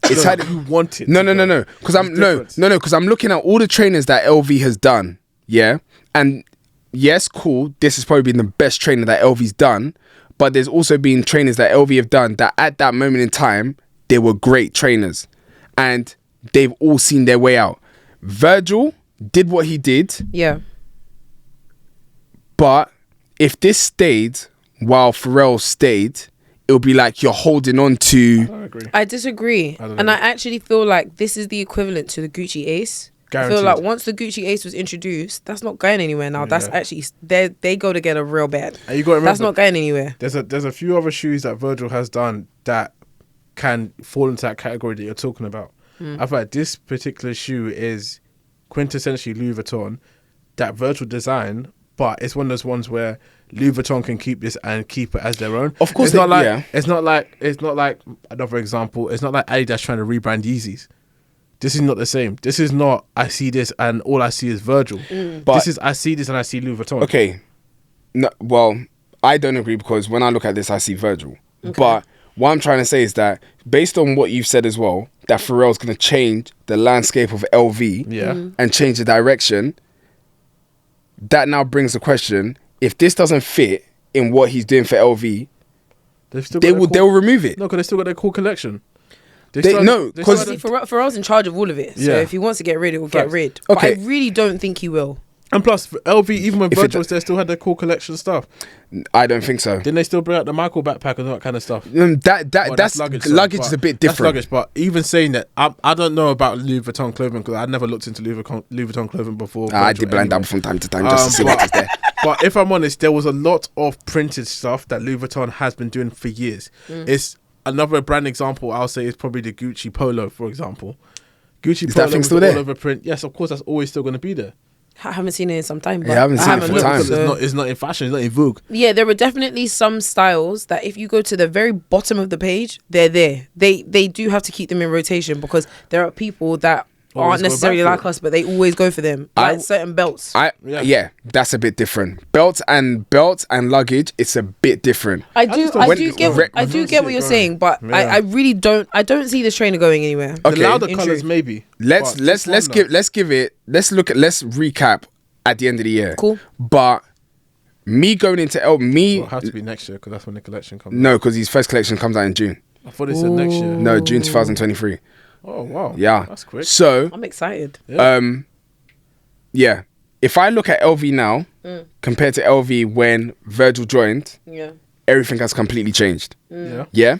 It's had. You want it. No. to go. Because I'm There's no, difference. because I'm looking at all the trainers that LV has done. Yeah, and yes, cool. This has probably been the best trainer that LV's done. But there's also been trainers that LV have done that at that moment in time they were great trainers, and they've all seen their way out. Virgil did what he did, Yeah. but if this stayed while Pharrell stayed, it'll be like you're holding on to. I agree. I disagree. don't And know. I actually feel like this is the equivalent to the Gucci Ace. I feel Guaranteed. like once the Gucci Ace was introduced, that's not going anywhere now. That's Yeah. actually, they go together real bad. And you got to remember, That's not going anywhere. there's a few other shoes that Virgil has done that can fall into that category that you're talking about. I feel like this particular shoe is quintessentially Louis Vuitton, that Virgil design, but it's one of those ones where Louis Vuitton can keep this and keep it as their own. Of course it's not they- like yeah. it's not like another example. It's not like Adidas trying to rebrand Yeezys. This is not the same. This is not. I see this and all I see is Virgil. But- This is I see this and I see Louis Vuitton. Okay, no, well, I don't agree because when I look at this, I see Virgil. But what I'm trying to say is that based on what you've said as well, that Pharrell's going to change the landscape of LV Yeah. and change the direction. That now brings the question: if this doesn't fit in what he's doing for LV, They've still got they their will cool- they'll remove it. No, because they still got their cool collection. No, 'cause- See, Pharrell's in charge of all of it. So Yeah. if he wants to get rid, he'll get Facts. rid. But Okay. I really don't think he will. And plus, LV, even when If it Virgil do- was there, still had their cool collection stuff. I don't think so. Didn't they still bring out the Michael backpack and all that kind of stuff? That's luggage. luggage sorry, is a bit that's different. luggage, but even saying that, I don't know about Louis Vuitton clothing because I never looked into Louis Vuitton clothing before. I Virgil did blind anyway. up from time to time just to see what was there. But if I'm honest, there was a lot of printed stuff that Louis Vuitton has been doing for years. It's another brand example. I'll say is probably the Gucci Polo, for example. Gucci Is Polo that thing with still all there? over print. Yes, of course, that's always still going to be there. I haven't seen it in some time. But Yeah, I haven't seen it for looked, time. Because so- it's not in fashion. It's not in vogue. Yeah, there were definitely some styles that if you go to the very bottom of the page, they're there. They do have to keep them in rotation because there are people that Always aren't go necessarily back for like it. us, but they always go for them. Like certain belts. Yeah. Yeah, that's a bit different. Belts and luggage, it's a bit different. I do just don't- When- get re- I do get what you're going. saying, but Yeah. I really don't see this trainer going anywhere. Okay. The louder In colors, truth. maybe. Let's But this one, though. let's recap at the end of the year. Cool. But me going into Well, it'll have to be next year because that's when the collection comes. no, because his first collection comes out in June. I thought it said next year. No, June 2023. Oh wow. Yeah, That's quick. So I'm excited. yeah, if I look at LV now compared to LV when Virgil joined, Yeah. everything has completely changed. Yeah. Yeah.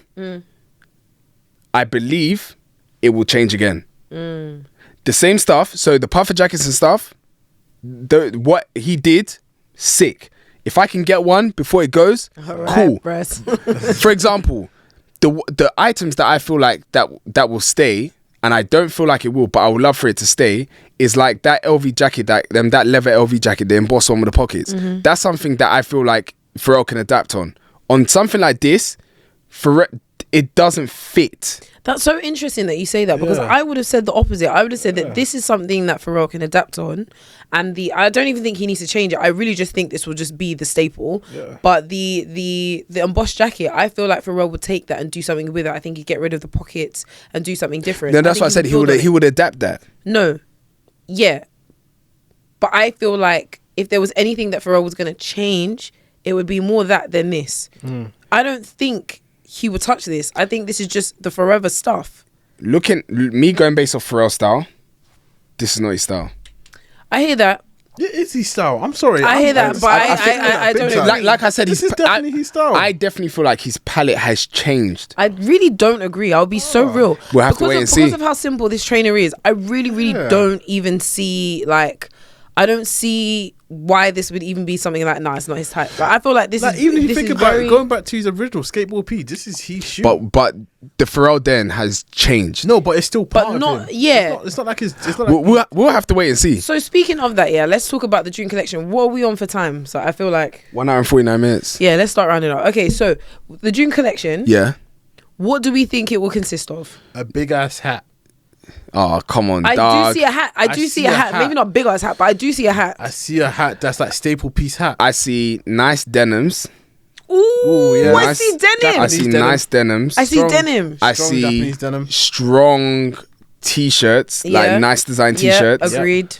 I believe it will change again. The same stuff. So the puffer jackets and stuff. What he did, sick. If I can get one before it goes, cool. For example, the items that I feel like that will stay, and I don't feel like it will, but I would love for it to stay, is like that LV jacket, that leather LV jacket, the embossed one with the pockets. That's something that I feel like Pharrell can adapt on. On something like this, it doesn't fit. That's so interesting that you say that, because Yeah. I would have said the opposite. I would have said that this is something that Pharrell can adapt on, and I don't even think he needs to change it. I really just think this will just be the staple. Yeah. But the embossed jacket, I feel like Pharrell would take that and do something with it. I think he'd get rid of the pockets and do something different. Then that's why I think said build on he it. would adapt that. No, yeah, but I feel like if there was anything that Pharrell was going to change, it would be more that than this. I don't think he would touch this. I think this is just the forever stuff. Me going based off Pharrell style, this is not his style. I hear that. It is his style. I'm sorry. I hear that, but I don't agree. Like I said, This his is definitely his style. I definitely feel like his palette has changed. I really don't agree. I'll be so real. We'll have to wait and see. Because of how simple this trainer is, I really Yeah. don't even see, like, I don't see why this would even be something like, nah, it's not his type. Like, I feel like this Like, is even if you this think is about very, it, going back to his original Skateboard P, this is his shoe. But the Pharrell then has changed. no, but it's still part But of not- him. yeah. It's not like his. It's not like We'll have to wait and see. So speaking of that, yeah, let's talk about the June collection. What are we on for time? So I feel like, 1 hour and 49 minutes. yeah, let's start rounding up. Okay, so the June collection, Yeah. what do we think it will consist of? a big ass hat. Oh, come on, I dog. do see a hat. I do see a hat. Maybe not big ass hat, but I do see a hat. I see a hat that's like staple piece hat. I see nice denims. Ooh, yeah. I Nice- see denim. I see denim. nice denims. I see Strong- denim. I Strong see Japanese denim. strong t-shirts, Yeah. like nice design Yeah, t-shirts. agreed.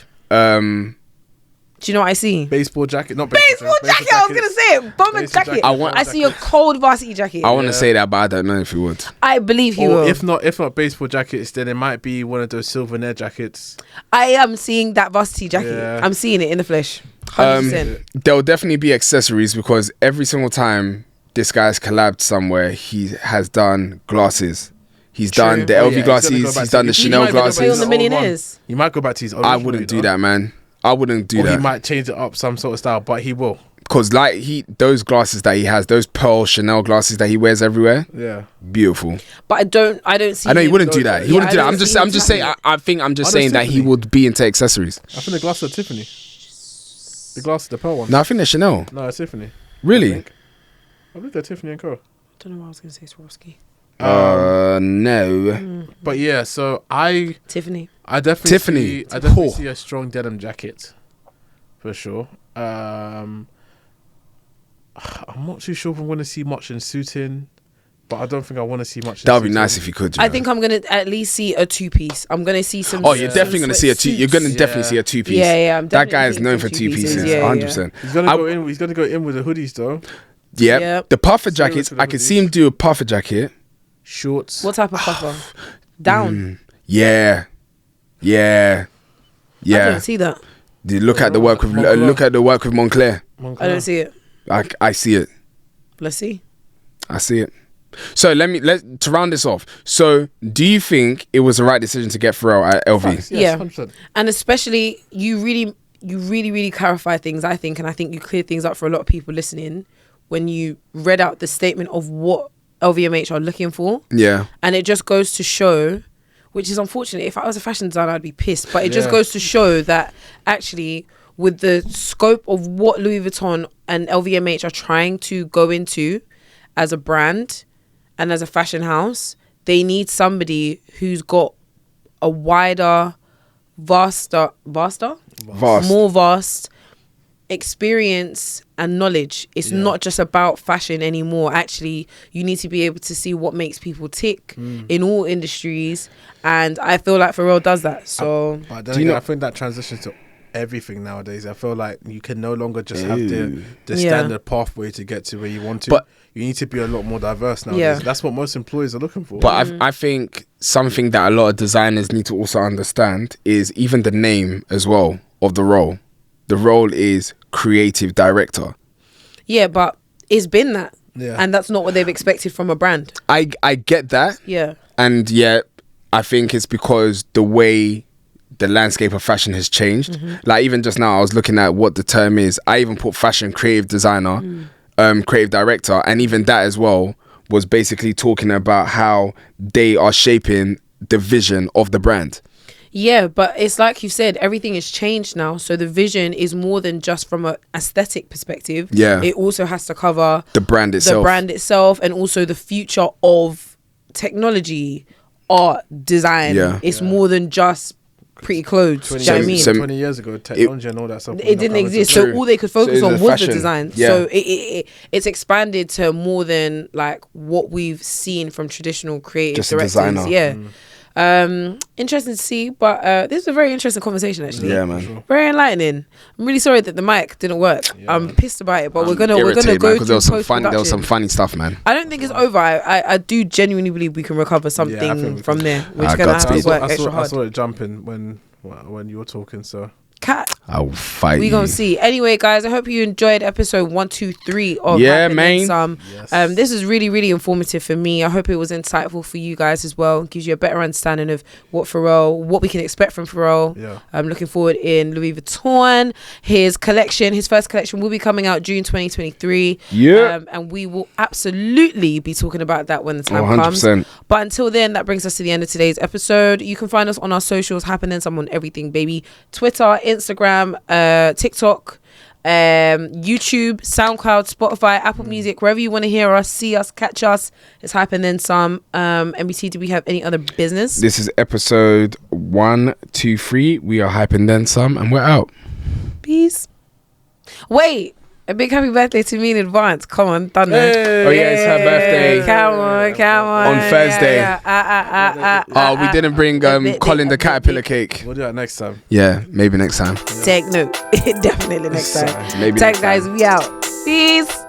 Do you know what I see? Baseball jacket, not Baseball jacket. I was gonna say it. Bomber Baseball jacket. jacket. I see a cold varsity jacket. I want to Yeah. say that, but I don't know if he would. I believe he Or will. if not baseball jackets, then it might be one of those Silvernair jackets. I am seeing that varsity jacket. Yeah. I'm seeing it in the flesh. 100%. There'll definitely be accessories because every single time this guy's collabed somewhere, he has done glasses. He's True. done the Oh, LV yeah, glasses. he's gonna go back He's to- done the he Chanel might go back to Play on glasses. the his old one. millionaires. He might go back to his original. I wouldn't do that, man. I wouldn't do Or he that might change it up some sort of style, but he will. because, like, those glasses that he has, those pearl Chanel glasses that he wears everywhere, Yeah. beautiful. But I don't see I know he him- wouldn't do that. He Yeah, wouldn't do I that. don't see I'm him just saying. tackling I think I'm just Oh, saying that's that he Tiffany. would be into accessories. I think the glasses are Tiffany. The glasses, the pearl ones. No, I think they're Chanel. No, it's Tiffany. I Really? think. I believe they're Tiffany and Co. I don't know what I was going to say, Swarovski. No. But yeah, so I Tiffany. definitely Tiffany. see, I definitely Oh. see a strong denim jacket for sure. I'm not too sure if I'm going to see much in suiting, but I don't think I want to see much. That would be nice if you could. I think I'm going to at least see a two-piece. I'm going to see some. Oh, you're some definitely going to see a two. You're going to Yeah. definitely see a two piece. Yeah, yeah, I'm That definitely guy is seeing known some for two two-pieces. pieces. Yeah, 100%. He's gonna go in. He's gonna go in with the hoodies though. Yep. Yep. The puffer Similar jackets. to the I could hoodies. see him do a puffer jacket. Shorts. What type of puffer? Down. Yeah. Yeah. I Yeah. don't see that. Look at the work with Moncler. look at the work with Moncler. I don't see it. I see it. Let's see. I see it. So to round this off. So do you think it was the right decision to get Pharrell at LV? Facts, yes, Yeah. 100%. And especially you really clarify things, I think, and I think you clear things up for a lot of people listening when you read out the statement of what LVMH are looking for. Yeah. And it just goes to show, which is unfortunate. If I was a fashion designer, I'd be pissed. But it just Yeah. goes to show that actually, with the scope of what Louis Vuitton and LVMH are trying to go into as a brand and as a fashion house, they need somebody who's got a wider, Vast. more vast experience and knowledge. It's Yeah. not just about fashion anymore. Actually, you need to be able to see what makes people tick in all industries, and I feel like Pharrell does that. So But Do then you again, know- I think that transitions to everything nowadays. I feel like you can no longer just have Ew. the Yeah. standard pathway to get to where you want to. But- you need to be a lot more diverse nowadays. Yeah. That's what most employers are looking for. But I think something that a lot of designers need to also understand is even the name as well of the role. The role is creative director. yeah, but it's been that, Yeah. and that's not what they've expected from a brand. I get that. Yeah, And yet, I think it's because the way the landscape of fashion has changed. Like, even just now, I was looking at what the term is. I even put fashion creative designer, creative director, and even that as well was basically talking about how they are shaping the vision of the brand. yeah, but it's like you said, everything has changed now. So the vision is more than just from an aesthetic perspective. Yeah. It also has to cover The brand itself. the brand itself and also the future of technology, art, design. Yeah. It's more than just pretty clothes. Do you know what I mean? 20 years ago, technology and all that stuff. It didn't exist, so all they could focus So on it's was fashion. the design. Yeah. So it's expanded to more than like what we've seen from traditional creative Just a directors. designer. Yeah. Interesting to see, but this is a very interesting conversation actually. Yeah, man. Very enlightening. I'm really sorry that the mic didn't work. I'm pissed about it, but we're gonna Irritated, go man, 'cause through there was some post-production. funny stuff, man. I don't think it's over. I do genuinely believe we can recover think we something from can. there. We're Ah, just gonna have to Godspeed. work I extra hard. saw it jumping when you were talking. So Cat. I'll fight We you. gonna see. Anyway, guys, I hope you enjoyed episode 123 of Yeah, Hype and man. Then Some. Yes. This is really, really informative for me. I hope it was insightful for you guys as well. Gives you a better understanding of what we can expect from Pharrell. Yeah. I'm looking forward in Louis Vuitton. His first collection will be coming out June 2023. Yeah. And we will absolutely be talking about that when the time 100%. comes. But until then, that brings us to the end of today's episode. You can find us on our socials, happening some on everything, baby. Twitter, Instagram, TikTok, YouTube, SoundCloud, Spotify, Apple Music, wherever you want to hear us, see us, catch us. It's Hype and Then Some. MBT, do we have any other business? This is episode 123. We are Hype and Then Some, and we're out. Peace. Wait. A big happy birthday to me in advance. Come on, thunder. Oh, yeah, it's her birthday. Come on. On Thursday. Yeah. We didn't bring Colin the Caterpillar cake. we'll do that next time. Yeah, maybe next time. Take note. Definitely next time. Maybe Thanks, next time. guys. We out. Peace.